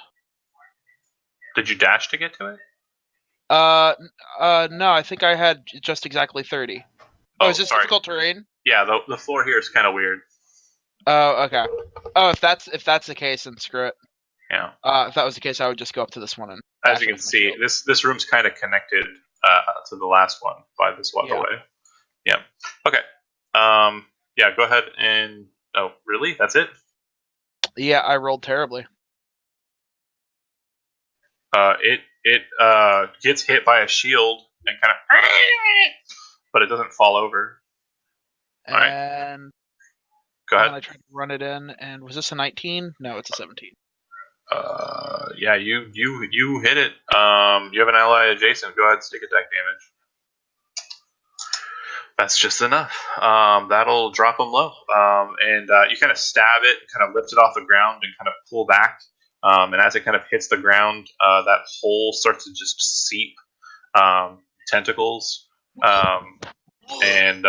Did you dash to get to it? No, I think I had just exactly 30. Oh, is this difficult terrain? Yeah, the floor here is kind of weird. Oh, okay. Oh, if that's the case, then screw it. Yeah. If that was the case, I would just go up to this one and. As you can see, this room's kind of connected to the last one by this walkway. Yeah. Okay. Yeah. Go ahead and. Oh, really? That's it? Yeah, I rolled terribly. It gets hit by a shield and kind of, but it doesn't fall over. And. All right. Go ahead. I tried to run it in, and was this a 19? No, it's a 17. Yeah, you hit it. You have an ally adjacent. Go ahead and stick attack damage. That's just enough. That'll drop him low. And you kind of stab it, kind of lift it off the ground, and kind of pull back. And as it kind of hits the ground, that hole starts to just seep tentacles, and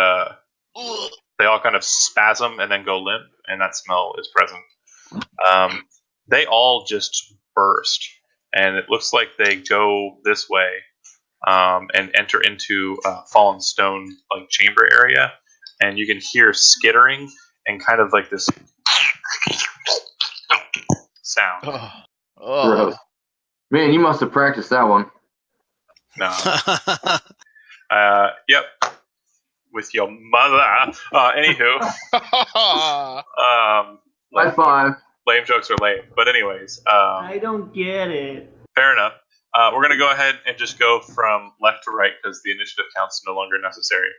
they all kind of spasm and then go limp, and that smell is present. They all just burst, and it looks like they go this way and enter into fallen stone like chamber area, and you can hear skittering and kind of like this sound. Gross. Man, you must have practiced that one. No. Yep. With your mother. Anywho. High five. Lame jokes are lame. But anyways. I don't get it. Fair enough. We're going to go ahead and just go from left to right because the initiative count's no longer necessary.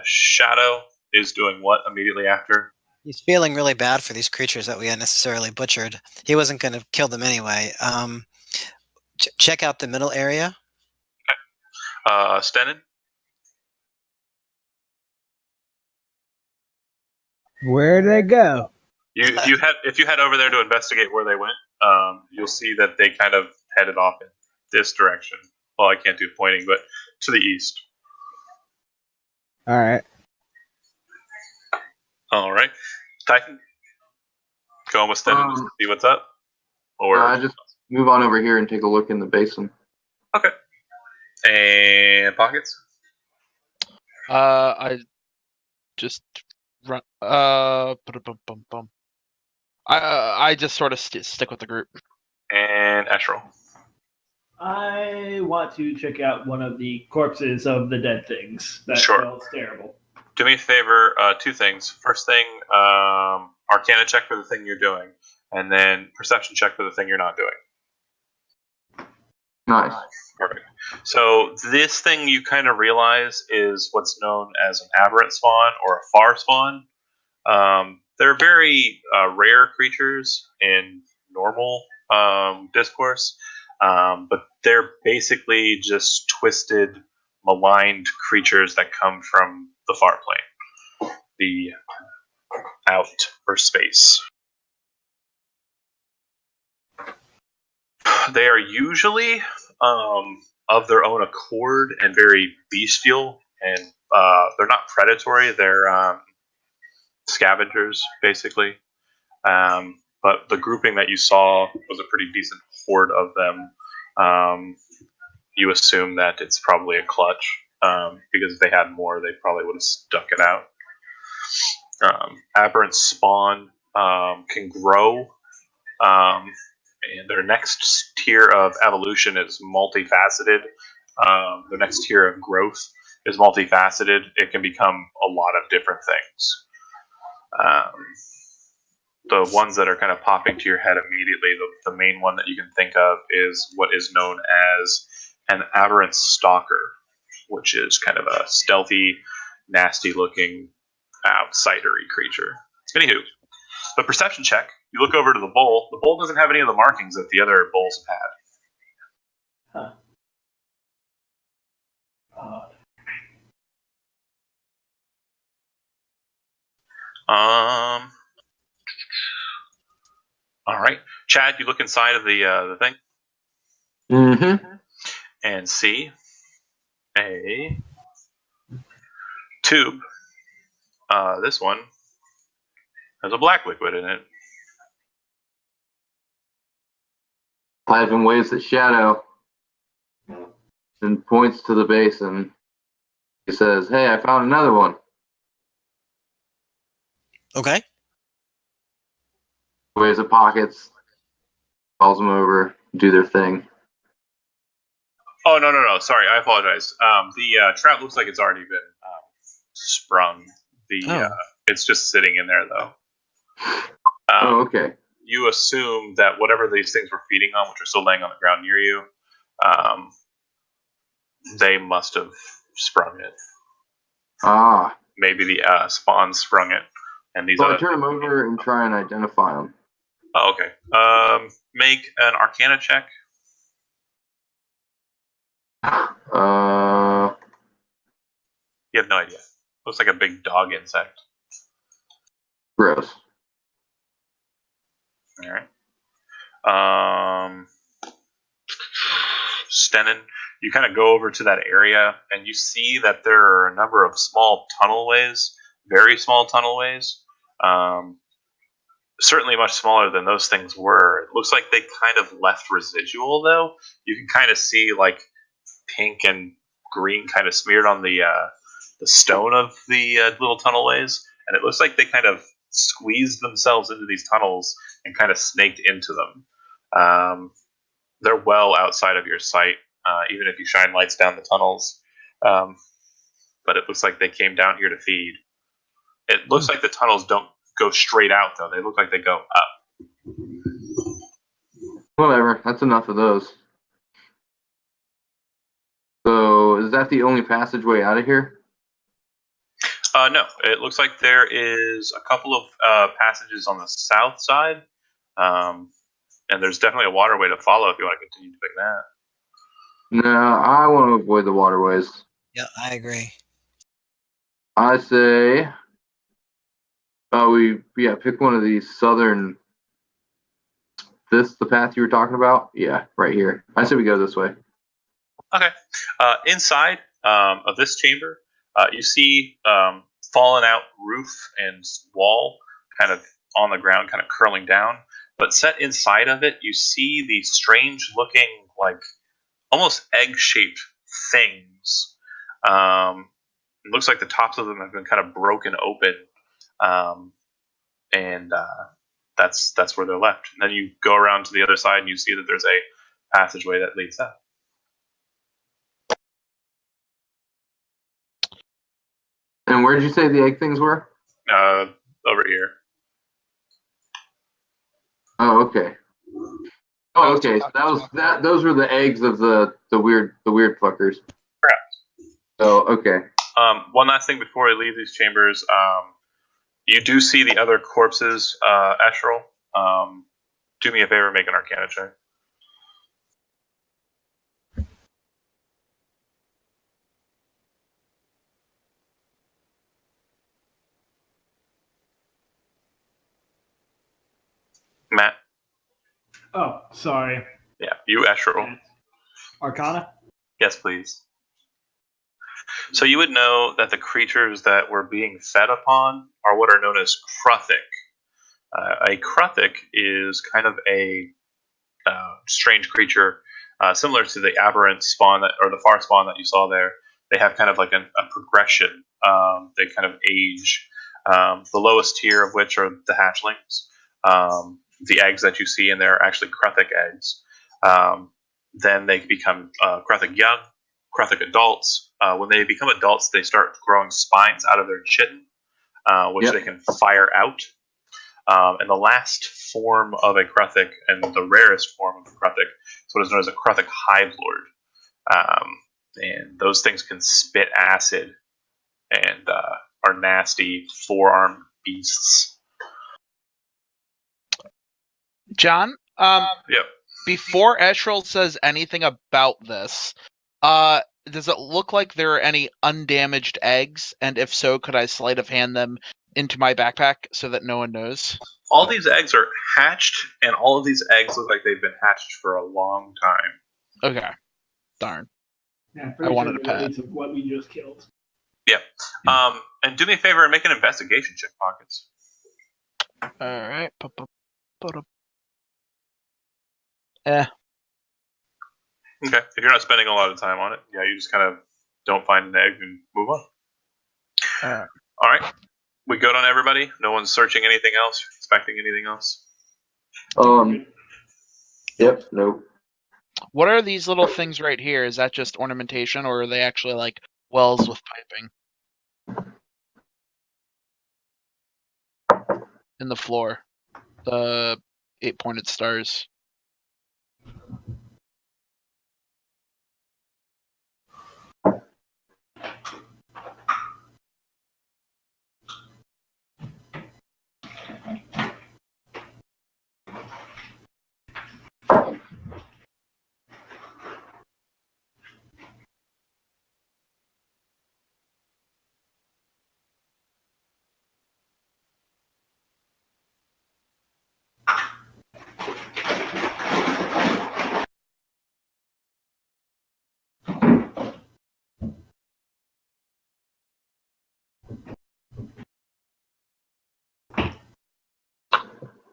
Shadow is doing what immediately after? He's feeling really bad for these creatures that we unnecessarily butchered. He wasn't going to kill them anyway. Check out the middle area. Stennon? Where'd they go? If you head over there to investigate where they went, you'll see that they kind of headed off in this direction. Well, I can't do pointing, but to the east. All right. All right. Typhon? Going with Stennon just to see what's up? Or Just move on over here and take a look in the basin. Okay. And Pockets? I just run. I just sort of stick with the group. And Astral? I want to check out one of the corpses of the dead things. That Sure. smells terrible. Do me a favor, two things. First thing, Arcana check for the thing you're doing, and then Perception check for the thing you're not doing. Nice. Perfect. So this thing you kind of realize is what's known as an aberrant spawn or a far spawn. They're very rare creatures in normal discourse, but they're basically just twisted, maligned creatures that come from the far plane, the outer space. They are usually of their own accord and very bestial, and they're not predatory. They're scavengers, basically. But the grouping that you saw was a pretty decent horde of them. You assume that it's probably a clutch, because if they had more, they probably would have stuck it out. Aberrant spawn can grow, and their next tier of evolution is multifaceted. Their next tier of growth is multifaceted. It can become a lot of different things. The ones that are kind of popping to your head immediately, the main one that you can think of is what is known as an aberrant stalker, which is kind of a stealthy, nasty-looking, outsidery creature. Anywho, the perception check, you look over to the bowl. The bowl doesn't have any of the markings that the other bowls have had. Huh. All right, Chad, you look inside of the thing. Mm-hmm. And see a tube. This one has a black liquid in it. Typhon waves at Shadow and points to the basin. He says, "Hey, I found another one." Okay. Waves at Pockets, calls them over, do their thing. Oh, no. Sorry, I apologize. The trap looks like it's already been sprung. It's just sitting in there, though. Okay. You assume that whatever these things were feeding on, which are still laying on the ground near you, they must have sprung it. Ah. Maybe the spawn sprung it. And these So I turn them over and try and identify them. Oh, okay. Make an Arcana check. You have no idea. Looks like a big dog insect. Gross. All right. Stennon, you kind of go over to that area, and you see that there are a number of small tunnelways, very small tunnelways. Certainly much smaller than those things were. It looks like they kind of left residual, though. You can kind of see like pink and green kind of smeared on the stone of the little tunnelways, and it looks like they kind of squeezed themselves into these tunnels and kind of snaked into them. They're well outside of your sight, even if you shine lights down the tunnels. But it looks like they came down here to feed. It looks like the tunnels don't go straight out, though. They look like they go up. Whatever. That's enough of those. So, is that the only passageway out of here? No. It looks like there is a couple of passages on the south side. And there's definitely a waterway to follow if you want to continue doing that. No, I want to avoid the waterways. Yeah, I agree. I say, pick one of these southern. This the path you were talking about? Yeah, right here. I say we go this way. Okay. Inside of this chamber, you see fallen out roof and wall kind of on the ground, kind of curling down. But set inside of it, you see these strange looking, like almost egg-shaped things. It looks like the tops of them have been kind of broken open. And that's where they're left. And then you go around to the other side and you see that there's a passageway that leads out. And where did you say the egg things were? Over here. Oh, okay. Oh, okay. So those were the eggs of the weird fuckers. Correct. Oh, okay. One last thing before I leave these chambers, you do see the other corpses, Escherl. Do me a favor, make an Arcana check. Matt? Oh, sorry. Yeah, you, Escherl. Arcana? Yes, please. So you would know that the creatures that were being fed upon are what are known as Kruthic. A Kruthic is kind of a strange creature, similar to the aberrant spawn or the far spawn that you saw there. They have kind of like a progression. They kind of age. The lowest tier of which are the hatchlings. The eggs that you see in there are actually Kruthic eggs. Then they become Kruthic young, Kruthic adults. When they become adults, they start growing spines out of their chitin, which they can fire out. And the last form of a Kruthic, and the rarest form of a Kruthic, is what is known as a Kruthic Hive Lord. And those things can spit acid and are nasty four-armed beasts. John, Yep. before Escherl says anything about this, does it look like there are any undamaged eggs? And if so, could I sleight of hand them into my backpack so that no one knows? All these eggs are hatched, and all of these eggs look like they've been hatched for a long time. Okay. Darn. Yeah, I wanted a pet. Of what we just killed. Yep. And do me a favor and make an investigation check, Pockets. All right. Okay. If you're not spending a lot of time on it, yeah, you just kind of don't find an egg and move on. All right. We good on everybody? No one's searching anything else, expecting anything else? Yep, nope. What are these little things right here? Is that just ornamentation, or are they actually like wells with piping in the floor? The 8-pointed stars.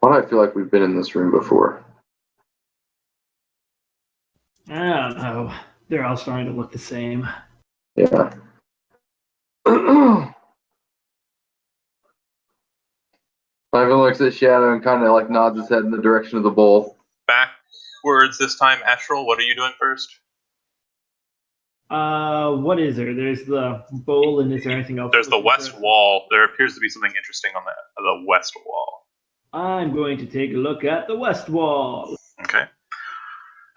Why do I feel like we've been in this room before? I don't know. They're all starting to look the same. Yeah. Typhon looks at Shadow and kind of like nods his head in the direction of the bowl. Backwards this time, Astral. What are you doing first? What is there? There's the bowl, and is there anything else? There's the west wall. There appears to be something interesting on the west wall. I'm going to take a look at the west wall. Okay.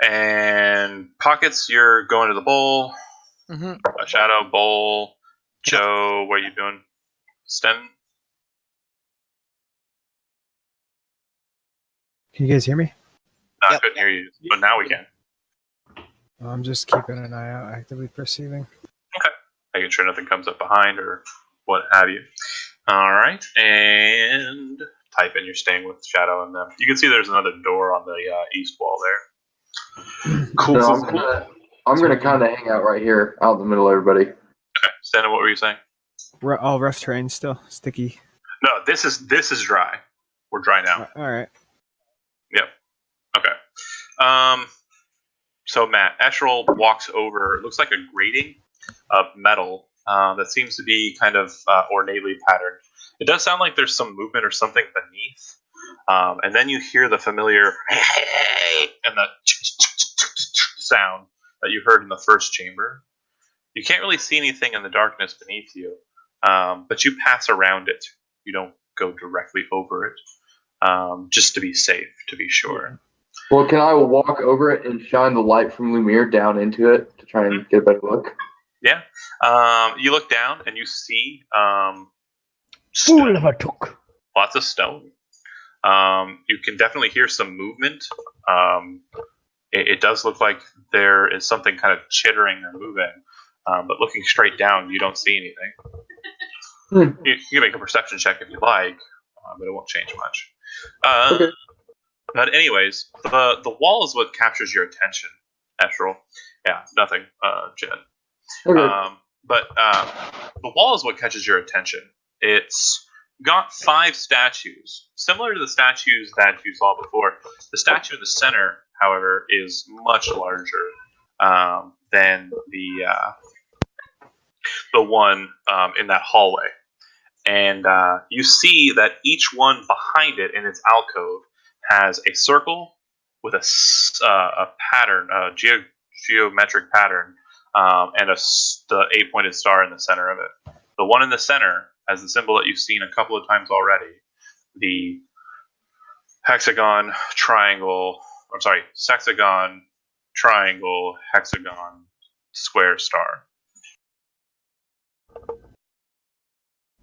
And Pockets, you're going to the bowl. Mm-hmm. A Shadow, bowl. Joe, what are you doing? Stennon? Can you guys hear me? No, I couldn't hear you, but now we can. I'm just keeping an eye out, actively perceiving. Okay. Making sure nothing comes up behind or what have you. All right. And Typhon, you're staying with Shadow and them. You can see there's another door on the east wall there. Cool. So I'm gonna kind of hang out right here, out in the middle of everybody. Okay. Stennon, what were you saying? All rough terrain still, sticky. No, this is dry. We're dry now. All right. Yep. Okay. So Matt, Escherl walks over. It looks like a grating of metal that seems to be kind of ornately patterned. It does sound like there's some movement or something beneath. And then you hear the familiar and the sound that you heard in the first chamber. You can't really see anything in the darkness beneath you, but you pass around it. You don't go directly over it, just to be safe, to be sure. Well, can I walk over it and shine the light from Lumiere down into it to try and get a better look? Yeah. You look down and you see Fool of a took. lots of stone. You can definitely hear some movement. It does look like there is something kind of chittering or moving, but looking straight down, you don't see anything. You can make a perception check if you like, but it won't change much. Okay. But anyways, the wall is what captures your attention, Escherl. Yeah, nothing, Jed. Okay. But the wall is what catches your attention. It's got 5 statues, similar to the statues that you saw before. The statue in the center, however, is much larger than the one in that hallway. And you see that each one behind it in its alcove has a circle with a pattern, a geometric pattern, and the 8-pointed star in the center of it. The one in the center has the symbol that you've seen a couple of times already, the hexagon, triangle, square, star.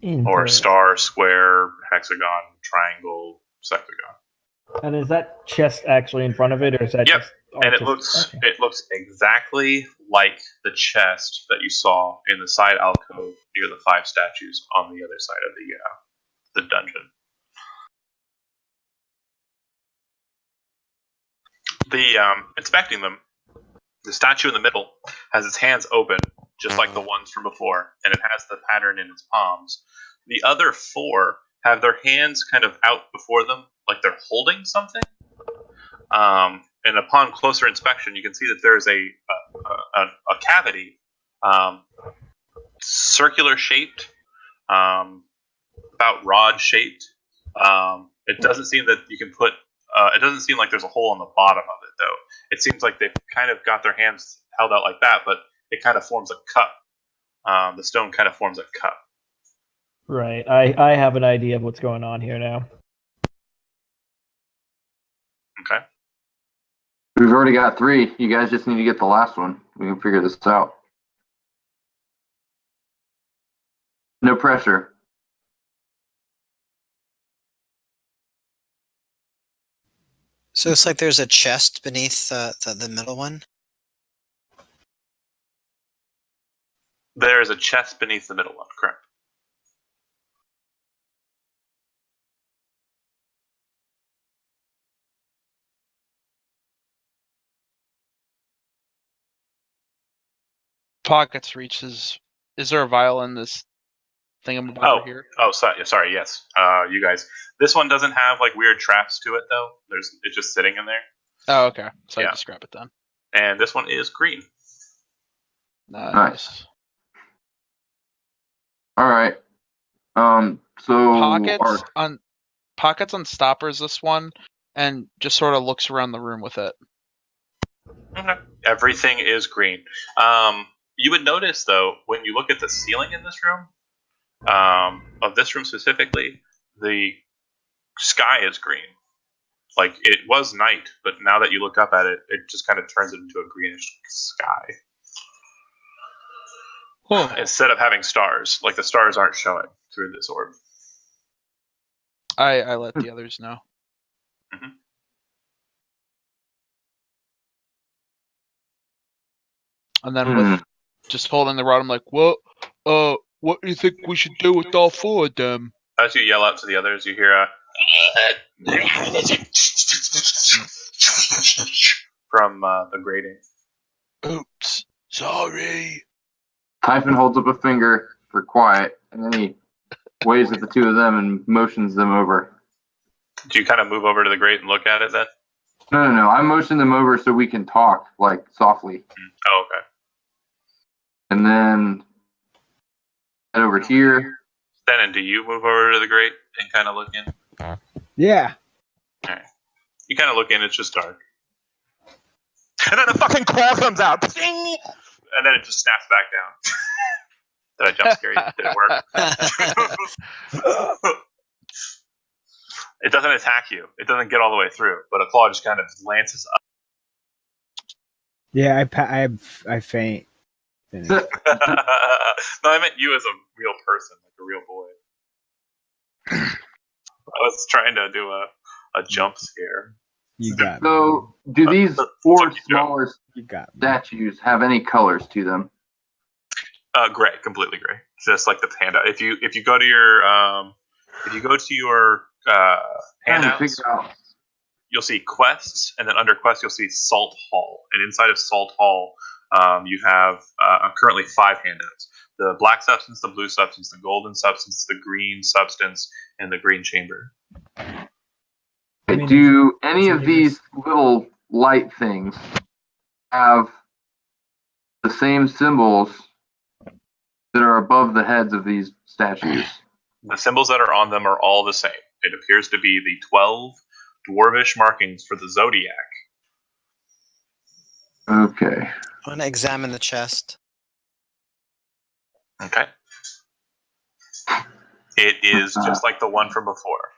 Or star, square, hexagon, triangle, sexagon. And is that chest actually in front of it, or is that Yep. just? And it looks exactly like the chest that you saw in the side alcove near the 5 statues on the other side of the dungeon. Inspecting them, the statue in the middle has its hands open, just like the ones from before, and it has the pattern in its palms. The other 4 have their hands kind of out before them, like they're holding something. And upon closer inspection, you can see that there is a cavity, circular shaped, about rod shaped. It doesn't seem that you can put. It doesn't seem like there's a hole on the bottom of it, though. It seems like they've kind of got their hands held out like that, but it kind of forms a cup. The stone kind of forms a cup. Right. I have an idea of what's going on here now. Okay. We've already got 3. You guys just need to get the last one. We can figure this out. No pressure. So it's like there's a chest beneath the middle one? There is a chest beneath the middle one, correct. Pockets reaches. Is there a vial in this thing I'm about to hear? Oh, sorry, yes. You guys. This one doesn't have like weird traps to it though. It's just sitting in there. Oh, okay. So Yeah. I just grab it then. And this one is green. Nice. All right. So Pockets pockets on stoppers this one, and just sort of looks around the room with it. Okay. Everything is green. You would notice, though, when you look at the ceiling in this room, of this room specifically, the sky is green. Like, it was night, but now that you look up at it, it just kind of turns it into a greenish sky. Huh. Instead of having stars. Like, the stars aren't showing through this orb. I let the others know. Mhm. And then with just holding the rod, I'm like, what do you think we should do with all four of them? As you yell out to the others, you hear a from the grating. Oops. Sorry. Typhon holds up a finger for quiet, and then he waves at the two of them and motions them over. Do you kind of move over to the grate and look at it then? No. I motion them over so we can talk, like, softly. Oh, okay. And then head over here. Stennon, do you move over to the grate and kind of look in? Yeah. Alright. You kind of look in, it's just dark. And then a fucking claw comes out! Ping! And then it just snaps back down. Did I jump scare you? Did it work? It doesn't attack you. It doesn't get all the way through, but a claw just kind of lances up. Yeah, I faint. No, I meant you as a real person, like a real boy. I was trying to do a jump scare. You got me. So, do these four smaller You got me. statues have any colors to them? Gray, completely gray, just like the panda. If you go to your handouts, you'll see quests, and then under quests you'll see Salt Hall, and inside of Salt Hall, you have currently 5 handouts: the black substance, the blue substance, the golden substance, the green substance, and the green chamber. Okay, do any of these little light things have the same symbols that are above the heads of these statues? The symbols that are on them are all the same. It appears to be the 12 dwarvish markings for the zodiac. Okay. I want to examine the chest. Okay. It is just like the one from before.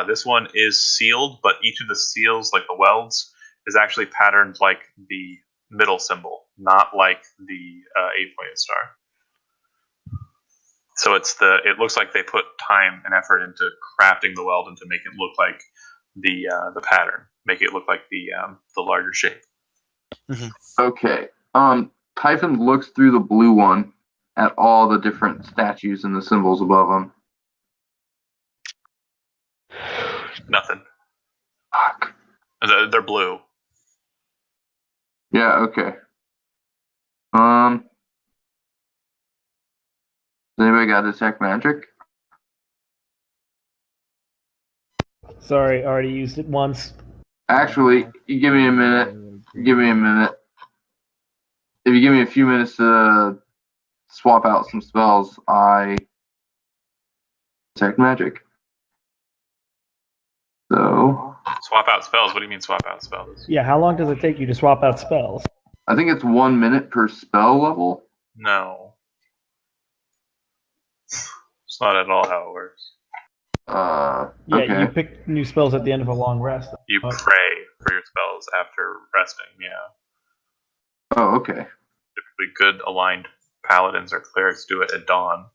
This one is sealed, but each of the seals, like the welds, is actually patterned like the middle symbol, not like the 8-pointed star. So it looks like they put time and effort into crafting the weld and to make it look like the pattern, make it look like the larger shape. Mm-hmm. Okay. Typhon looks through the blue one at all the different statues and the symbols above them. Nothing. Fuck. They're blue. Yeah, okay. Does anybody got detect magic? Sorry, already used it once. Actually, you give me a minute. Give me a minute. If you give me a few minutes to swap out some spells, I detect magic. So Swap out spells? What do you mean swap out spells? Yeah, how long does it take you to swap out spells? I think it's 1 minute per spell level. No. It's not at all how it works. Yeah, Okay. you pick new spells at the end of a long rest. You pray for your spells after resting, yeah. Oh, okay. Typically good aligned paladins or clerics do it at dawn.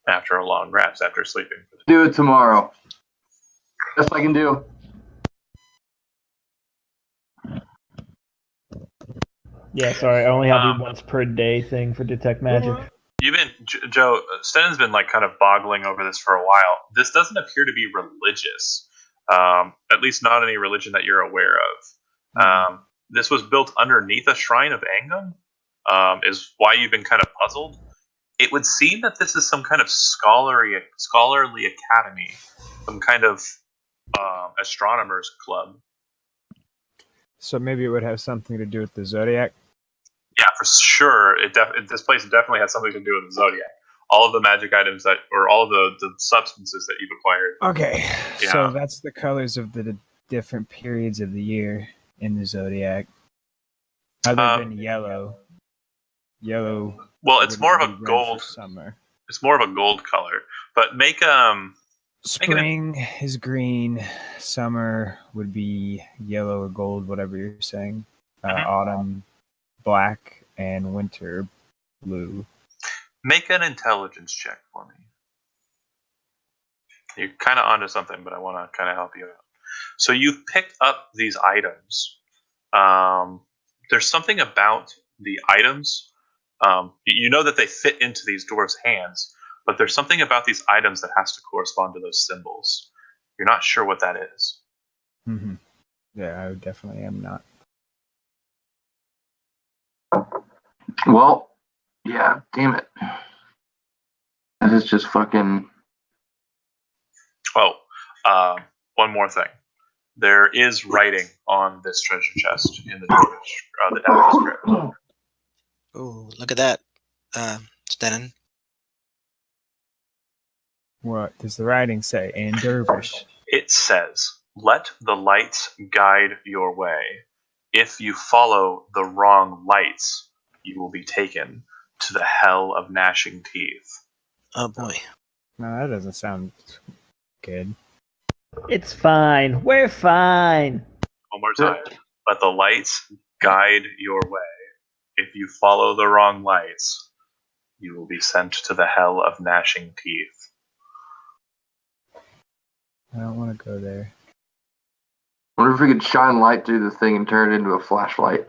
After a long rest, after sleeping. Do it tomorrow. Best I can do. Yeah, sorry, I only have the once per day thing for detect magic. You've been, Joe, Stennon's been like kind of boggling over this for a while. This doesn't appear to be religious. At least not any religion that you're aware of. This was built underneath a shrine of Angum, is why you've been kind of puzzled. It would seem that this is some kind of scholarly academy, some kind of astronomers club. So maybe it would have something to do with the zodiac. Yeah, for sure. This place definitely has something to do with the zodiac. all of the magic items or all of the substances that you've acquired. Okay, Yeah. so that's the colors of the different periods of the year in the zodiac. Other than yellow. Yellow. Well, it's more of a wouldn't be red for gold. summer. It's more of a gold color. But make Spring is green. Summer would be yellow or gold, whatever you're saying. Autumn, black, and winter, blue. Make an intelligence check for me. You're kind of onto something, but I want to kind of help you out. So you've picked up these items. There's something about the items. You know that they fit into these dwarves' hands, but there's something about these items that has to correspond to those symbols. You're not sure what that is. Mm-hmm. Yeah, I definitely am not. Well, yeah, damn it. That is just fucking. Oh, one more thing. There is writing on this treasure chest in the Dwarvish script. Ooh, look at that, Stennon. What does the writing say in Dervish? It says, "Let the lights guide your way. If you follow the wrong lights, you will be taken to the hell of gnashing teeth." Oh boy. No, that doesn't sound good. It's fine. We're fine. One more time. Let the lights guide your way. If you follow the wrong lights, you will be sent to the hell of gnashing teeth. I don't want to go there. I wonder if we could shine light through the thing and turn it into a flashlight.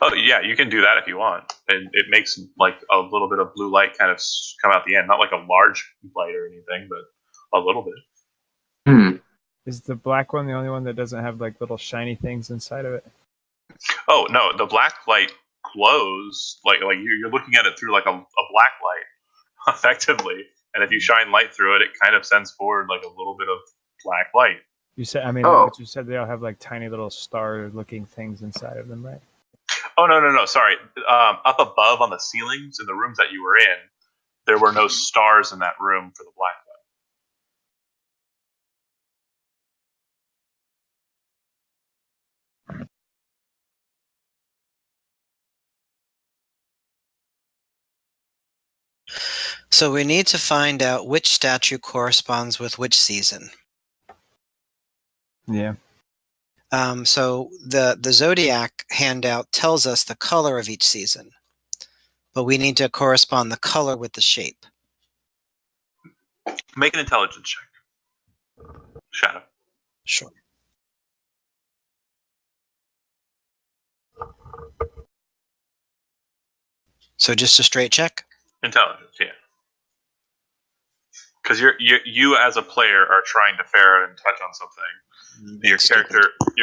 Oh, yeah, you can do that if you want. And it makes like a little bit of blue light kind of come out the end. Not like a large light or anything, but a little bit. Is the black one the only one that doesn't have like little shiny things inside of it? Oh, no, the black light glows. Like you're looking at it through like a black light, effectively. And if you shine light through it, it kind of sends forward like a little bit of black light. You said, but you said they all have like tiny little star-looking things inside of them, right? Oh, no, sorry. Up above on the ceilings in the rooms that you were in, there were no stars in that room for the black light. So we need to find out which statue corresponds with which season. Yeah. So the zodiac handout tells us the color of each season, but we need to correspond the color with the shape. Make an intelligence check. Shadow. Sure. So just a straight check? Intelligence, yeah. Because you as a player are trying to ferret and touch on something. Your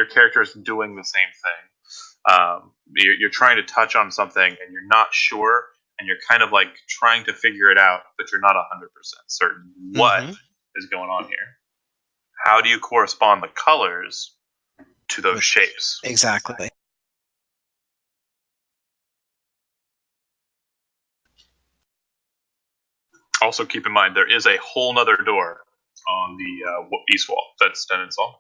character is doing the same thing. You're trying to touch on something and you're not sure, and you're kind of like trying to figure it out, but you're not 100% certain what is going on here. How do you correspond the colors to those shapes? Exactly. Also, keep in mind there is a whole nother door on the east wall that Stennon saw.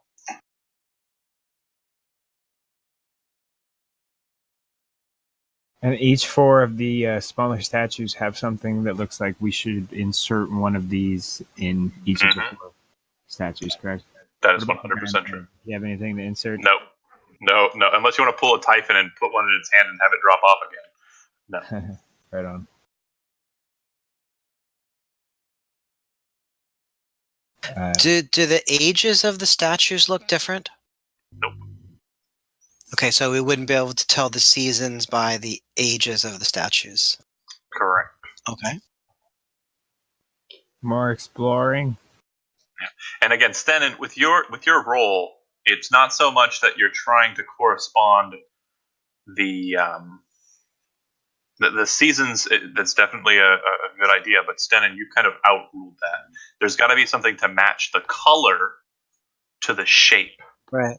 And each four of the smaller statues have something that looks like we should insert one of these in each of the four statues, correct? That is 100% true. Do you have anything to insert? No. Unless you want to pull a Typhon and put one in its hand and have it drop off again. No. Right on. Do the ages of the statues look different? Nope. Okay, so we wouldn't be able to tell the seasons by the ages of the statues. Correct. Okay. More exploring. Yeah. And again, Stennon, with your role, it's not so much that you're trying to correspond the seasons. That's definitely a good idea, but Stennon, you kind of outruled that. There's got to be something to match the color to the shape. Right.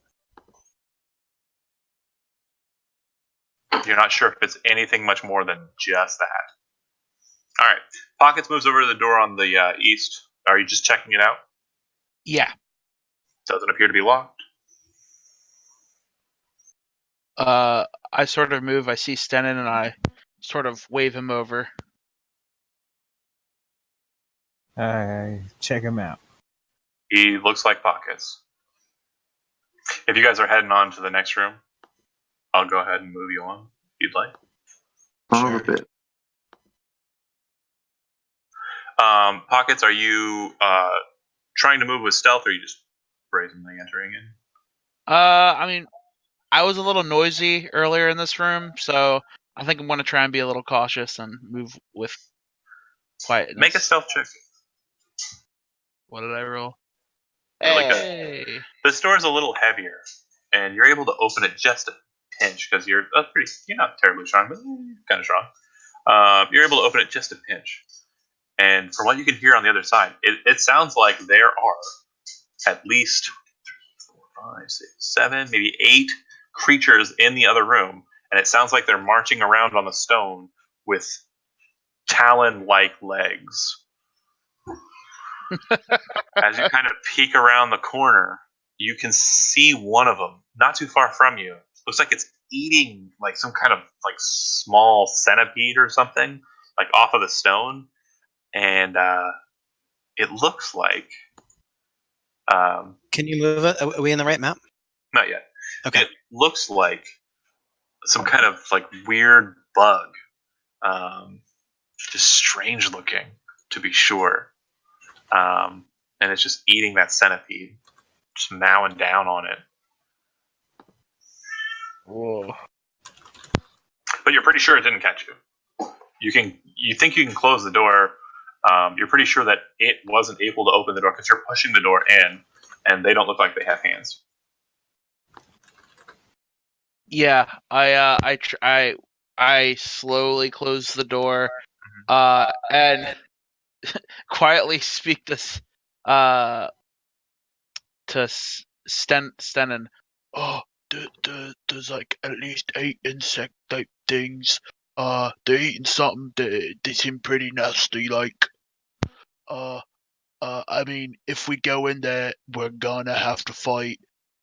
You're not sure if it's anything much more than just that. All right. Pockets moves over to the door on the east. Are you just checking it out? Yeah. Doesn't appear to be locked. I sort of move. I see Stennon, and I sort of wave him over. Check him out. He looks like Pockets. If you guys are heading on to the next room, I'll go ahead and move you on if you'd like. Son of a bit. Pockets, are you trying to move with stealth, or are you just brazenly entering in? I mean, I was a little noisy earlier in this room, so I think I'm going to try and be a little cautious and move with quietness. Make a stealth check. What did I roll? Really good. Hey. This door is a little heavier, and you're able to open it just a pinch because you're not terribly strong, but kind of strong. You're able to open it just a pinch. And from what you can hear on the other side, it sounds like there are at least 4, 5, 6, 7, maybe 8 creatures in the other room. And it sounds like they're marching around on the stone with talon-like legs. As you kind of peek around the corner, you can see one of them not too far from you. Looks like it's eating like some kind of like small centipede or something, like off of the stone. And it looks like. Can you move it? Are we in the right map? Not yet. Okay. It looks like some kind of like weird bug. Just strange looking, to be sure. And it's just eating that centipede, just mowing down on it. Whoa. But you're pretty sure it didn't catch you. You think you can close the door. You're pretty sure that it wasn't able to open the door because you're pushing the door in, and they don't look like they have hands. Yeah, I slowly close the door, and quietly speak this to Stennon. Oh, there's like at least 8 insect type things. They're eating something. They seem pretty nasty. Like, I mean, if we go in there, we're gonna have to fight,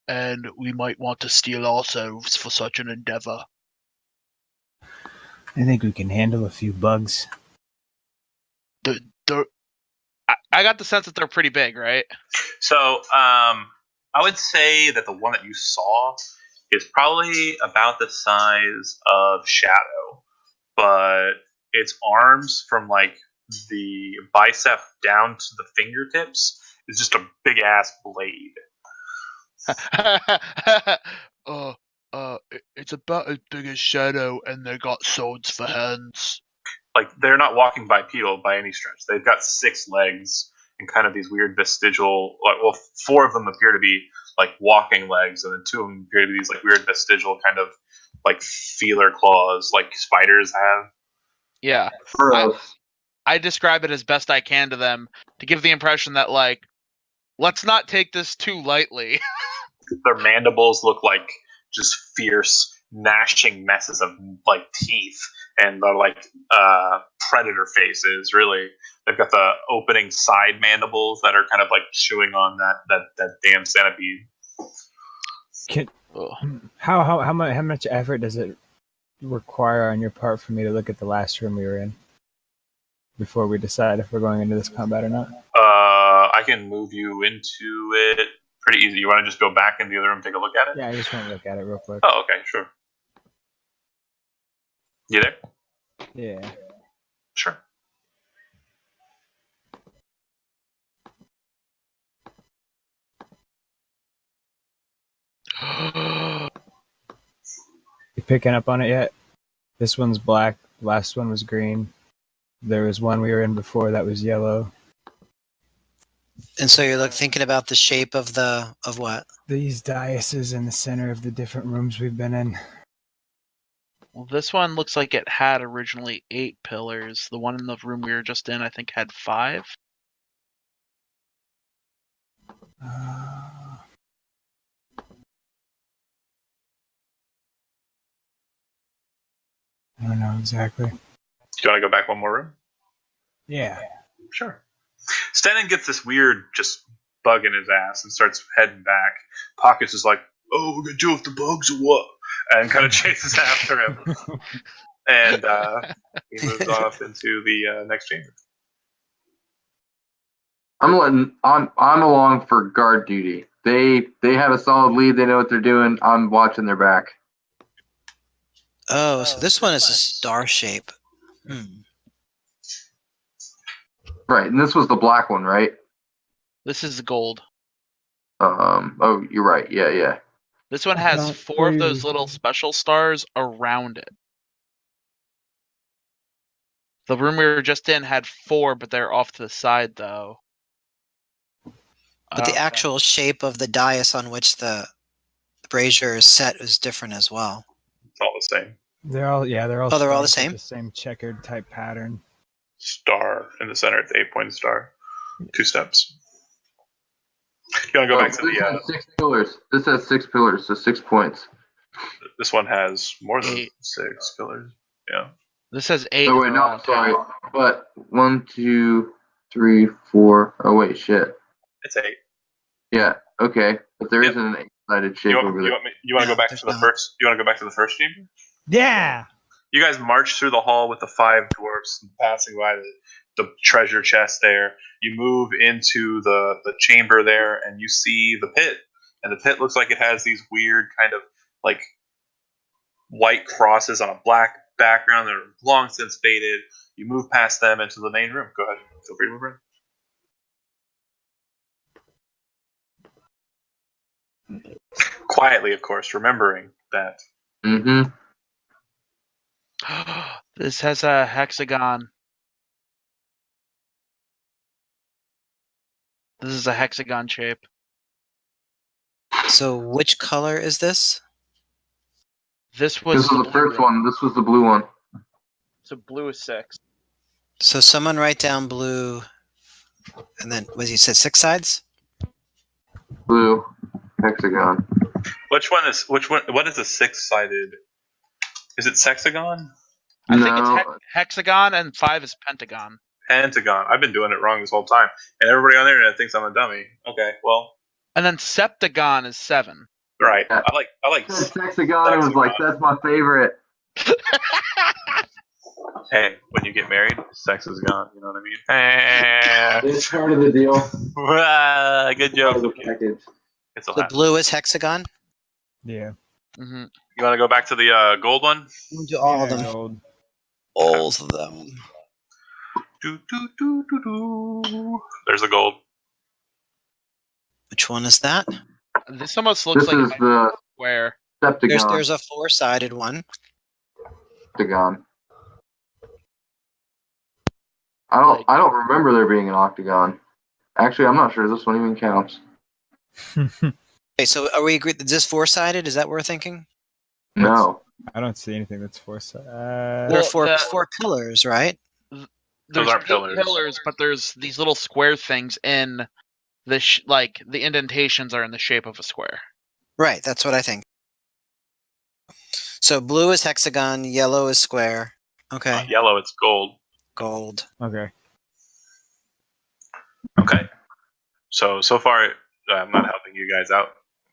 and we might want to steel ourselves for such an endeavor. I think we can handle a few bugs. I got the sense that they're pretty big, right? So I would say that the one that you saw is probably about the size of Shadow, but its arms from like the bicep down to the fingertips is just a big ass blade. It's about as big as Shadow, and they got swords for hands. Like they're not walking bipedal by any stretch. They've got 6 legs and kind of these weird vestigial. Well, 4 of them appear to be like walking legs, and then 2 of them appear to be these like weird vestigial kind of like feeler claws, like spiders have. Yeah. Gross. I describe it as best I can to them to give the impression that, like, let's not take this too lightly. Their mandibles look like just fierce, gnashing messes of like teeth, and they're like predator faces. Really, they've got the opening side mandibles that are kind of like chewing on that damn centipede. How much effort does it require on your part for me to look at the last room we were in before we decide if we're going into this combat or not? I can move you into it pretty easy. You want to just go back in the other room and take a look at it? Yeah, I just want to look at it real quick. Oh, okay, sure. You there? Yeah. Sure. You picking up on it yet? This one's black. Last one was green. There was one we were in before that was yellow. And so you're thinking about the shape of what? These daises in the center of the different rooms we've been in. Well, this one looks like it had originally 8 pillars. The one in the room we were just in, I think, had 5. I don't know exactly. Do you want to go back one more room? Yeah. Sure. Stennon gets this weird just bug in his ass and starts heading back. Pockets is like, "Oh, we're gonna deal with the bugs or what?" And kind of chases after him. And he moves off into the next chamber. I'm along for guard duty. They have a solid lead. They know what they're doing. I'm watching their back. Oh, so this one is a star shape. Right, and this was the black one, right? This is gold. Oh, you're right. Yeah. This one has Not 4 of crazy. those little special stars around it. The room we were just in had 4, but they're off to the side, though. But the actual shape of the dais on which the brazier is set is different as well. It's all the same. They're all Oh, they're all the stars same? with the same checkered type pattern. Star in the center. It's the 8-pointed star. 2 steps. You want to go back to this the... has 6 pillars. This has 6 pillars, so 6 points. This one has more than 8. 6 pillars. Yeah. This has 8. Oh, wait, no, I'm sorry. But 1, 2, 3, 4. Oh, wait, shit. It's 8. Yeah, okay. But there isn't an 8-sided shape over there. You want to go back to the first? You want to go back to the first chamber? Yeah. You guys march through the hall with the 5 dwarfs, passing by the treasure chest there. You move into the chamber there, and you see the pit. And the pit looks like it has these weird kind of like white crosses on a black background that are long since faded. You move past them into the main room. Go ahead. Feel free to move in. Quietly, of course, remembering that. Mm-hmm. This has a hexagon. This is a hexagon shape. So which color is this? This was the first one. This was the blue one. So blue is 6. So someone write down blue, and then was you said 6 sides? Blue hexagon. Which one? What is a 6-sided? Is it sexagon? I think it's hexagon and 5 is pentagon. Pentagon. I've been doing it wrong this whole time, and everybody on the internet thinks I'm a dummy. Okay, well. And then septagon is 7. Right. I like. Hexagon was like, that's my favorite. Hey, when you get married, sex is gone. You know what I mean? It's part of the deal. Good job. Part of the package. The blue is hexagon? Yeah. Mm-hmm. You want to go back to the gold one? Do all of them. Gold. All of them. There's the gold. Which one is that? This almost looks like the square. Septagon. There's a 4-sided one. Octagon. I don't remember there being an octagon. Actually, I'm not sure this one even counts. Okay, so are we agreed that this 4-sided? Is that what we're thinking? No. I don't see anything that's 4-sided. There are 4 pillars, right? There's aren't 8 pillars. but there's these little square things in the the indentations are in the shape of a square. Right, that's what I think. So blue is hexagon, yellow is square. Okay. Yellow, it's gold. Gold. Okay. Okay. So far, I'm not helping you guys out.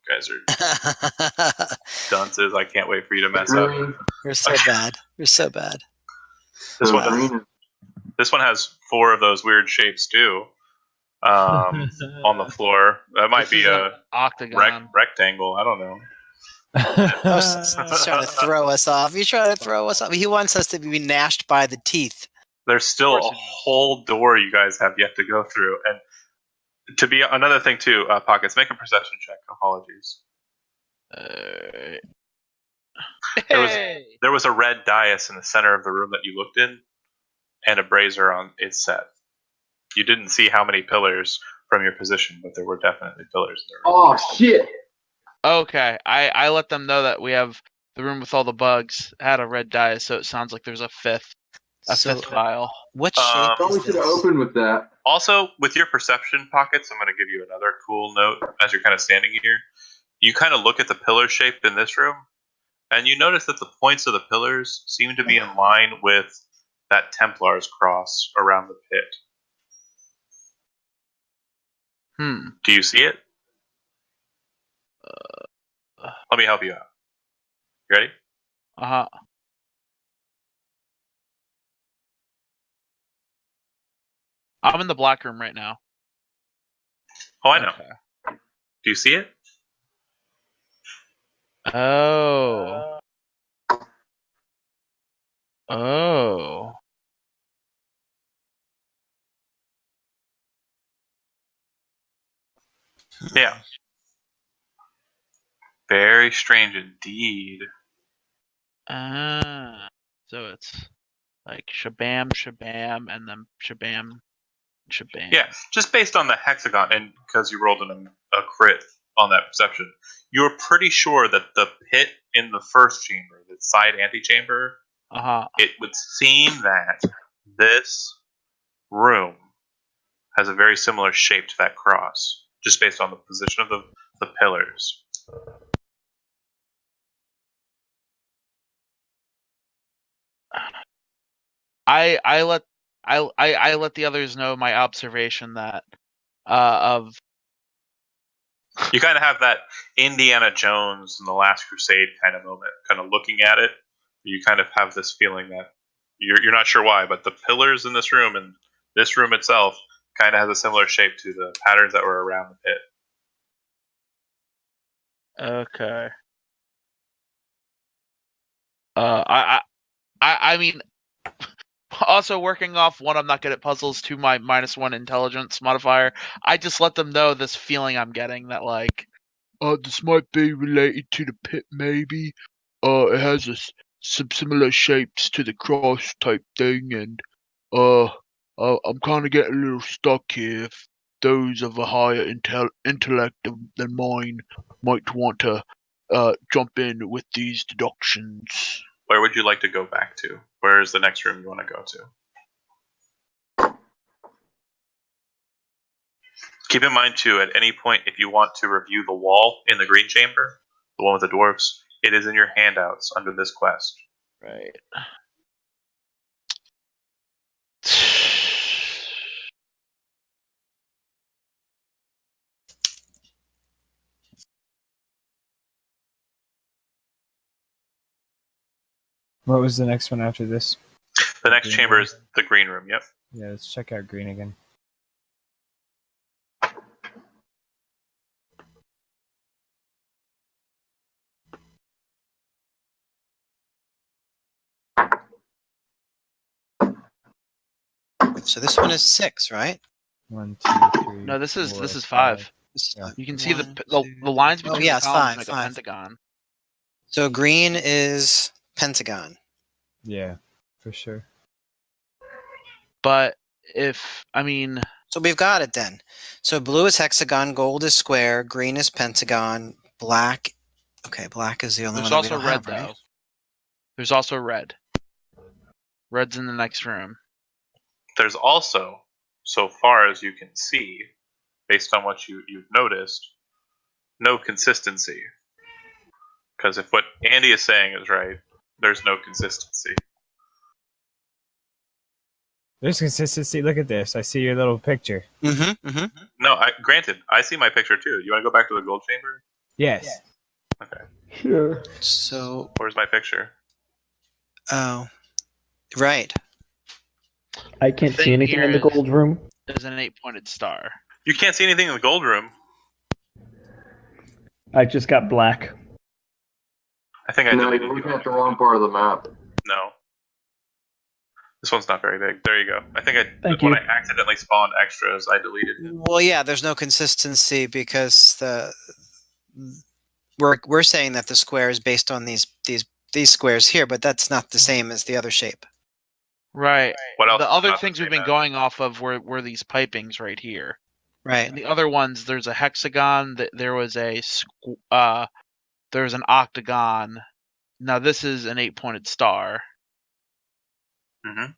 You guys are dunces. I can't wait for you to mess up. You're so bad. You're so bad. This one has 4 of those weird shapes too. On the floor. That might be a octagon. Rectangle. I don't know. He's trying to throw us off. He's trying to throw us off. He wants us to be gnashed by the teeth. There's still a whole door you guys have yet to go through. And to be another thing too, Pockets, make a perception check. Apologies. There was a red dais in the center of the room that you looked in, and a brazier on its set. You didn't see how many pillars from your position, but there were definitely pillars there. Oh shit! Okay, I let them know that we have the room with all the bugs had a red die, so it sounds like there's a fifth file. What shape Probably should have opened with that. Also, with your perception, Pockets, I'm going to give you another cool note as you're kind of standing here. You kind of look at the pillar shape in this room, and you notice that the points of the pillars seem to be in line with that Templar's cross around the pit. Do you see it? Let me help you out. You ready? I'm in the black room right now. Oh, I know. Do you see it? Oh. Oh. Yeah. Very strange indeed. So it's like shabam, shabam, and then shabam, shabam. Yeah, just based on the hexagon, and because you rolled a crit on that perception, you're pretty sure that the pit in the first chamber, the side antechamber, it would seem that this room has a very similar shape to that cross, just based on the position of the pillars. I let the others know my observation that of You kind of have that Indiana Jones in the Last Crusade kind of moment, kind of looking at it. You kind of have this feeling that you're not sure why, but the pillars in this room and this room itself kind of has a similar shape to the patterns that were around the pit. Okay. I mean, also working off one, I'm not good at puzzles, to my -1 intelligence modifier. I just let them know this feeling I'm getting that like, this might be related to the pit, maybe. It has some similar shapes to the cross type thing, and I'm kind of getting a little stuck here. If those of a higher intellect than mine might want to jump in with these deductions. Where would you like to go back to? Where is the next room you want to go to? Keep in mind, too, at any point, if you want to review the wall in the green chamber, the one with the dwarves, it is in your handouts under this quest. Right. What was the next one after this? The next chamber is the green room, yep. Yeah, let's check out green again. So this one is 6, right? 1, 2, 3. No, this is 4, 5. Yeah. You can see One, the lines two- between yeah, the it's columns 5, make 5. a pentagon. So green is pentagon. Yeah, for sure. But so we've got it then. So blue is hexagon, gold is square, green is pentagon, black. Okay, black is the only There's one that we also don't red have, though. right? There's also red. Red's in the next room. There's also, so far as you can see, based on what you've noticed, no consistency. Because if what Andy is saying is right, there's no consistency. There's consistency. Look at this. I see your little picture. No, granted, I see my picture too. You want to go back to the gold chamber? Yes. Okay. Sure. So where's my picture? Oh, right. I can't see anything in the gold room. There's an 8-pointed star. You can't see anything in the gold room. I just got black. I think I No, deleted you're you. looking at the wrong part of the map. No. This one's not very big. There you go. I think Thank when you. I accidentally spawned extras, I deleted it. Well, yeah, there's no consistency because we're saying that the square is based on these squares here, but that's not the same as the other shape. Right. What else The is other not the things we've same been as? going off of were these pipings right here. Right. And the other ones, there's a hexagon. There was there was an octagon. Now this is an 8-pointed star. Mm-hmm.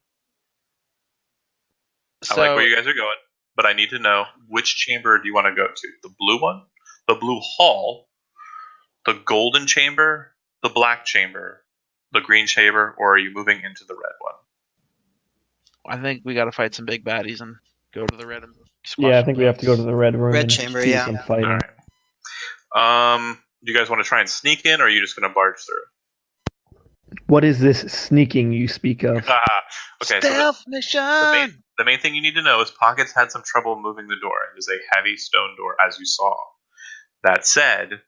So, I like where you guys are going, but I need to know which chamber do you want to go to? The blue one, the blue hall, the golden chamber, the black chamber, the green chamber, or are you moving into the red one? I think we got to fight some big baddies and go to the red and squash Yeah, I some think we have to go to bugs. the red room Red and chamber, do yeah. some fighting. All right. Do you guys want to try and sneak in, or are you just going to barge through? What is this sneaking you speak of? Okay, Stealth so mission. the main thing you need to know is Pockets had some trouble moving the door. It is a heavy stone door, as you saw. That said,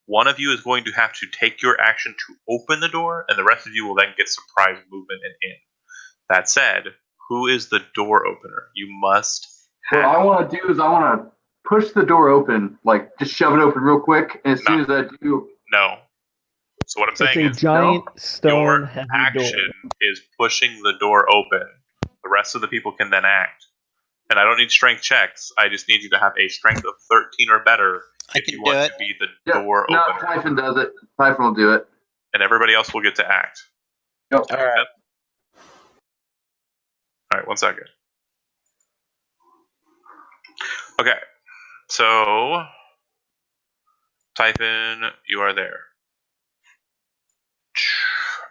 one of you is going to have to take your action to open the door, and the rest of you will then get surprise movement and in. That said, who is the door opener? You must What I want to do is I want to push the door open, like just shove it open real quick. And as soon as I do, No. So what I'm It's saying a is, giant stone your heavy action door. is pushing the door open. The rest of the people can then act. And I don't need strength checks. I just need you to have a strength of 13 or better if you want to be the door no, opener. Typhon does it. Typhon will do it. And everybody else will get to act. Yep. All right. All right, 1 second. Okay, so Typhon, you are there.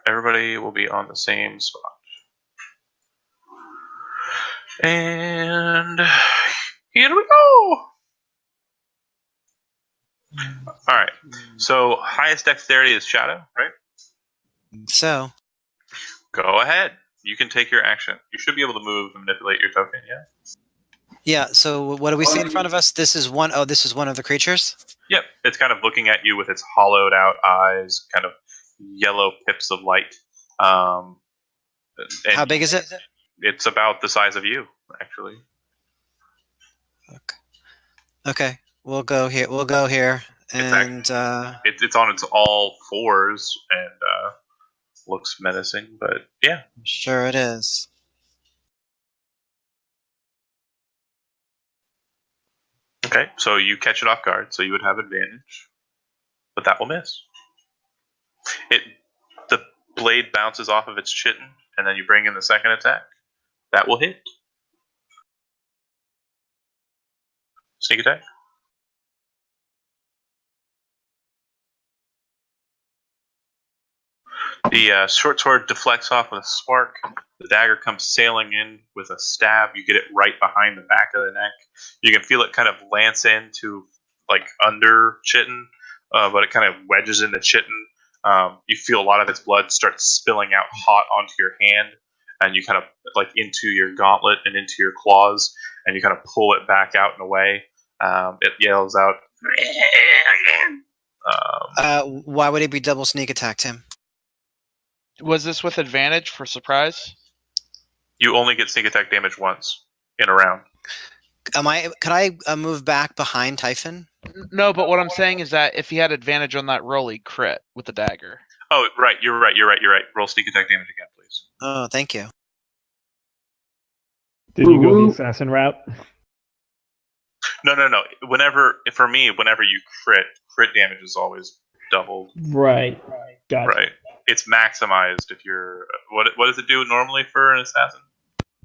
Everybody will be on the same spot. And here we go. All right. So highest dexterity is Shadow, right? So, Go ahead. You can take your action. You should be able to move and manipulate your token. Yeah. yeah. So what do we see in front of us? This is one. Oh, this is one of the creatures. Yep. It's kind of looking at you with its hollowed out eyes, kind of yellow pips of light. And How big is it? It's about the size of you, actually. Okay, we'll go here. We'll go here, and It's on its all fours and looks menacing, but yeah. Sure it is. Okay, so you catch it off guard, so you would have advantage, but that will miss. The blade bounces off of its chitin, and then you bring in the second attack. That will hit. Sneak attack. The short sword deflects off with a spark. The dagger comes sailing in with a stab. You get it right behind the back of the neck. You can feel it kind of lance into like under chitin, but it kind of wedges into chitin. You feel a lot of its blood start spilling out hot onto your hand, and you kind of like into your gauntlet and into your claws, and you kind of pull it back out and away. It yells out. Why would he be double sneak attacked him? Was this with advantage for surprise? You only get sneak attack damage once in a round. Could I move back behind Typhon? No, but what I'm saying is that if he had advantage on that roll, he crit with the dagger. Oh, right. You're right. Roll sneak attack damage again, please. Oh, thank you. Did you go the assassin route? No. Whenever you crit damage is always doubled. Right. Gotcha. Right. It's maximized if you're. What does it do normally for an assassin?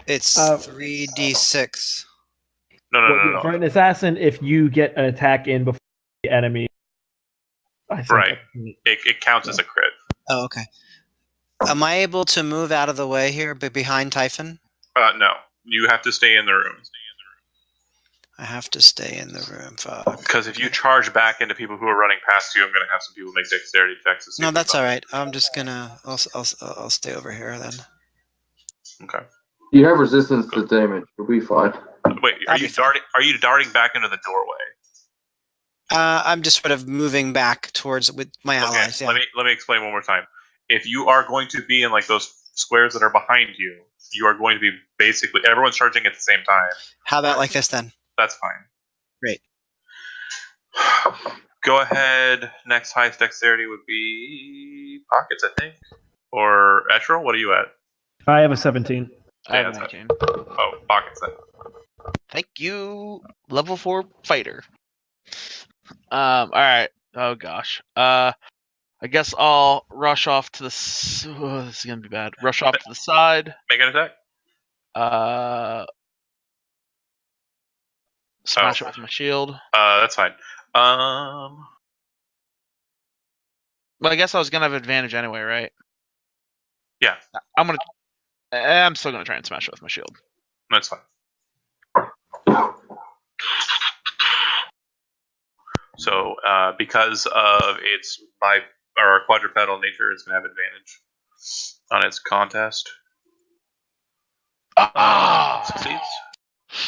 It's 3d6. No. For an assassin, if you get an attack in before the enemy, right, it counts as a crit. Oh, okay. Am I able to move out of the way here, but behind Typhon? No, you have to stay in the room. I have to stay in the room. Fuck. Because if you charge back into people who are running past you, I'm going to have some people make dexterity checks. No, that's all right. I'm just gonna. I'll stay over here then. Okay. You have resistance to damage. You'll be fine. Wait, are you darting back into the doorway? I'm just sort of moving back towards with my allies. Yeah. Let me explain one more time. If you are going to be in like those squares that are behind you, you are going to be basically everyone's charging at the same time. How about like this then? That's fine. Great. Go ahead. Next highest dexterity would be Pockets, I think, or Etrel. What are you at? I have a 17. I have a 19. Oh, Pockets then. Thank you, level 4 fighter. All right. Oh gosh. I guess I'll rush off to the. This is gonna be bad. Rush off to the side. Make an attack. Smash it with my shield. That's fine. But I guess I was gonna have advantage anyway, right? Yeah. I'm gonna I'm still gonna try and smash it with my shield. That's fine. So, because of its quadrupedal nature, it's gonna have advantage on its contest. Succeeds.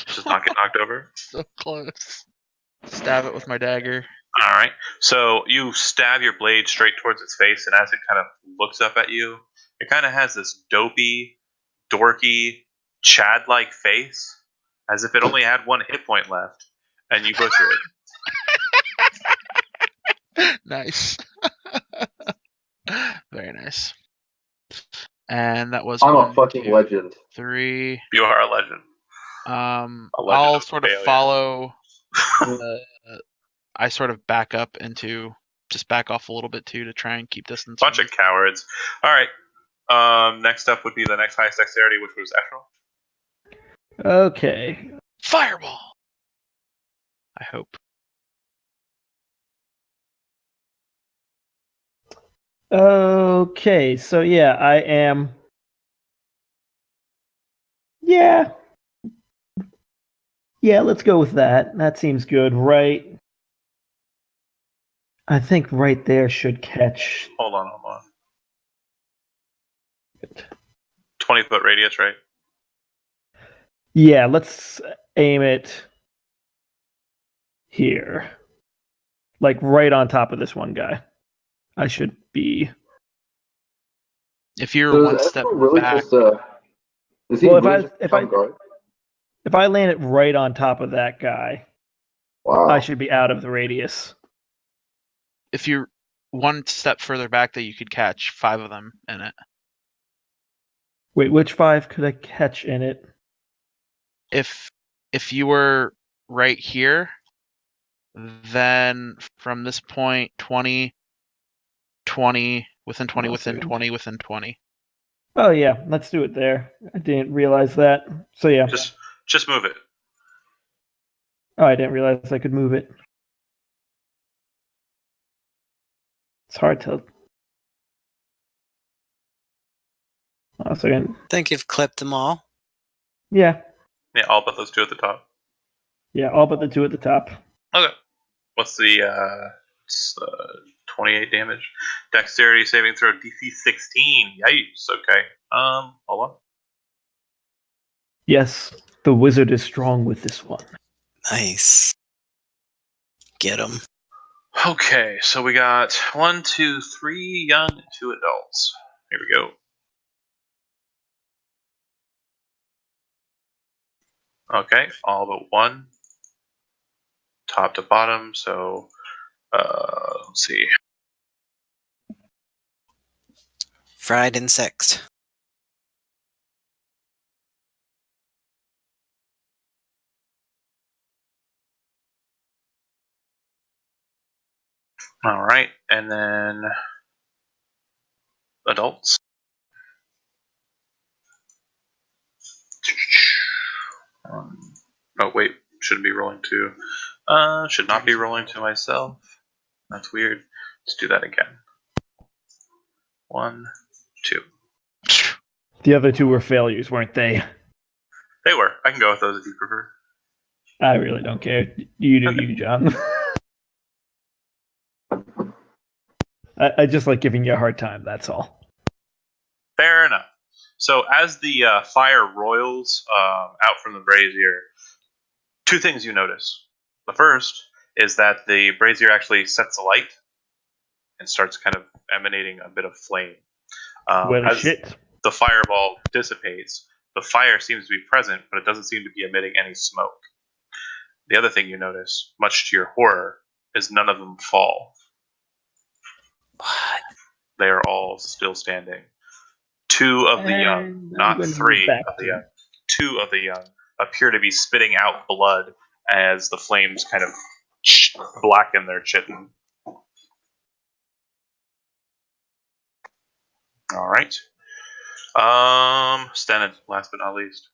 Does not get knocked over. So close. Stab it with my dagger. All right. So you stab your blade straight towards its face, and as it kind of looks up at you, it kind of has this dopey, dorky, Chad-like face, as if it only had one hit point left, and you butcher it. Nice. Very nice. And that was I'm a 1, fucking 2, legend. 3. You are a legend. I'll sort of failure. follow. I sort of back up into, just back off a little bit too to try and keep distance. Bunch of cowards. All right. Next up would be the next highest dexterity, which was Estrel. Okay. Fireball. I hope. Okay, so yeah, I am. Yeah. Yeah, let's go with that. That seems good, right? I think right there should catch. Hold on. 20-foot radius, right? Yeah, let's aim it here. Like right on top of this one guy. I should be. If you're So one is step Estrel really back, just is he Well, really just on guard? if I land it right on top of that guy, Wow. I should be out of the radius. if you're one step further back, that you could catch 5 of them in it. Wait, which 5 could I catch in it? If you were right here, then from this point, 20, 20, within 20, within 20, within 20. Oh yeah, let's do it there. I didn't realize that. So yeah. Just move it. Oh, I didn't realize I could move it. It's hard to. Oh, a second. I think you've clipped them all. Yeah. Yeah, all but those 2 at the top. Yeah, all but the 2 at the top. Okay. What's the 28 damage? Dexterity saving throw DC 16. Yikes. Okay. Hold on. Yes, the wizard is strong with this one. Nice. Get him. Okay, so we got 1, 2, 3 young and 2 adults. Here we go. Okay, all but 1. Top to bottom, so let's see. Fried insect. All right, and then adults. Oh wait, shouldn't be rolling 2. Should not be rolling to myself. That's weird. Let's do that again. 1, 2. The other 2 were failures, weren't they? They were. I can go with those if you prefer. I really don't care. You do you, John. I just like giving you a hard time, that's all. Fair enough. So as the fire roils out from the brazier, 2 things you notice. The first is that the brazier actually sets alight and starts kind of emanating a bit of flame. As shit. the fireball dissipates, the fire seems to be present, but it doesn't seem to be emitting any smoke. The other thing you notice, much to your horror, is none of them fall. What? They are all still standing. 2 of the young, not 3 of the young, 2 of the young appear to be spitting out blood as the flames kind of blacken their chitin. All right. Stennon, last but not least.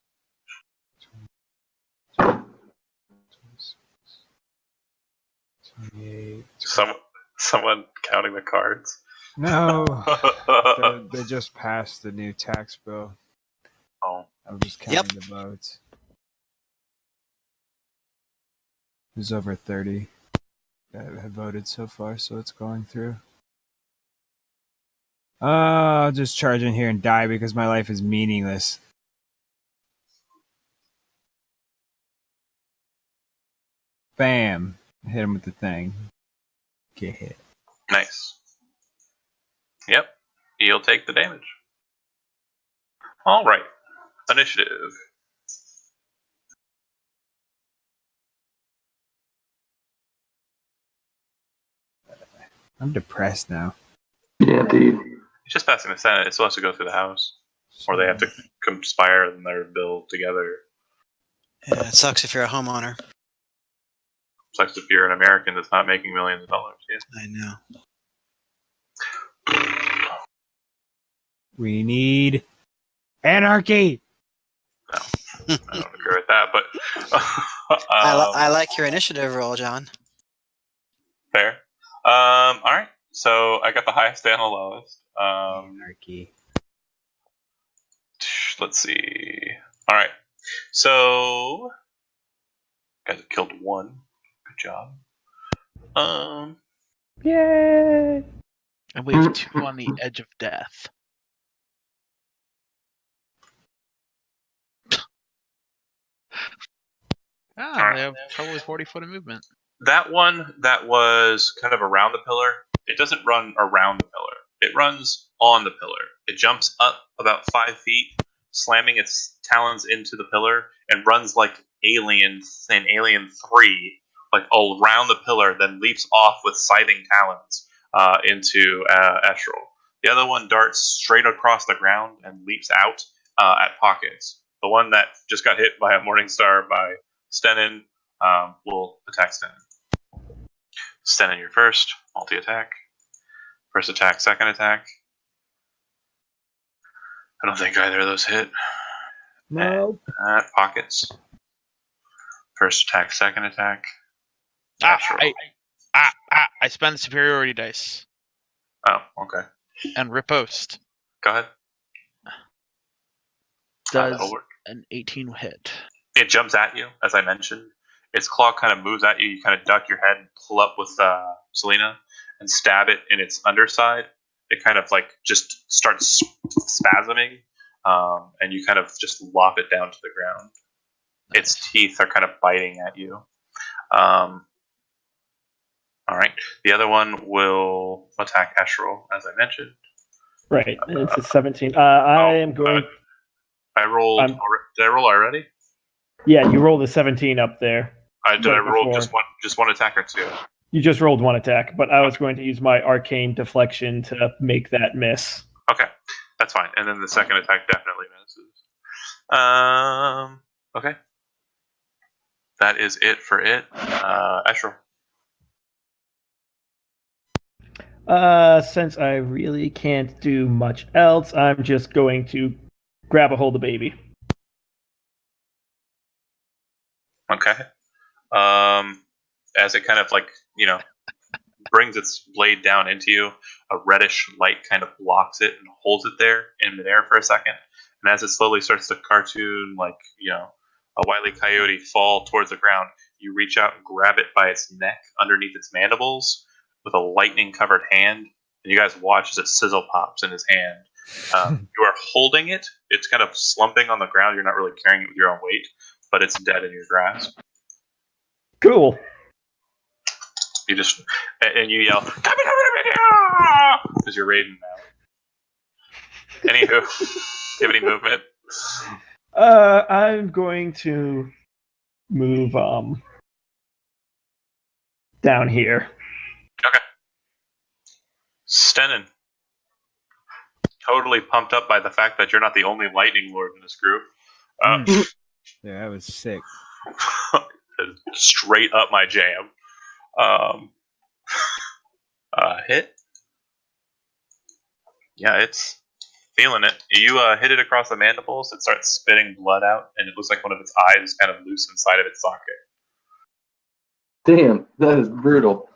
Someone counting the cards. No, they just passed the new tax bill. Oh. I was just counting the votes. There's over 30 that have voted so far, so it's going through. I'll just charge in here and die because my life is meaningless. Bam! Hit him with the thing. Get hit. Nice. Yep. He'll take the damage. All right. Initiative. I'm depressed now. Yeah, dude. It's just passing the Senate. It still has to go through the House. Or they have to conspire and their bill together. Yeah, it sucks if you're a homeowner. Sucks if you're an American that's not making millions of dollars. Yeah. I know. We need anarchy. No, I don't agree with that, but I like your initiative roll, John. fair. All right. So I got the highest and the lowest. Anarchy. Let's see. All right. So guys have killed one. Good job. Yay! And we have 2 on the edge of death. Alright. They have trouble with 40-foot of movement. That one that was kind of around the pillar, it doesn't run around the pillar. It runs on the pillar. It jumps up about 5 feet, slamming its talons into the pillar, and runs like aliens in Alien 3, like all around the pillar, then leaps off with scything talons into Estrel. The other one darts straight across the ground and leaps out at Pockets. The one that just got hit by a Morningstar by Stennon will attack Stennon. Stennon, you're first. Multi-attack. First attack, second attack. I don't think either of those hit. No. And, Pockets. First attack, second attack. I spend the superiority dice. Oh, okay. And riposte. Go ahead. Does that'll work. an 18 hit? It jumps at you, as I mentioned. Its claw kind of moves at you. You kind of duck your head and pull up with Selena and stab it in its underside. It kind of like just starts spasming, and you kind of just lop it down to the ground. Its teeth are kind of biting at you. All right. The other one will attack Estrel, as I mentioned. Right. It's a 17. I am going. I rolled. Did I roll already? Yeah, you rolled a 17 up there. Did I roll just one attack or two? You just rolled one attack, but I was going to use my arcane deflection to make that miss. Okay, that's fine. And then the second attack definitely misses. Okay. That is it for it. Estrel. Since I really can't do much else, I'm just going to grab a hold of baby. Okay. As it kind of like, brings its blade down into you, a reddish light kind of blocks it and holds it there in midair for a second. And as it slowly starts to cartoon like, a Wile E. Coyote fall towards the ground, you reach out and grab it by its neck underneath its mandibles with a lightning-covered hand. And you guys watch as it sizzle pops in his hand. You are holding it. It's kind of slumping on the ground. You're not really carrying it with your own weight, but it's dead in your grasp. Cool. You just and you yell because you're raiding now. Anywho, do you have any movement? I'm going to move down here. Okay. Stennon, totally pumped up by the fact that you're not the only lightning lord in this group. Yeah, that was sick. Straight up my jam. Hit. Yeah, it's feeling it. You hit it across the mandibles. It starts spitting blood out, and it looks like one of its eyes is kind of loose inside of its socket. Damn, that is brutal.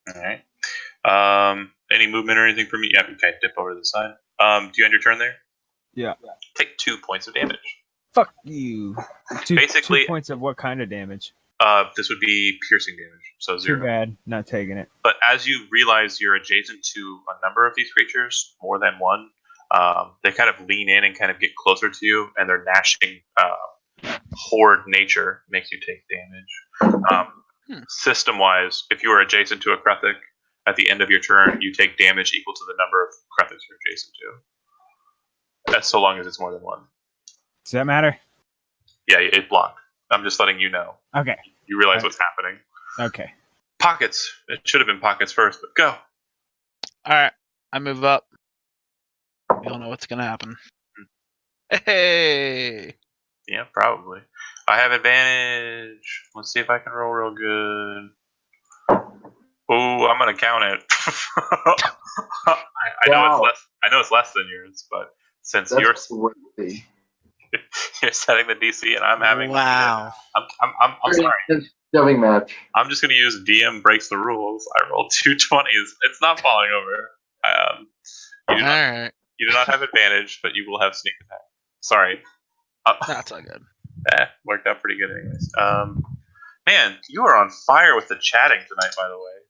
All right. Any movement or anything from you? Yeah, okay. Dip over to the side. Do you end your turn there? Yeah. Take 2 points of damage. Fuck you. Basically, 2 points of what kind of damage? This would be piercing damage, so 0. Too bad. Not taking it. But as you realize you're adjacent to a number of these creatures, more than one, they kind of lean in and kind of get closer to you, and their gnashing horde nature makes you take damage. System-wise, if you are adjacent to a Krethik, at the end of your turn, you take damage equal to the number of Krethiks you're adjacent to. That's so long as it's more than one. Does that matter? Yeah, it blocked. I'm just letting you know. Okay. You realize what's happening. Okay. Pockets. It should have been pockets first, but go. Alright, I move up. You don't know what's gonna happen. Hey! Yeah, probably. I have advantage. Let's see if I can roll real good. Oh, I'm gonna count it. I know it's less. I know it's less than yours, but since you're setting the DC and I'm having Wow. I'm sorry. Shoving match. I'm just gonna use DM breaks the rules. I rolled 2 20s. It's not falling over. You do not have advantage, but you will have sneak attack. Sorry. That's all good. Worked out pretty good anyways. Man, you are on fire with the chatting tonight, by the way.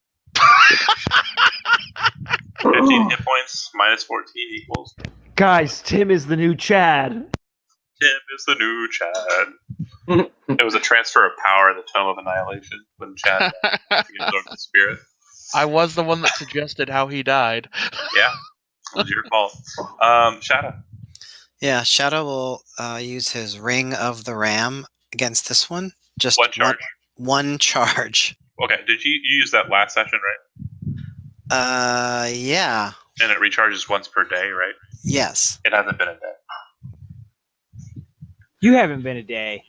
15 hit points minus 14 equals. Guys, Tim is the new Chad. Tim is the new Chad. It was a transfer of power in the Tome of Annihilation when Chad absorbed the spirit. I was the one that suggested how he died. Yeah, it was your fault. Shadow. Yeah, Shadow will use his Ring of the Ram against this one. Just one charge. One charge. Okay, did you use that last session, right? Yeah. And it recharges once per day, right? Yes. It hasn't been a day. You haven't been a day.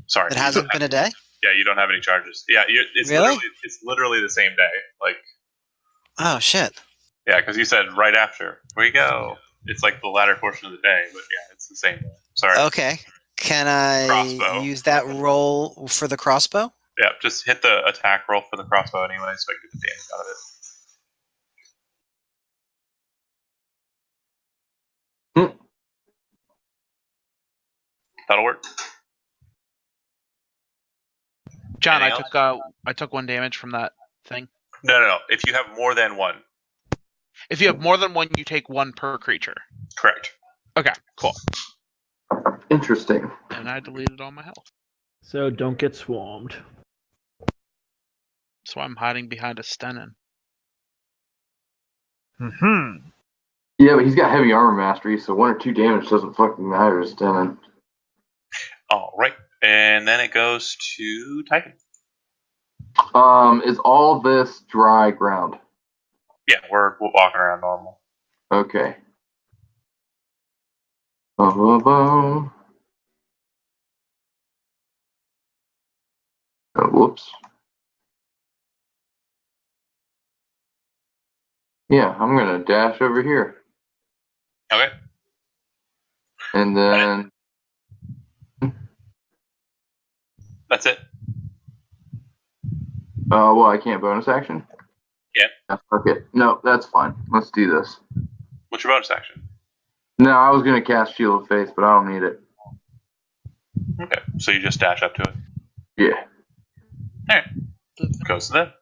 Sorry. It hasn't been a day? Yeah, you don't have any charges. Yeah, it's really? It's literally the same day. Like. Oh, shit. Yeah, because you said right after. Here we go. It's like the latter portion of the day, but yeah, it's the same day. Sorry. Okay. Can I use that roll for the crossbow? Yeah, just hit the attack roll for the crossbow anyway, so I get the damage out of it. That'll work. John, I took 1 damage from that thing. No. If you have more than one. If you have more than one, you take 1 per creature. Correct. Okay, cool. Interesting. And I deleted all my health. So don't get swarmed. So I'm hiding behind a Stennon. Yeah, but he's got heavy armor mastery, so 1 or 2 damage doesn't fucking matter to Stennon. All right, and then it goes to Typhon. Is all this dry ground? Yeah, we're walking around normal. Okay. Whoops. Yeah, I'm gonna dash over here. Okay. And then. That's it. Well, I can't bonus action? Yeah. Okay. No, that's fine. Let's do this. What's your bonus action? No, I was gonna cast Shield of Faith, but I don't need it. Okay, so you just dash up to it. Yeah. Alright. Goes to them.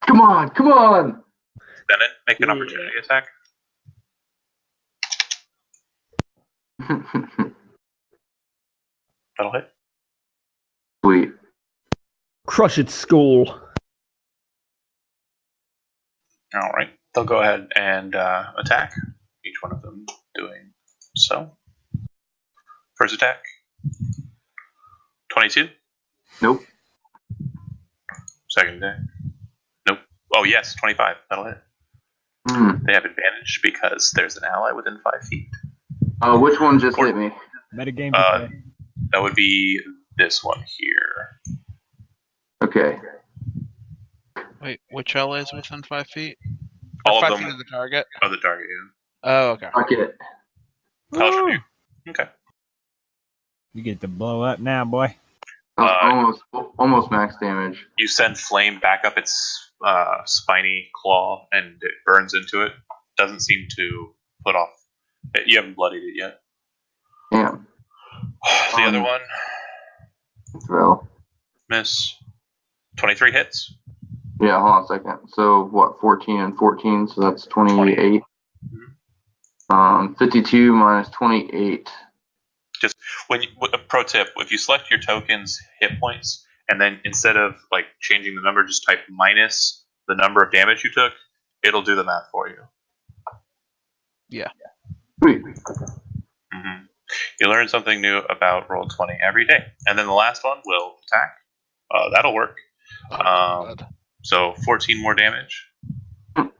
Come on! Stennon, make an opportunity attack. That'll hit. Sweet. Crush its skull. Alright, they'll go ahead and attack. Each one of them doing so. First attack. 22. Nope. Second attack. Nope. Oh, yes, 25. That'll hit. They have advantage because there's an ally within 5 feet. Which one just hit me? Metagame. That would be this one here. Okay. Wait, which ally is within 5 feet? All Or of 5 them feet of the target? of the target, yeah. Oh, okay. Fuck it. How's your view? Okay. You get to blow up now, boy. Almost max damage. You send flame back up its spiny claw, and it burns into it. Doesn't seem to put off. You haven't bloodied it yet. Yeah. The other one, Throw. miss. 23 hits. Yeah, hold on a second. So what? 14 and 14, so that's 28. 52 minus 28. Just a pro tip: if you select your token's hit points, and then instead of like changing the number, just type minus the number of damage you took, it'll do the math for you. Yeah. Sweet. Mm-hmm. You learn something new about Roll20 every day, and then the last one will attack. That'll work. So 14 more damage, and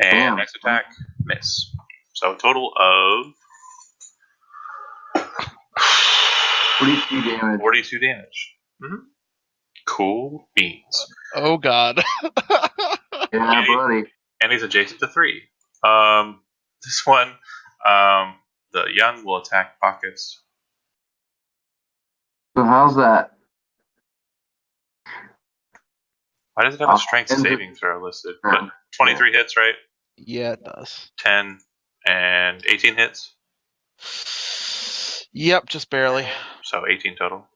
Damn. next attack miss. So a total of 42 damage. 42 damage. Mm-hmm. Cool beans. Oh god. Yeah, buddy. And he's adjacent to 3. This one, the young will attack pockets. So how's that? Why does it have a strength saving throw listed? But 23 hits, right? Yeah, it does. 10 and 18 hits. Yep, just barely. So 18 total.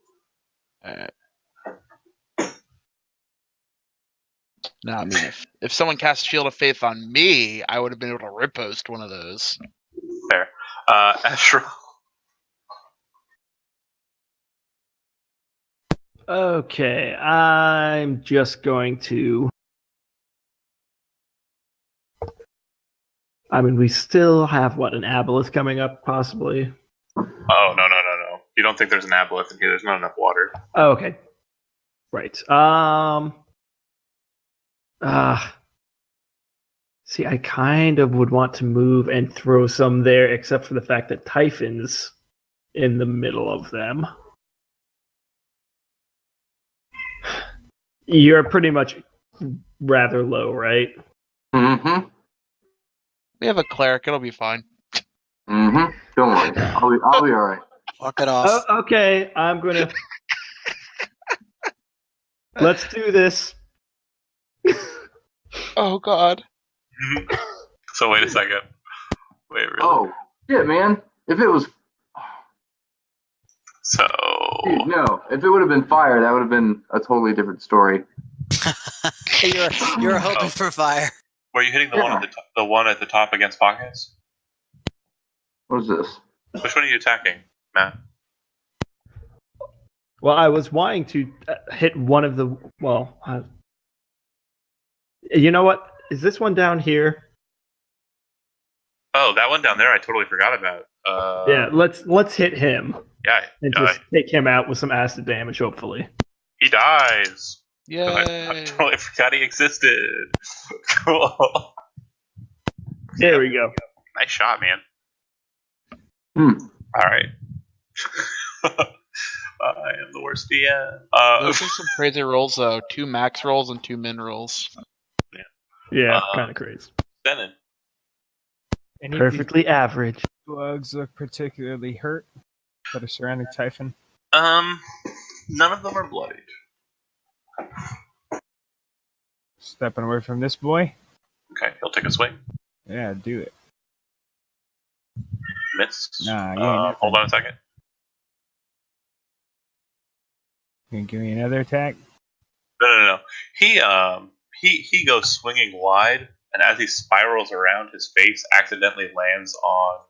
No, I mean, if someone cast Shield of Faith on me, I would have been able to riposte one of those. Fair. Astro. Okay, I'm just going to. I mean, we still have an aboleth coming up, possibly. Oh, no. You don't think there's an aboleth in here? There's not enough water. Oh, okay. Right. See, I kind of would want to move and throw some there, except for the fact that Typhon's in the middle of them. You're pretty much rather low, right? Mm-hmm. We have a cleric. It'll be fine. Mm-hmm. Don't worry. I'll be all right. Walk it off. Oh, okay, I'm gonna. Let's do this. Oh god. So wait a second. Wait, really? Oh, shit, man. If it was... So... Dude, no. If it would have been fire, that would have been a totally different story. You're hoping for fire. Were you hitting the one at the top against pockets? What is this? Which one are you attacking, Matt? Well, I was wanting to hit one of the. Well, you know what? Is this one down here? Oh, that one down there. I totally forgot about. Yeah, let's hit him. Yeah, and just take him out with some acid damage, hopefully. He dies. Yay! I totally forgot he existed. Cool. There we go. Nice shot, man. Hmm. All right. I am the worst DM. Those are some crazy rolls, though. 2 max rolls and 2 min rolls. Yeah, kind of crazy. Stennon. Perfectly average. Slugs look particularly hurt that are surrounding Typhon. None of them are bloodied. Stepping away from this boy. Okay, he'll take a swing. Yeah, do it. Miss. Nah, you ain't hold on a second. You can give me another attack? No. He goes swinging wide, and as he spirals around, his face accidentally lands on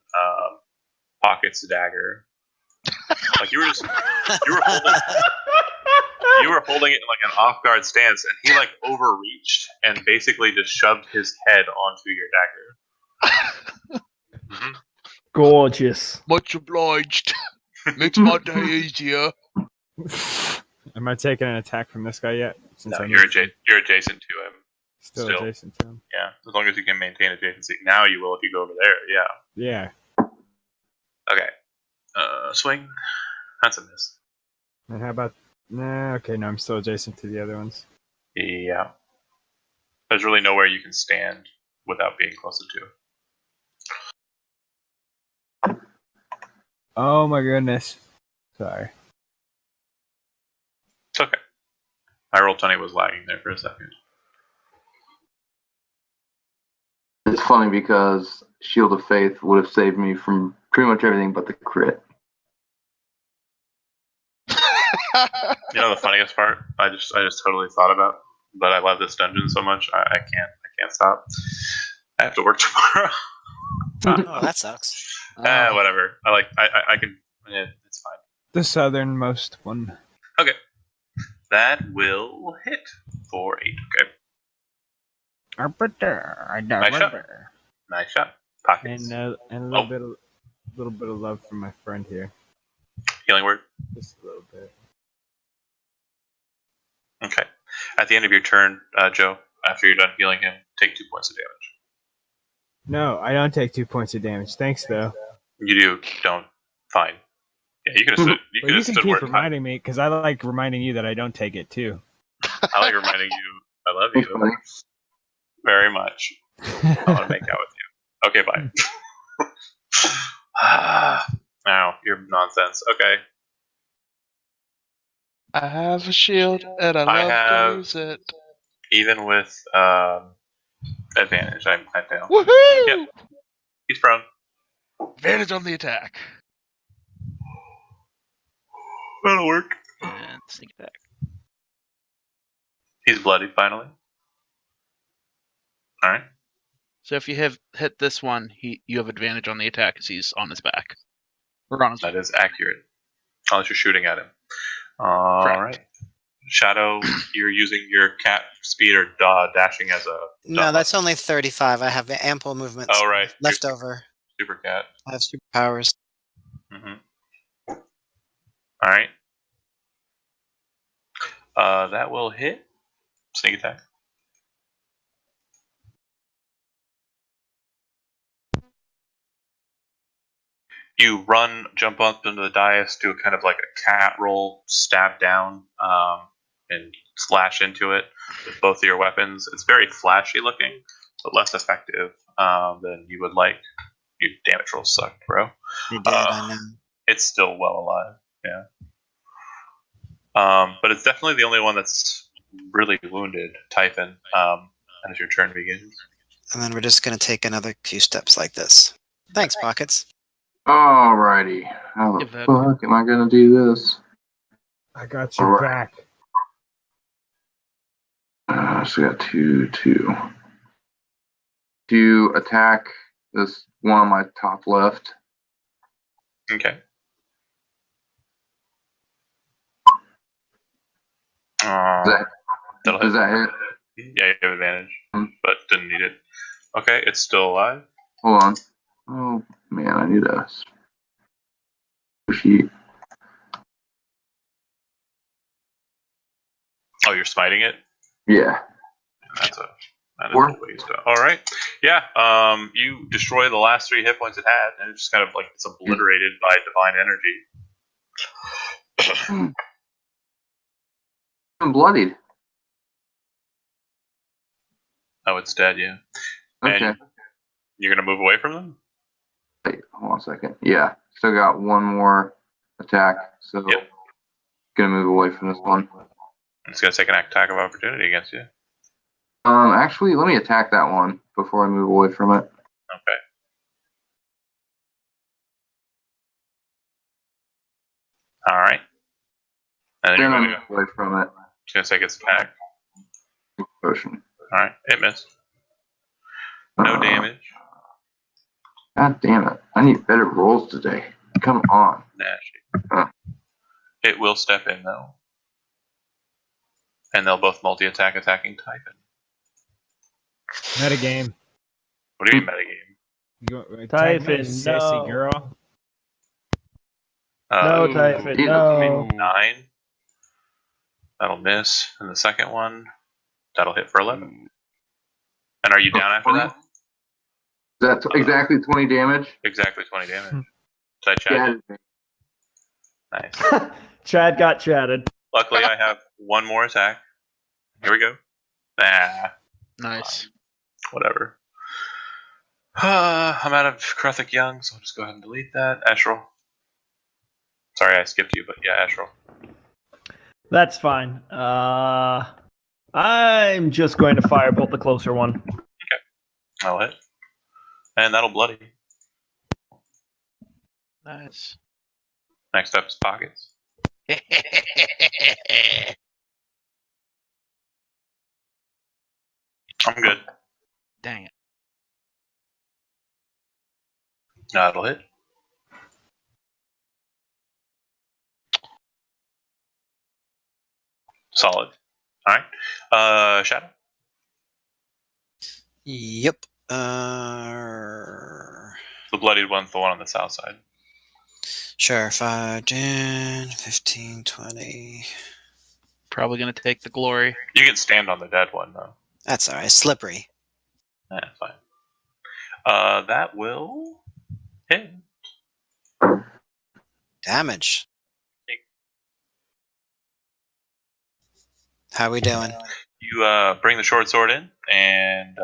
Pocket's dagger. Like you were holding it in like an off guard stance, and he like overreached and basically just shoved his head onto your dagger. Mm-hmm. Gorgeous. Much obliged. Makes my day easier. Am I taking an attack from this guy yet? No, you're adjacent to him. Still adjacent to him. Yeah, as long as you can maintain adjacency. Now you will if you go over there. Yeah. Yeah. Okay. Swing. That's a miss. And how about... Nah, okay, no, I'm still adjacent to the other ones. Yeah. There's really nowhere you can stand without being closer to. Oh my goodness. Sorry. My Roll20 was lagging there for a second. It's funny because Shield of Faith would have saved me from pretty much everything but the crit. You know the funniest part? I just totally thought about, but I love this dungeon so much. I can't stop. I have to work tomorrow. Oh, that sucks. Whatever. I can. Yeah, it's fine. The southernmost one. Okay. That will hit for 8. Okay. Nice shot. Nice shot. Pockets. And a little bit of love from my friend here. Healing word. Just a little bit. Okay. At the end of your turn, Joe, after you're done healing him, take 2 points of damage. No, I don't take 2 points of damage. Thanks, though. You don't. Fine. Yeah, you could have stood. You could have can stood where keep reminding me because I like reminding you that I don't take it too. I like reminding you. I love you very much. I want to make out with you. Okay, bye. Now you're nonsense. Okay. I have a shield and I love to use it. Even with advantage, I fail. Woohoo! Yep. He's prone. Advantage on the attack. That'll work. And sneak attack. He's bloody finally. All right. So if you have hit this one, you have advantage on the attack because he's on his back. Or on his That is accurate. Unless you're shooting at him. All right. Shadow, you're using your cat speed or dashing as a... No, that's only 35. I have ample movement left over. Super cat. I have superpowers. Mm-hmm. All right. That will hit. Sneak attack. You jump up into the dais, do a kind of like a cat roll, stab down, and slash into it with both of your weapons. It's very flashy looking, but less effective than you would like. Your damage rolls sucked, bro. You did, I know. It's still well alive, yeah. But it's definitely the only one that's really wounded, Typhon, as your turn begins. And then we're just going to take another few steps like this. Thanks, Pockets. Alrighty. How the fuck am I gonna do this? I got your back. So I got two. To attack this one on my top left. Okay. Does that hit? Yeah, you have advantage, but didn't need it. Okay, it's still alive. Hold on. Oh man, I need a sheet. Oh, you're smiting it? Yeah. That is a waste. All right. Yeah. You destroy the last 3 hit points it had, and it's just kind of like it's obliterated by divine energy. I'm bloodied. Oh, it's dead. Yeah. Okay. And you're gonna move away from them? Wait, hold on a second. Yeah, still got one more attack, so gonna move away from this one. It's gonna take an attack of opportunity against you. Actually, let me attack that one before I move away from it. Okay. All right. And then I you're move away from it. It's gonna take its attack. Potion. All right, it missed. No damage. God damn it! I need better rolls today. Come on. Nasty. It will step in though, and they'll both multi-attack attacking Typhon. Metagame. What do you mean metagame? Typhon, sassy girl. No, Typhon, no. 9. That'll miss. And the second one, that'll hit for 11. And are you down after that? Is that exactly 20 damage? Exactly 20 damage. Did I chat? Nice. Chad got chatted. Luckily, I have one more attack. Here we go. Nice. Whatever. I'm out of Kruthic Young, so I'll just go ahead and delete that. Ashral. Sorry, I skipped you, but yeah, Ashral. That's fine. I'm just going to firebolt the closer one. I'll hit. And that'll bloody. Nice. Next up is pockets. I'm good. Dang it. That'll hit. Solid. All right. Shadow. Yep. The bloodied one's the one on the south side. Sure. 5, 10, 15, 20. Probably gonna take the glory. You can stand on the dead one though. That's all right. Slippery. That's fine. That will hit. Damage. How we doing? You bring the short sword in and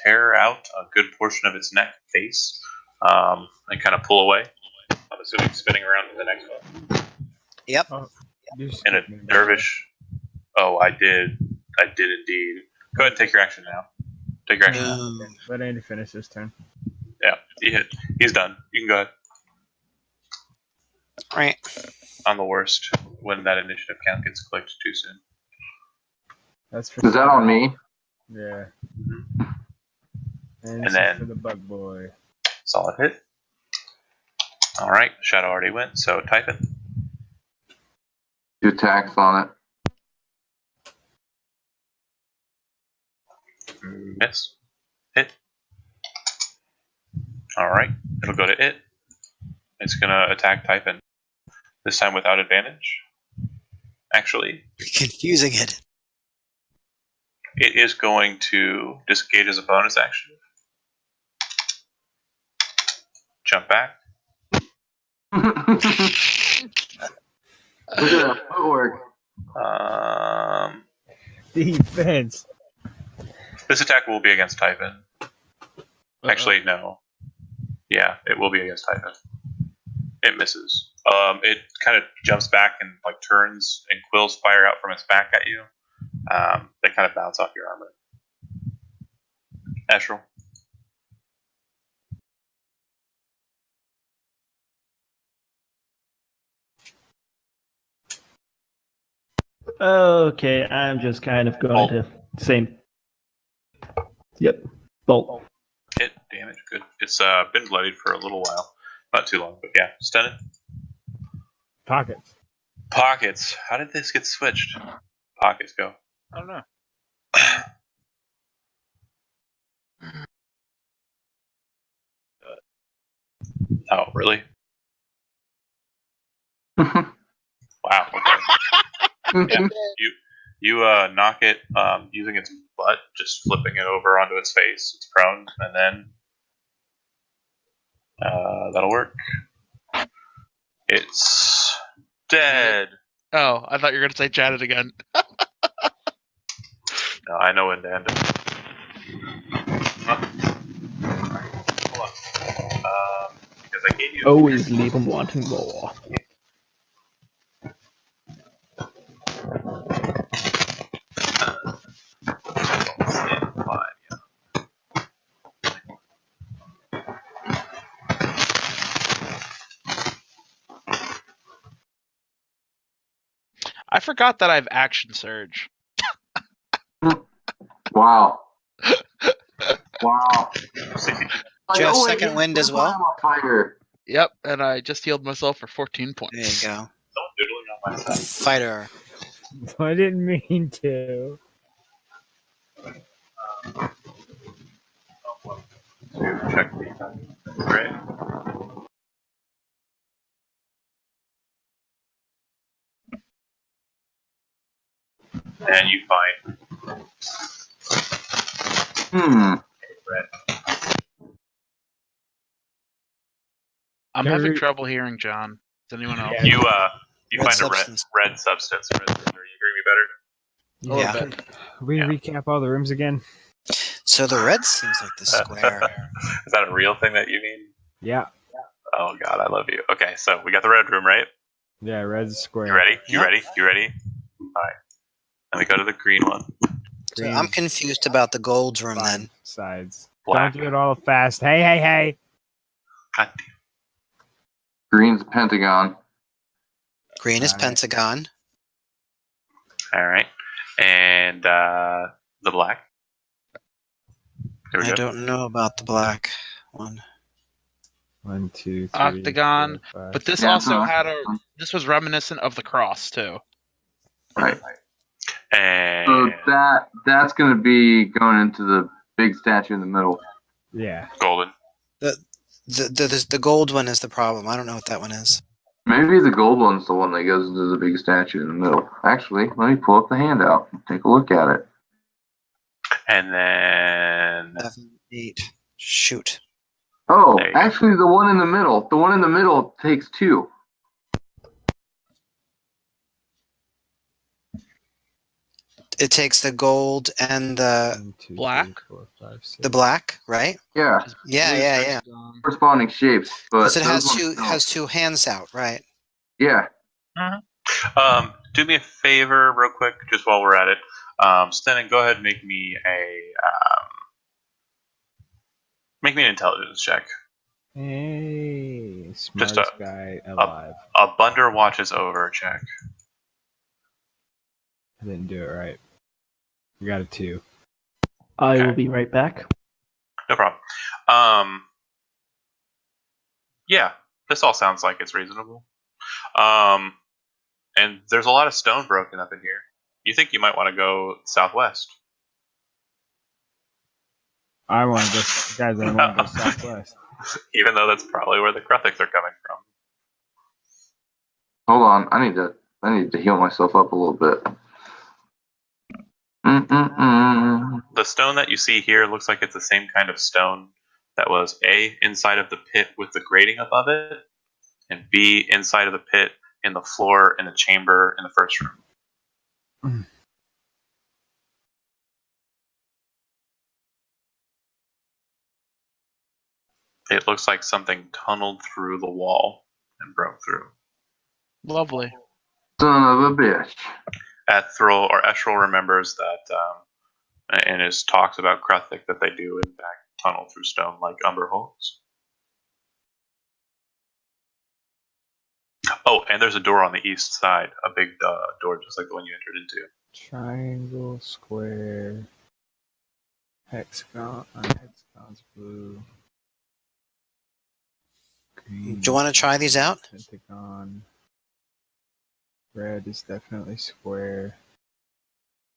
tear out a good portion of its neck face and kind of pull away. I'm assuming spinning around to the next one. Yep. Oh, And a dervish. Oh, I did indeed. Go ahead and take your action now. Take your action. Boom. Let Andy finish this turn. Yeah, he hit. He's done. You can go ahead. Right. I'm the worst when that initiative count gets clicked too soon. That's for Is that on me? Yeah. And this then- is for the bug boy. Solid hit. All right, Shadow already went, so Typhon. 2 attacks on it. Miss. Hit. All right, it'll go to it. It's gonna attack Typhon. This time without advantage. Actually, Confusing it. it is going to disengage as a bonus action. Jump back. Look at that footwork. Defense. This attack will be against Typhon. Actually, no. Yeah, it will be against Typhon. It misses. It kind of jumps back and like turns, and quills fire out from its back at you. They kind of bounce off your armor. Astral. Okay, I'm just kind of going to same. Yep, bolt. Hit damage. Good. It's been bloodied for a little while. Not too long, but yeah. Stennon. Pockets. Pockets. How did this get switched? Pockets go. I don't know. Oh, really? Wow. Okay. Yeah. You knock it using its butt, just flipping it over onto its face. It's prone, and then that'll work. It's dead. Oh, I thought you were gonna say Janet again. No, I know when to end it. Hold on. Because I gave you. Always leave them wanting more. I forgot that I have action surge. Wow. Wow. Do you have second wind as well? I'm a fighter. Yep, and I just healed myself for 14 points. There you go. Don't doodle on my side. Fighter. I didn't mean to. Check the right. And you find red. I'm Can I having read- trouble hearing John. Does anyone else? Yeah. You Red find substance. a red substance. Are you hearing me better? A Yeah. little bit. We Yeah. recap all the rooms again. So the red seems like the square. Is that a real thing that you mean? Yeah. Oh God, I love you. Okay, so we got the red room, right? Yeah, red's square. You ready? You Yep. ready? You ready? Alright. Let me go to the green one. So I'm confused about the gold room then. Sides. Black. Don't do it all fast. Hey. God damn. Green's pentagon. Green is Alright. pentagon. Alright. And the black. Here we I go. don't know about the black one. 1, 2, 3, Octagon, 4, 5, but this 6. also Yeah, had a. This was reminiscent of the cross too. Right. And So that's going to be going into the big statue in the middle. Yeah. golden. The gold one is the problem. I don't know what that one is. Maybe the gold one's the one that goes into the big statue in the middle. Actually, let me pull up the handout and take a look at it. And then 7, 8. Shoot. Oh, There you go. actually, the one in the middle. The one in the middle takes 2. It takes the gold and the 1, 2, Black? 3, 4, 5, 6. the black, right? Yeah, Yeah. corresponding shapes, but Because it those has ones two don't. hands out, right? Yeah. Do me a favor, real quick, just while we're at it. Stennon, go ahead and make me an intelligence check. Hey, Just smartest guy alive. A Bunder watches over check. I didn't do it right. We got a 2. I Okay. will be right back. No problem. Yeah, this all sounds like it's reasonable. And there's a lot of stone broken up in here. You think you might want to go southwest? I want to go, guys. I want to go southwest. Even though that's probably where the Kruthiks are coming from. Hold on, I need to heal myself up a little bit. The stone that you see here looks like it's the same kind of stone that was A, inside of the pit with the grating above it, and B, inside of the pit in the floor in the chamber in the first room. It looks like something tunneled through the wall and broke through. Lovely. Son of a bitch. Estrel remembers that in his talks about Kruthic that they do in fact tunnel through stone like umber holes. Oh, and there's a door on the east side, a big door just like the one you entered into. Triangle, square, hexagon. Hexagon's blue. Green. Do you want to try these out? Pentagon. Red is definitely square.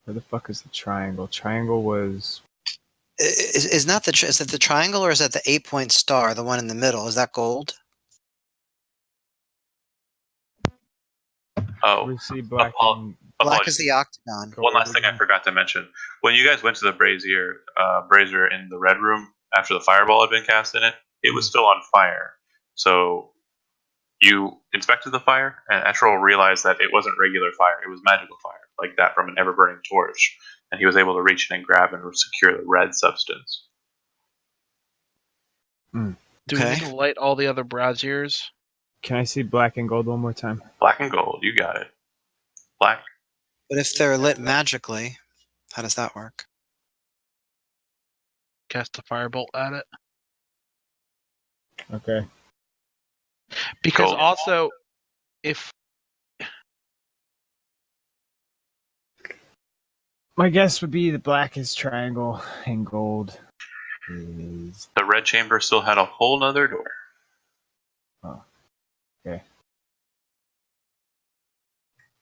Where the fuck is the triangle? Triangle was. Is not is it the triangle or is that the 8-point star, the one in the middle? Is that gold? Oh, We see black. Black is the octagon. One last thing I forgot to mention. When you guys went to the brazier in the red room after the fireball had been cast in it, it was still on fire. So you inspected the fire, and Estrel realized that it wasn't regular fire; it was magical fire, like that from an ever-burning torch. And he was able to reach in and grab and secure the red substance. Do we need to light all the other braziers? Can I see black and gold one more time? Black and gold, you got it. Black. But if they're lit magically, how does that work? Cast a firebolt at it. Okay. Because Gold. also, if My guess would be the black is triangle and gold is. The red chamber still had a whole nother door. Oh. Okay.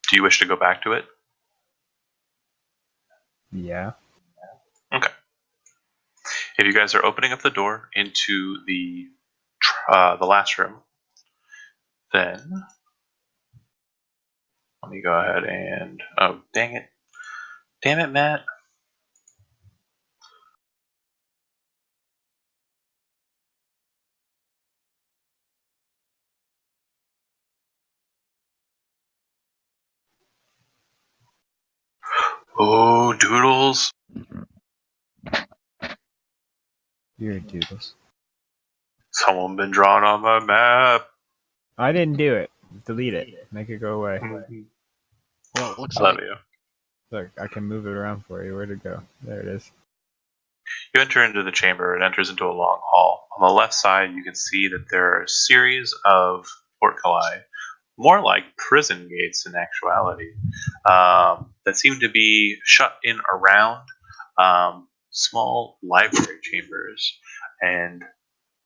Do you wish to go back to it? Yeah. Okay. If you guys are opening up the door into the last room, then let me go ahead and dang it, Matt. Oh, doodles. You're a doodles. Someone been drawn on my map. I didn't do it. Delete it. Make it go away. Well, it looks I love like you. Look, I can move it around for you. Where'd it go? There it is. You enter into the chamber. It enters into a long hall. On the left side, you can see that there are a series of portculli, more like prison gates in actuality, that seem to be shut in around small library chambers. And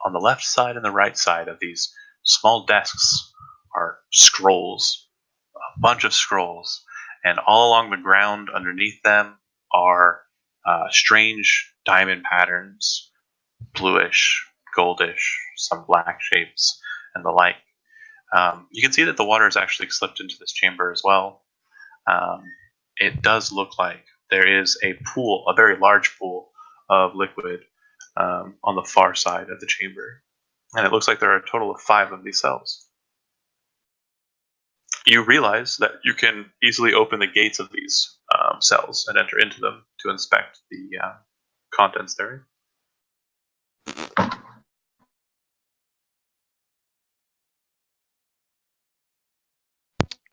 on the left side and the right side of these small desks are scrolls, a bunch of scrolls. And all along the ground underneath them are strange diamond patterns, bluish, goldish, some black shapes, and the like. You can see that the water has actually slipped into this chamber as well. It does look like there is a pool, a very large pool of liquid on the far side of the chamber. And it looks like there are a total of 5 of these cells. You realize that you can easily open the gates of these cells and enter into them to inspect the contents therein.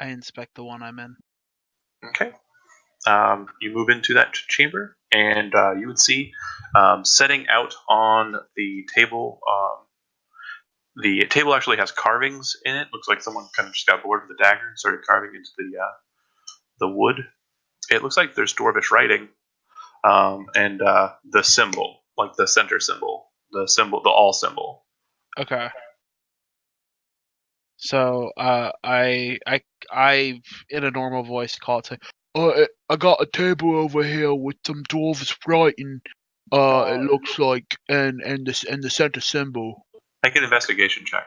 I inspect the one I'm in. Okay. You move into that chamber, and you would see setting out on the table. The table actually has carvings in it. Looks like someone kind of just got bored with a dagger and started carving into the wood. It looks like there's Dwarvish writing, and the symbol, like the center symbol, the all symbol. Okay. So I in a normal voice call it. Say, I got a table over here with some dwarves writing. It looks like and the center symbol. Make an investigation check.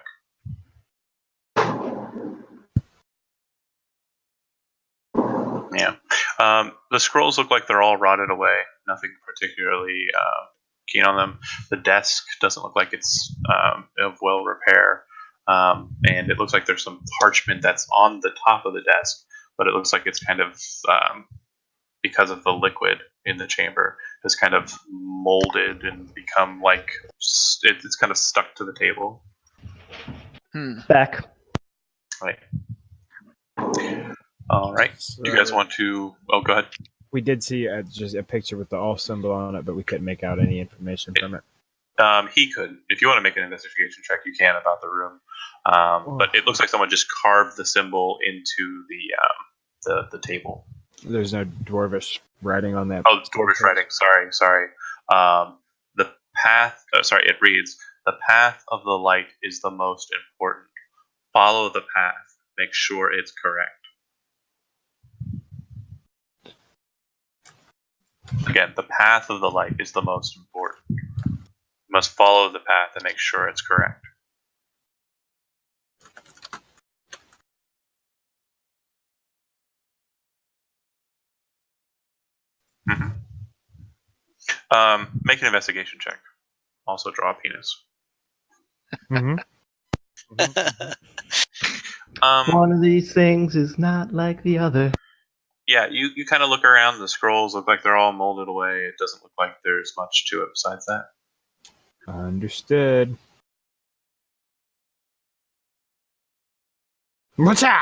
Yeah. The scrolls look like they're all rotted away. Nothing particularly keen on them. The desk doesn't look like it's of well repair. And it looks like there's some parchment that's on the top of the desk, but it looks like it's kind of, because of the liquid in the chamber, has kind of molded and become like, it's kind of stuck to the table. Back. Right. All right. Do you guys want to? Oh, go ahead. We did see just a picture with the all symbol on it, but we couldn't make out any information from it. He could. If you want to make an investigation check, you can about the room. But it looks like someone just carved the symbol into the table. There's no Dwarvish writing on that. Oh, Dwarvish writing. Sorry. The path. It reads: "The path of the light is the most important. Follow the path. Make sure it's correct." Again, the path of the light is the most important. You must follow the path and make sure it's correct. Make an investigation check. Also draw a penis. One of these things is not like the other. Yeah, you kind of look around. The scrolls look like they're all molded away. It doesn't look like there's much to it besides that. Understood. Whatcha?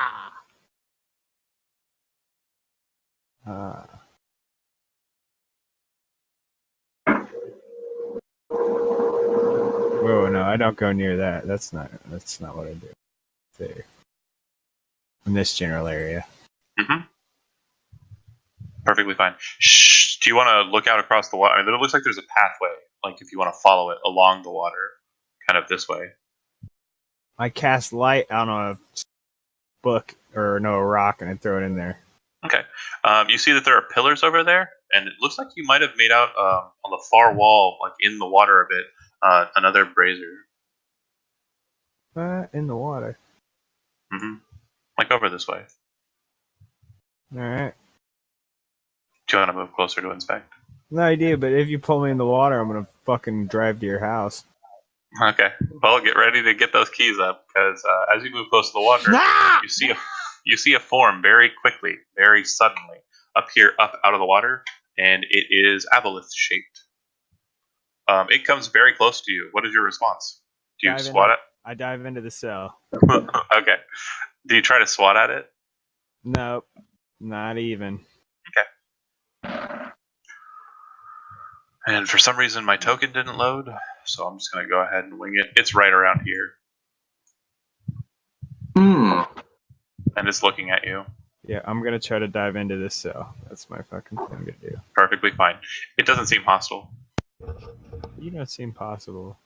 Whoa, no, I don't go near that. That's not what I do. There. In this general area. Perfectly fine. Shh. Do you want to look out across the water? I mean, it looks like there's a pathway. Like if you want to follow it along the water, kind of this way. I cast light on a book or no, a rock, and I throw it in there. Okay. You see that there are pillars over there, and it looks like you might have made out on the far wall, like in the water a bit, another brazier. In the water. Like over this way. All right. Do you want to move closer to inspect? No idea, but if you pull me in the water, I'm gonna fucking drive to your house. Okay. Well, get ready to get those keys up, because as you move close to the water, you see a form very quickly, very suddenly appear up out of the water, and it is aboleth shaped. It comes very close to you. What is your response? Do you swat it? I dive into the cell. Okay. Do you try to swat at it? Nope. Not even. Okay. And for some reason, my token didn't load, so I'm just going to go ahead and wing it. It's right around here. And it's looking at you. Yeah, I'm gonna try to dive into this cell. That's my fucking thing to do. Perfectly fine. It doesn't seem hostile. You don't seem possible.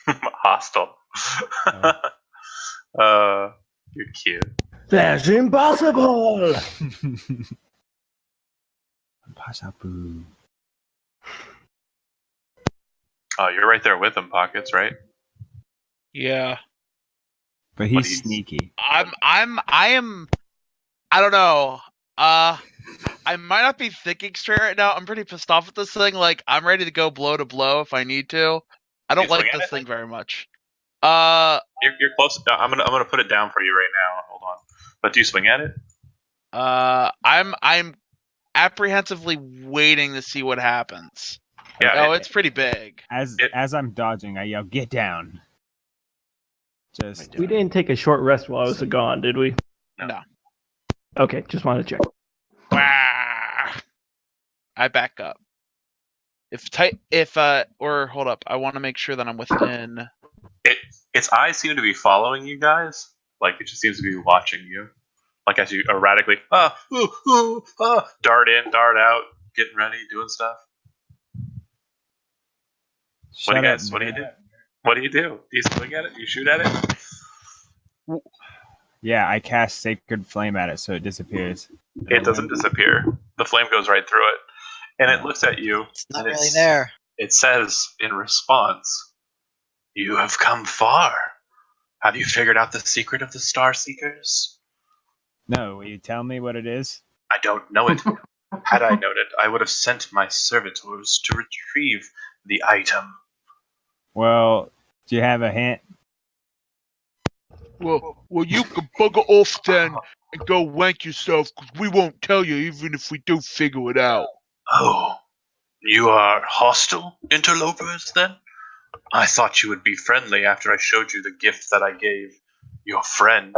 Hostile. You're cute. That's impossible. Impossible. Oh, you're right there with him, Pockets, right? Yeah. But he's sneaky. I am. I don't know. I might not be thinking straight right now. I'm pretty pissed off with this thing. Like, I'm ready to go blow to blow if I need to. I don't like this thing very much. You're close. I'm gonna put it down for you right now. Hold on. But do you swing at it? I'm apprehensively waiting to see what happens. Yeah. It's pretty big. As I'm dodging, I yell, "Get down!" We didn't take a short rest while I was gone, did we? No. Okay, just wanted to check. I back up. Or hold up, I want to make sure that I'm within. Its eyes seem to be following you guys. Like it just seems to be watching you. Like as you erratically, dart in, dart out, getting ready, doing stuff. What do you guys? What do you do? What do you do? Do you swing at it? Do you shoot at it? Yeah, I cast Sacred Flame at it, so it disappears. It doesn't disappear. The flame goes right through it, and it looks at you. It's not really there. It says in response, "You have come far. Have you figured out the secret of the Star Seekers?" No, will you tell me what it is? I don't know it. Had I known it, I would have sent my servitors to retrieve the item. Well, do you have a hint? Well, you can bugger off then and go wank yourself, because we won't tell you even if we do figure it out. Oh, you are hostile interlopers then? I thought you would be friendly after I showed you the gift that I gave your friend.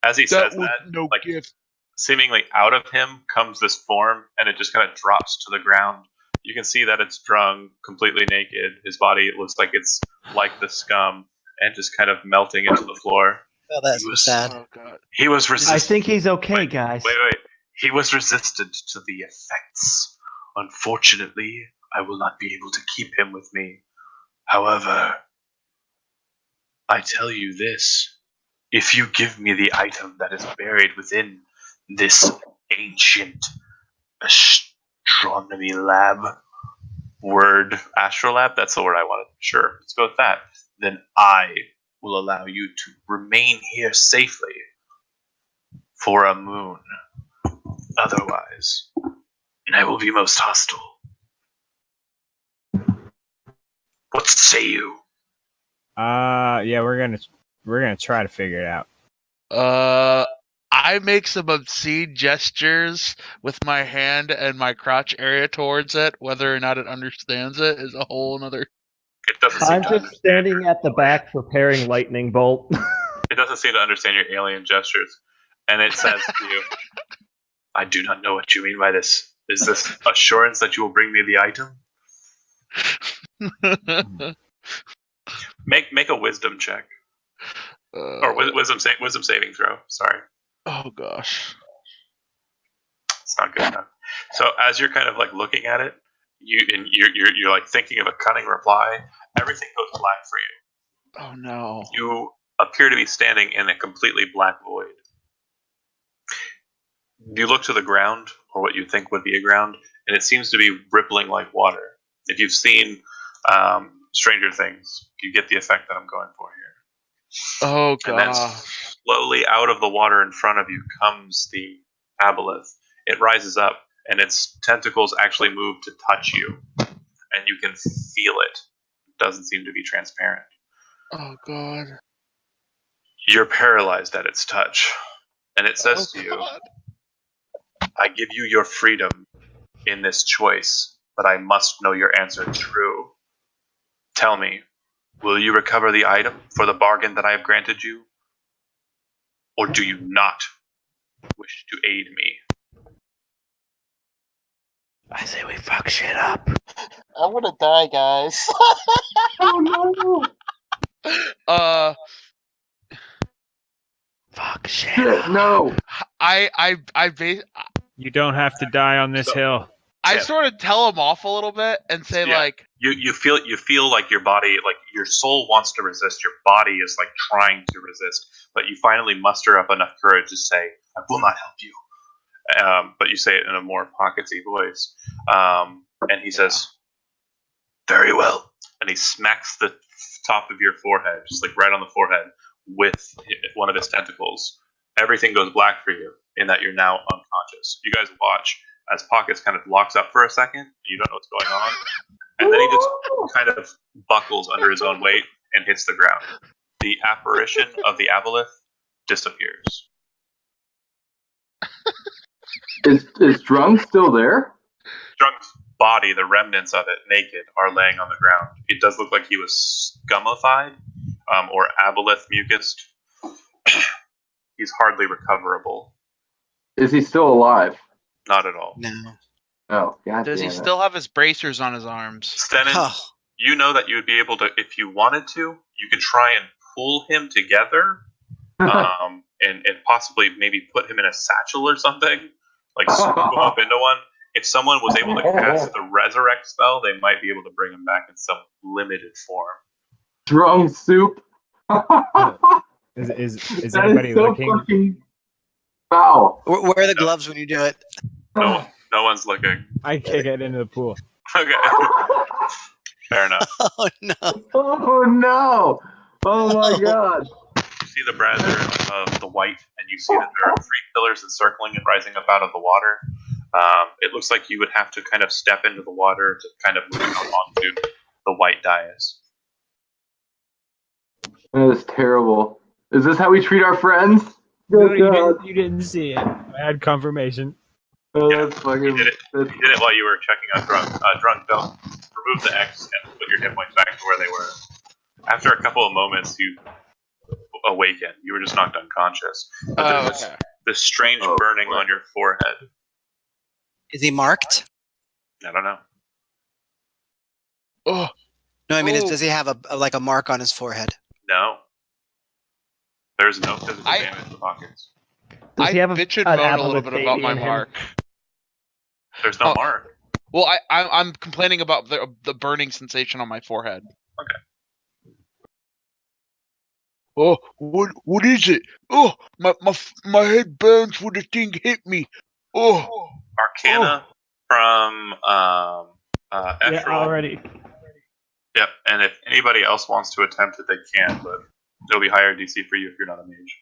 As he says that, no gift. Seemingly out of him comes this form, and it just kind of drops to the ground. You can see that it's drunk, completely naked. His body looks like it's like the scum, and just kind of melting into the floor. Oh, that's so sad. Oh, God. He was resistant. I think he's okay, guys. Wait. He was resistant to the effects. Unfortunately, I will not be able to keep him with me. However, I tell you this. If you give me the item that is buried within this ancient astronomy lab, astrolab, that's the word I wanted. Sure, let's go with that. Then I will allow you to remain here safely for a moon. Otherwise, I will be most hostile. What say you? Yeah, we're gonna try to figure it out. I make some obscene gestures with my hand and my crotch area towards it. Whether or not it understands it is a whole another. It doesn't seem I'm to just standing at the back preparing lightning bolt. It doesn't seem to understand your alien gestures. And it says to you, I do not know what you mean by this. Is this assurance that you will bring me the item? Make a wisdom check. Or wisdom saving throw. Sorry. Oh gosh. It's not good enough. So as you're kind of like looking at it, you're like thinking of a cunning reply. Everything goes black for you. Oh no. You appear to be standing in a completely black void. You look to the ground, or what you think would be a ground, and it seems to be rippling like water. If you've seen Stranger Things, you get the effect that I'm going for here. Oh And then gosh. slowly out of the water in front of you comes the aboleth. It rises up, and its tentacles actually move to touch you, and you can feel it. It doesn't seem to be transparent. Oh god. You're paralyzed at its touch, and it says to you, God. I give you your freedom in this choice, but I must know your answer true. Tell me, will you recover the item for the bargain that I have granted you? Or do you not wish to aid me? I say we fuck shit up. I'm gonna die, guys. Oh no! Fuck shit Shit, up. no! I You don't have to die on this hill. I Yeah. sort of tell him off a little bit and say Yeah. like, You feel like your body, like your soul wants to resist, your body is like trying to resist, but you finally muster up enough courage to say, "I will not help you." But you say it in a more pocketsy voice, and he says, "Very well," and he smacks the top of your forehead, just like right on the forehead, with one of his tentacles. Everything goes black for you, in that you're now unconscious. You guys watch as Pockets kind of locks up for a second. You don't know what's going on, and then he just kind of buckles under his own weight and hits the ground. The apparition of the aboleth disappears. Is Drunk still there? Drunk's body, the remnants of it, naked, are laying on the ground. It does look like he was scummified, or aboleth mucused. He's hardly recoverable. Is he still alive? Not at all. No. Oh, god does he damn it. still have his bracers on his arms? Stennon, Oh, you know that you would be able to, if you wanted to, you could try and pull him together, and possibly maybe put him in a satchel or something, like scoop him up into one. If someone was able to cast the resurrect spell, they might be able to bring him back in some limited form. Drunk soup. Is That anybody is so looking? fucking foul. wear the gloves when you do it. No one's looking. I kick it into the pool. Okay, fair enough. Oh no. Oh no! Oh my god! You see the brazier of the white, and you see that there are 3 pillars encircling it, rising up out of the water. It looks like you would have to kind of step into the water to kind of move out onto the white dais. That is terrible. Is this how we treat our friends? No, you didn't see it. I had confirmation. Oh, Yeah, that's fucking. You did it while you were checking on Drunk. Drunk, don't remove the X and put your hit points back to where they were. After a couple of moments, you awaken. You were just knocked unconscious. But there's this strange burning on your forehead. Is he marked? I don't know. Oh, No, I mean, does he have a mark on his forehead? No. There's no physical damage to the pockets. I bitch and moan a little bit about my mark. There's no mark. Well, I'm complaining about the burning sensation on my forehead. Okay. oh, what is it? Oh, my head burns when the thing hit me. Oh, Arcana from Estrel. Yeah, already. Yep, and if anybody else wants to attempt it, they can, but it'll be higher DC for you if you're not a mage.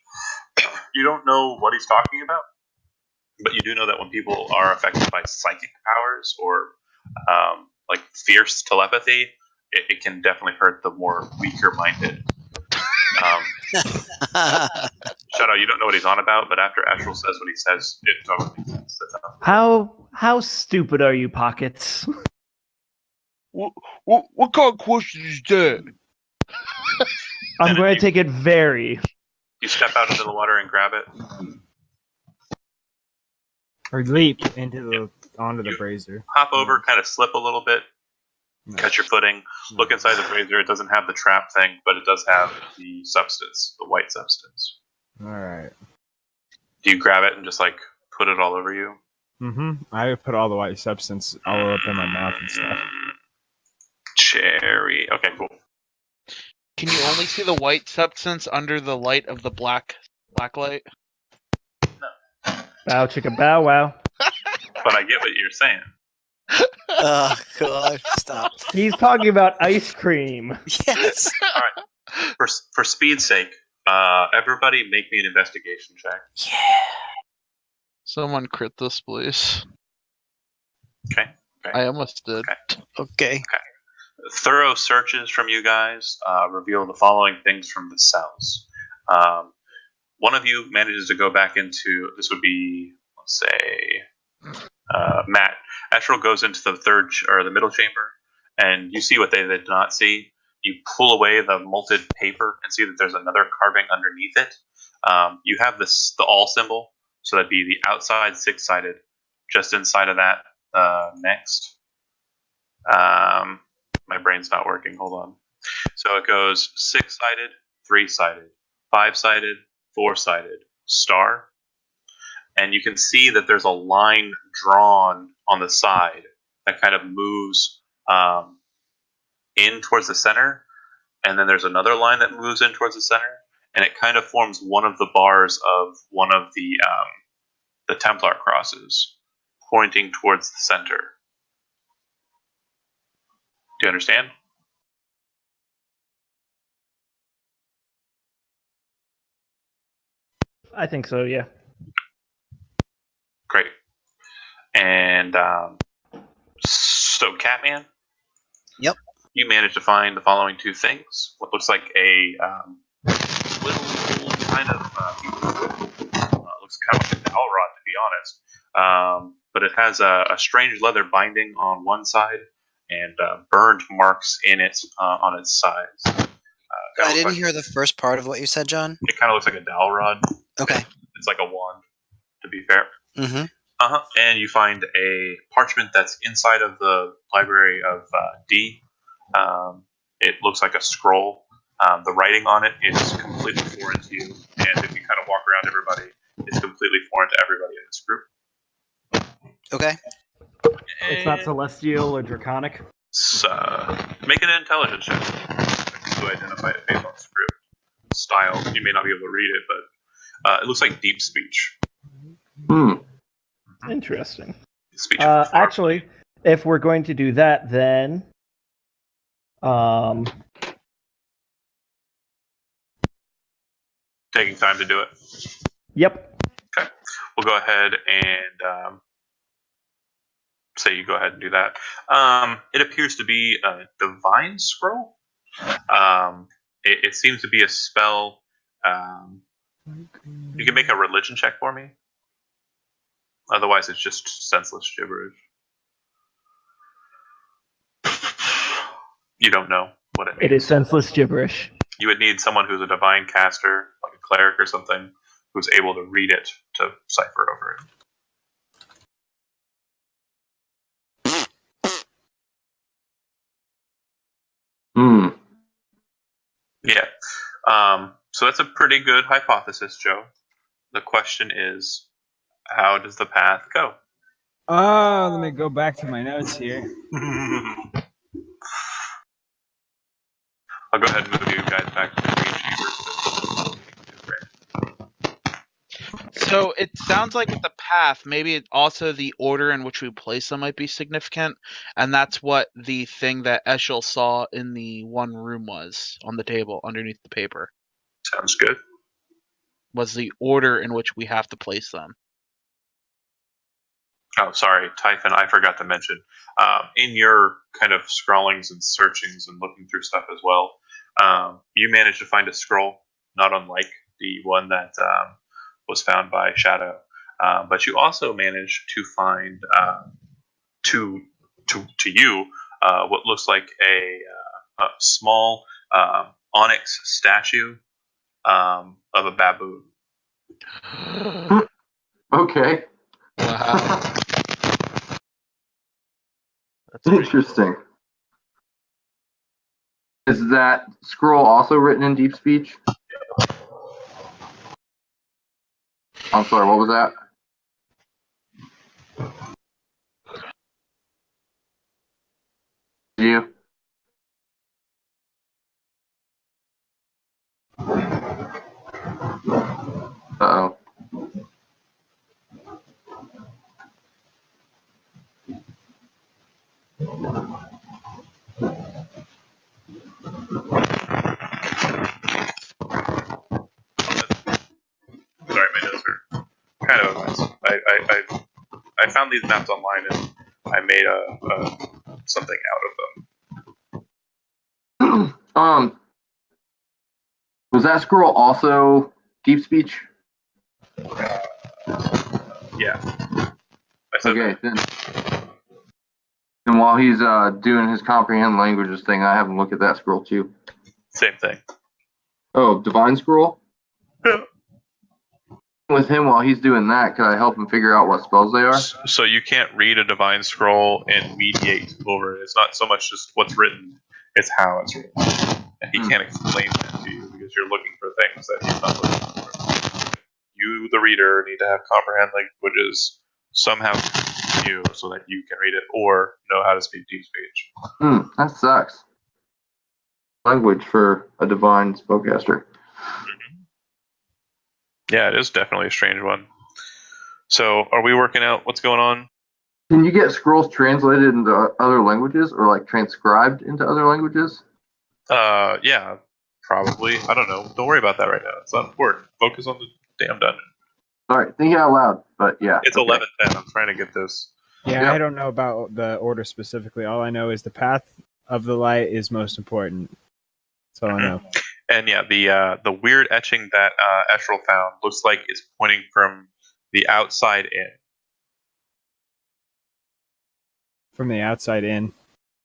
You don't know what he's talking about, but you do know that when people are affected by psychic powers or like fierce telepathy, it can definitely hurt the more weaker-minded. Shadow, you don't know what he's on about, but after Estrel says what he says, it totally makes sense. How stupid are you, Pockets? what kind of question is that? I'm going to take it very. You step out into the water and grab it. Or leap onto the brazier. Hop over, kind of slip a little bit, catch your footing, look inside the brazier. It doesn't have the trap thing, but it does have the substance, the white substance. Alright. Do you grab it and just like put it all over you? I put all the white substance all up in my mouth and stuff. Cherry. Okay, cool. Can you only see the white substance under the light of the black light? Bow chicka bow wow. But I get what you're saying. Oh god, stop. He's talking about ice cream. Yes. All right. For speed's sake, everybody make me an investigation check. Yeah. Someone crit this, please. Okay. I almost did. Okay. Thorough searches from you guys reveal the following things from the cells. One of you manages to go back into, this would be, let's say, Matt. Estrel goes into the middle chamber, and you see what they did not see. You pull away the molted paper and see that there's another carving underneath it. You have the all symbol, So that'd be the outside 6-sided. Just inside of that, next. My brain's not working. Hold on. So it goes 6-sided, 3-sided, 5-sided, 4-sided, star. And you can see that there's a line drawn on the side that kind of moves in towards the center. And then there's another line that moves in towards the center. And it kind of forms one of the bars of one of the Templar crosses, pointing towards the center. Do you understand? I think so, yeah. Great. And so, Catman? Yep. You managed to find the following 2 things. What looks like a little kind of looks kind of like a dowel rod, to be honest. But it has a strange leather binding on one side and burned marks in it on its sides. I didn't hear the first part of what you said, John. It kind of looks like a dowel rod. Okay. It's like a wand, to be fair. Mm-hmm. And you find a parchment that's inside of the library of D. It looks like a scroll. The writing on it is completely foreign to you, and if you kind of walk around everybody, it's completely foreign to everybody in this group. Okay. It's not celestial or draconic. Make an intelligence check to identify it based on script style. You may not be able to read it, but it looks like deep speech. Interesting. Speech. Actually, if we're going to do that, then taking time to do it. Yep. Okay. We'll go ahead and say you go ahead and do that. It appears to be a divine scroll. It seems to be a spell. You can make a religion check for me. Otherwise, it's just senseless gibberish. You don't know what it means. It is senseless gibberish. You would need someone who's a divine caster, like a cleric or something, who's able to read it to cipher over it. Yeah. So that's a pretty good hypothesis, Joe. The question is, how does the path go? Let me go back to my notes here. I'll go ahead and move you guys back to the green sheet. So it sounds like with the path, maybe also the order in which we place them might be significant, and that's what the thing that Eshel saw in the one room was on the table underneath the paper. Sounds good. Was the order in which we have to place them. Oh, sorry, Typhon, I forgot to mention. In your kind of scrawlings and searchings and looking through stuff as well, you managed to find a scroll, not unlike the one that was found by Shadow. But you also managed to find, to you, what looks like a small onyx statue of a baboon. Okay. Wow. Interesting. Is that scroll also written in deep speech? I'm sorry, what was that? You? Uh-oh. Sorry, my notes are kind of a mess. I found these maps online and I made something out of them. Was that scroll also deep speech? Yeah. Okay, then while he's doing his comprehend languages thing, I have him look at that scroll too. Same thing. Oh, divine scroll? Yeah. with him while he's doing that, could I help him figure out what spells they are? So you can't read a divine scroll and mediate over it. It's not so much just what's written; it's how it's written. And he can't explain that to you because you're looking for things that he's not looking for. You, the reader, need to have comprehend languages somehow you so that you can read it or know how to speak deep speech. That sucks. Language for a divine spellcaster. Yeah, it is definitely a strange one. So, are we working out what's going on? Can you get scrolls translated into other languages or like transcribed into other languages? Yeah, probably. I don't know. Don't worry about that right now. It's not important. Focus on the damn dungeon. Sorry, thinking out loud, but yeah. It's 11:10. I'm trying to get this. Yeah, Yep. I don't know about the order specifically. All I know is the path of the light is most important. That's all I know. And yeah, the weird etching that Eshrel found looks like it's pointing from the outside in. From the outside in.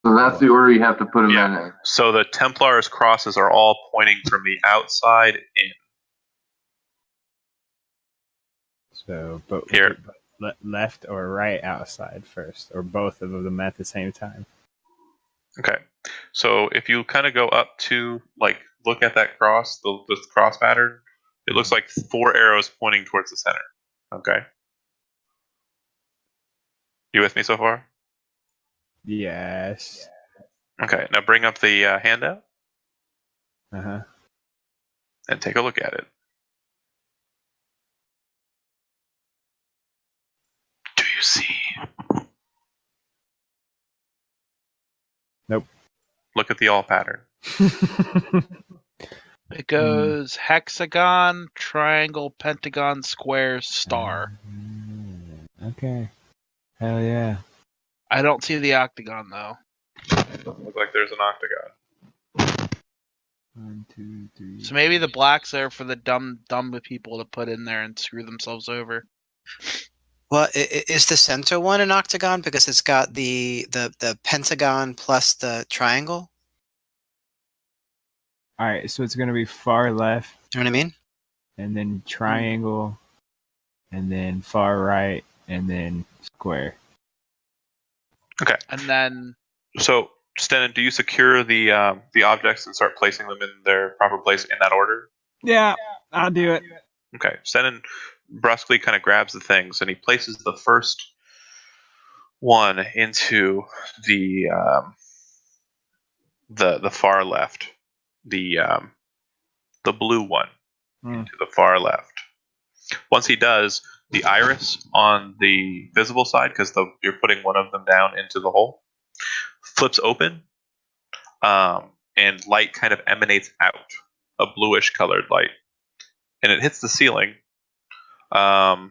So that's the order you have to put them in. So the Templar's crosses are all pointing from the outside in. So, but Here. left or right outside first, or both of them at the same time. Okay. So if you kind of go up to, like, look at that cross, the cross pattern, it looks like 4 arrows pointing towards the center. Okay. You with me so far? Yes. Okay. Now bring up the handout Uh-huh. and take a look at it. Do you see? Nope. Look at the all pattern. It goes hexagon, triangle, pentagon, square, star. Okay. Hell yeah. I don't see the octagon though. Doesn't look like there's an octagon. 1, 2, 3. So maybe the black's there for the dumb people to put in there and screw themselves over. Well, is the center one an octagon because it's got the pentagon plus the triangle? All right, so it's gonna be far left. You know what I mean? And then triangle, and then far right, and then square. Okay. And then. So, Stennon, do you secure the objects and start placing them in their proper place in that order? Yeah, I'll do it. Okay. Stennon brusquely kind of grabs the things and he places the first one into the far left, the blue one into the far left. Once he does, the iris on the visible side, because you're putting one of them down into the hole, flips open, and light kind of emanates out, a bluish colored light, and it hits the ceiling, and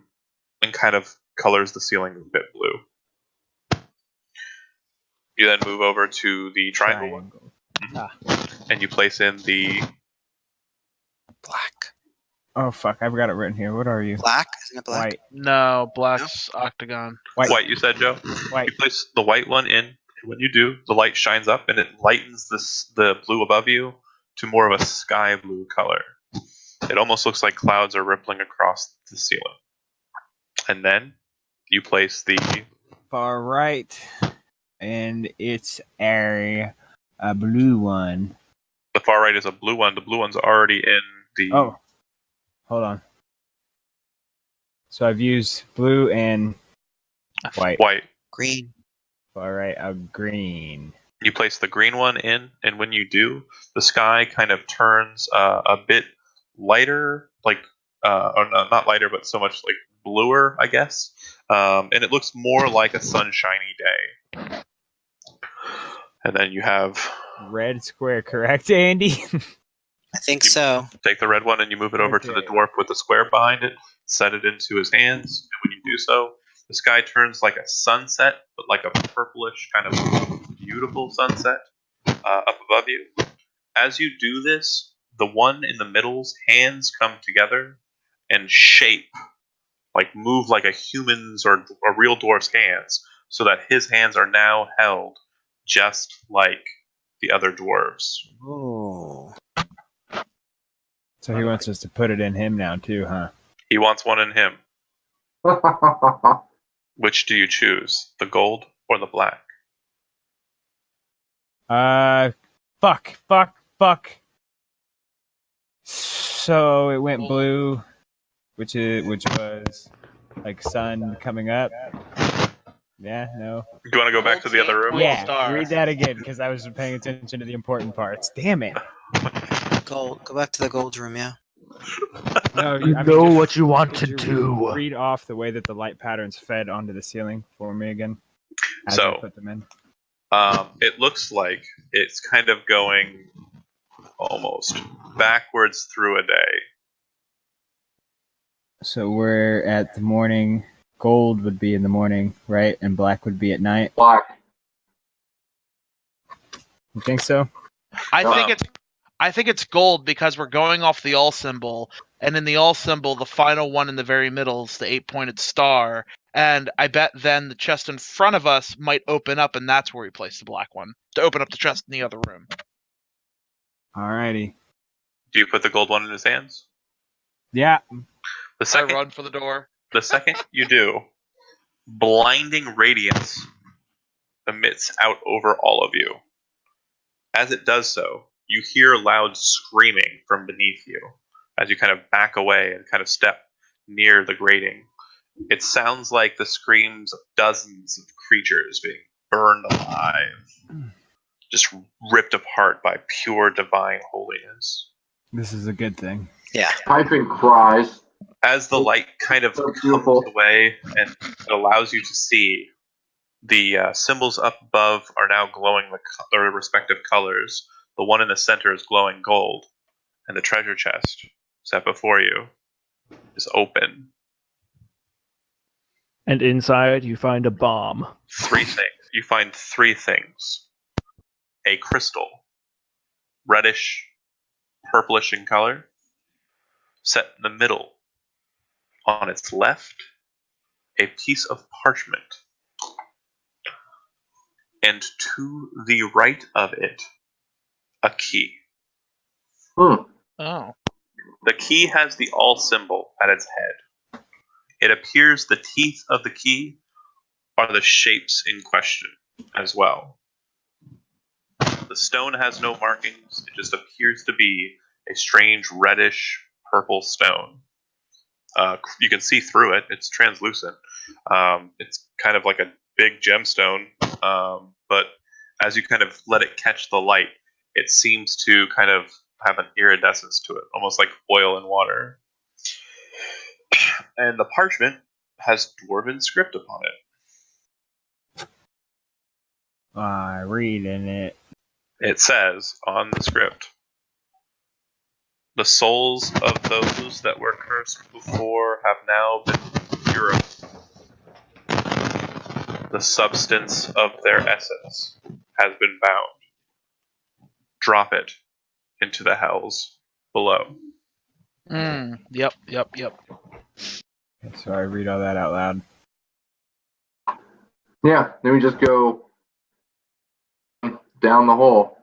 kind of colors the ceiling a bit blue. You then move over to the triangle one, and you place in the black. Oh fuck! I've got it written here. What are you? Black? Isn't it black? White. No, black's octagon. White. You said, Joe. White. You place the white one in. And when you do, the light shines up and it lightens the blue above you to more of a sky blue color. It almost looks like clouds are rippling across the ceiling. And then you place the far right, and it's a blue one. The far right is a blue one. The blue one's already in the. Oh, hold on. So I've used blue and white. White. Green. Far right, a green. You place the green one in, and when you do, the sky kind of turns a bit lighter, like, or not lighter, but so much like bluer, I guess. And it looks more like a sunshiny day. And then you have red square, correct, Andy? I think so. Take the red one and you move it over to the dwarf with the square behind it. Set it into his hands, and when you do so, the sky turns like a sunset, but like a purplish kind of beautiful sunset up above you. As you do this, the one in the middle's hands come together and shape, like move like a human's or a real dwarf's hands, so that his hands are now held just like the other dwarves. Oh. So he wants us to put it in him now too, huh? He wants one in him. Which do you choose? The gold or the black? Fuck. So it went blue, which was like sun coming up. Yeah, no. Do you want to go back to the other room? Yeah, read that again because I was paying attention to the important parts. Damn it. Gold. Go back to the gold room. Yeah. No, You I mean, know just what you want could to you do. Read off the way that the light patterns fed onto the ceiling for me again. As So, I put them in. It looks like it's kind of going almost backwards through a day. So we're at the morning. Gold would be in the morning, right? And black would be at night. Black. You think so? I think it's gold because we're going off the all symbol, and in the all symbol, the final one in the very middle is the 8-pointed star. And I bet then the chest in front of us might open up, and that's where we place the black one to open up the chest in the other room. Alrighty. Do you put the gold one in his hands? Yeah. I run for the door. The second you do, blinding radiance emits out over all of you. As it does so, you hear loud screaming from beneath you as you kind of back away and kind of step near the grating. It sounds like the screams of dozens of creatures being burned alive, just ripped apart by pure divine holiness. This is a good thing. Yeah. Typhon cries. As the light kind of comes away and it allows you to see, the symbols up above are now glowing their respective colors. The one in the center is glowing gold, and the treasure chest set before you is open. And inside, you find a bomb. You find three things. A crystal, reddish, purplish in color, set in the middle. On its left, a piece of parchment. And to the right of it, a key. Oh. The key has the all symbol at its head. It appears the teeth of the key are the shapes in question as well. The stone has no markings. It just appears to be a strange reddish purple stone. You can see through it. It's translucent. It's kind of like a big gemstone, but as you kind of let it catch the light, it seems to kind of have an iridescence to it, almost like oil and water. And the parchment has dwarven script upon it. I read in it. It says on the script, "The souls of those that were cursed before have now been purified. The substance of their essence has been bound. Drop it into the hells below." Yep. So I read all that out loud. Yeah, then we just go down the hole.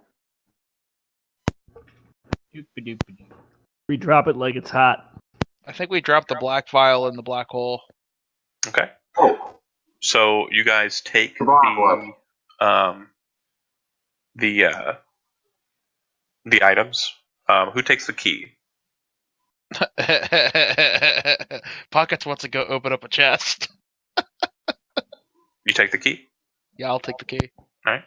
We drop it like it's hot. I think we dropped the black vial in the black hole. Okay. So you guys take the items. Who takes the key? Pockets wants to go open up a chest. You take the key? Yeah, I'll take the key. Alright.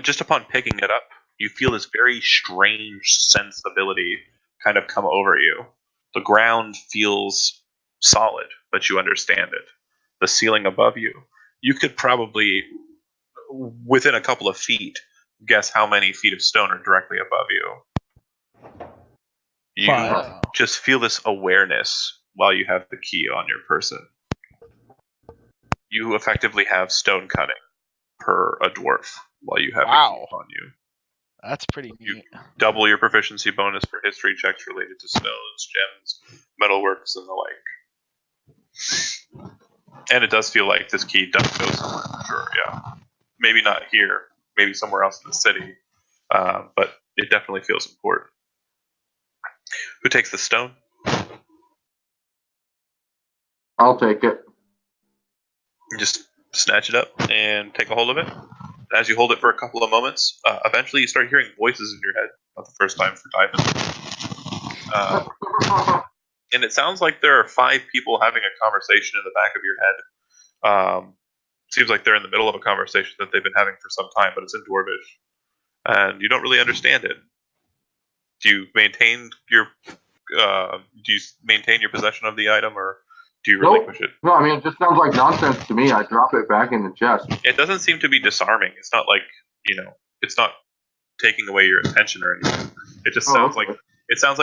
Just upon picking it up, you feel this very strange sensibility kind of come over you. The ground feels solid, but you understand it. The ceiling above you, you could probably, within a couple of feet, guess how many feet of stone are directly above you. You just feel this awareness while you have the key on your person. You effectively have stone cutting per a dwarf while you have the key on you. That's pretty neat. Double your proficiency bonus for history checks related to stones, gems, metalworks, and the like. And it does feel like this key does go somewhere for sure, yeah. Maybe not here, maybe somewhere else in the city, but it definitely feels important. Who takes the stone? I'll take it. You just snatch it up and take a hold of it. As you hold it for a couple of moments, eventually you start hearing voices in your head. Not the first time for Typhon. And it sounds like there are 5 people having a conversation in the back of your head. Seems like they're in the middle of a conversation that they've been having for some time, but it's in Dwarvish. And you don't really understand it. Do you maintain your possession of the item, or do you relinquish it? No, I mean, it just sounds like nonsense to me. I drop it back in the chest. It doesn't seem to be disarming. It's not like, it's not taking away your attention or anything. It just sounds like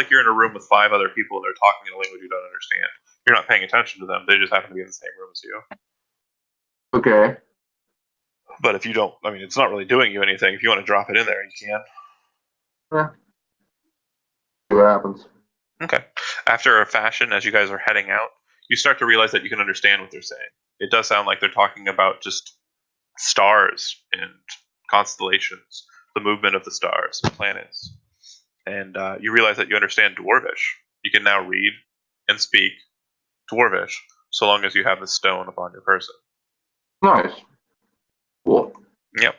you're in a room with 5 other people and they're talking in a language you don't understand. You're not paying attention to them. They just happen to be in the same room as you. Okay. But if you don't, it's not really doing you anything. If you want to drop it in there, you can. Yeah. See what happens. Okay. After a fashion, as you guys are heading out, you start to realize that you can understand what they're saying. It does sound like they're talking about just stars and constellations, the movement of the stars, planets. And you realize that you understand Dwarvish. You can now read and speak Dwarvish, so long as you have the stone upon your person. Nice. Cool. Yep.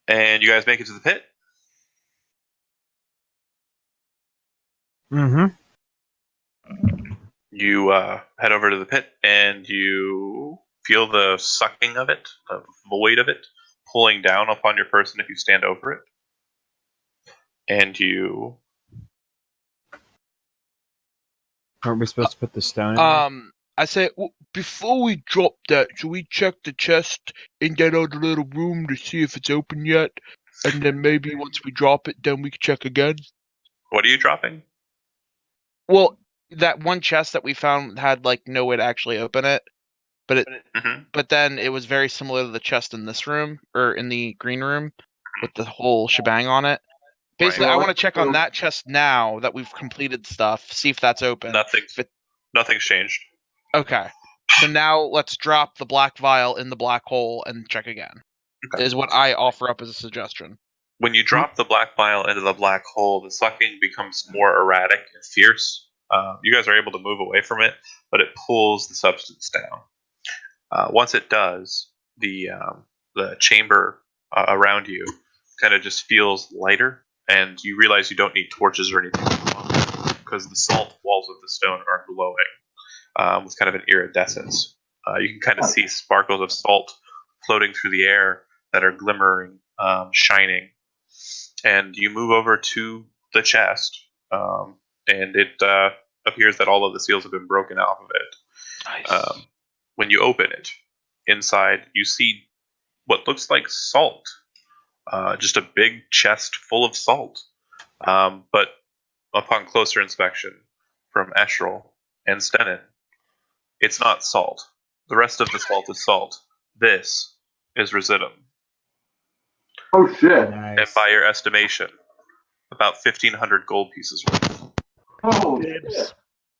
And you guys make it to the pit? Mm-hmm. You head over to the pit, and you feel the sucking of it, the void of it, pulling down upon your person if you stand over it. And you... Aren't we supposed to put the stone in? I say, before we drop that, should we check the chest in that other little room to see if it's open yet? And then maybe once we drop it, then we can check again? What are you dropping? Well, that one chest that we found had no way to actually open it, but but then it was very similar to the chest in this room, or in the green room, with the whole shebang on it. Basically, Right. I want to check on that chest now that we've completed stuff, see if that's open. Nothing's changed. Okay. So now let's drop the black vial in the black hole and check again. Okay. Is what I offer up as a suggestion. When you drop the black vial into the black hole, the sucking becomes more erratic and fierce. You guys are able to move away from it, but it pulls the substance down. Once it does, the chamber around you kind of just feels lighter, and you realize you don't need torches or anything because the salt walls of the stone are glowing with kind of an iridescence. You can kind of see sparkles of salt floating through the air that are glimmering, shining. And you move over to the chest, and it appears that all of the seals have been broken off of it. Nice. When you open it, inside you see what looks like salt. Just a big chest full of salt. But upon closer inspection from Eshrel and Stennon, it's not salt. The rest of the salt is salt. This is residuum. Oh shit! Nice. And by your estimation, about 1,500 gold pieces worth. Oh, dibs!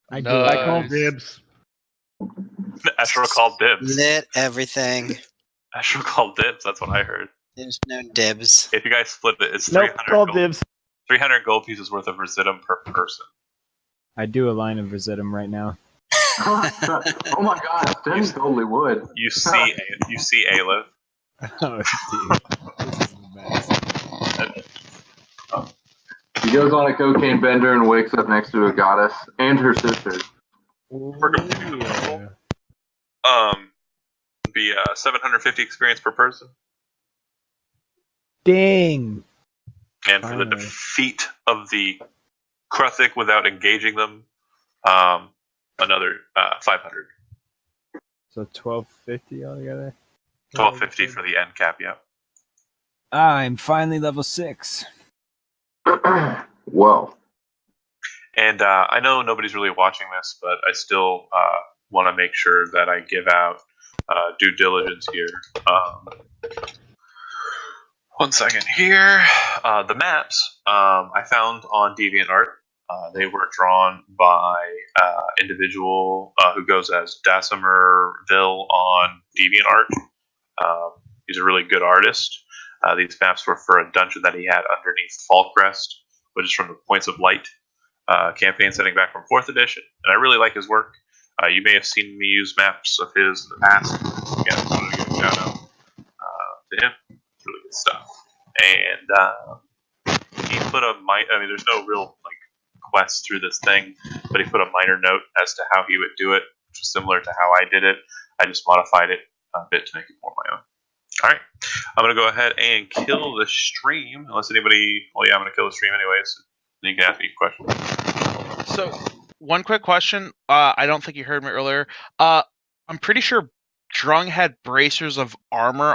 I call dibs. Eshrel called dibs. Lit everything. Eshrel called dibs. That's what I heard. There's no dibs. If you guys split it, it's 300 gold pieces worth of residuum per person. I do a line of residuum right now. Oh my god, Stennon totally would. You see Aleph. Oh, dude. This is the best. He goes on a cocaine bender and wakes up next to a goddess and her sister. Yeah. Be 750 experience per person. Dang. And for the defeat of the Kruthic without engaging them, another 500. So 1250 altogether? 1250 for the end cap, yeah. I'm finally level 6. Whoa. And I know nobody's really watching this, but I still want to make sure that I give out due diligence here. 1 second here. The maps I found on DeviantArt. They were drawn by individual who goes as Dasimerville on DeviantArt. He's a really good artist. These maps were for a dungeon that he had underneath Falkrest, which is from the Points of Light campaign setting back from 4th edition. And I really like his work. You may have seen me use maps of his in the past. Again, I wanted to give a shout out to him. Really good stuff. And he put there's no real quest through this thing, but he put a minor note as to how he would do it, which was similar to how I did it. I just modified it a bit to make it more my own. All right, I'm gonna go ahead and kill the stream. Unless anybody, well, yeah, I'm gonna kill the stream anyways. Then you can ask me a question. So, one quick question. I don't think you heard me earlier. I'm pretty sure Drung had bracers of armor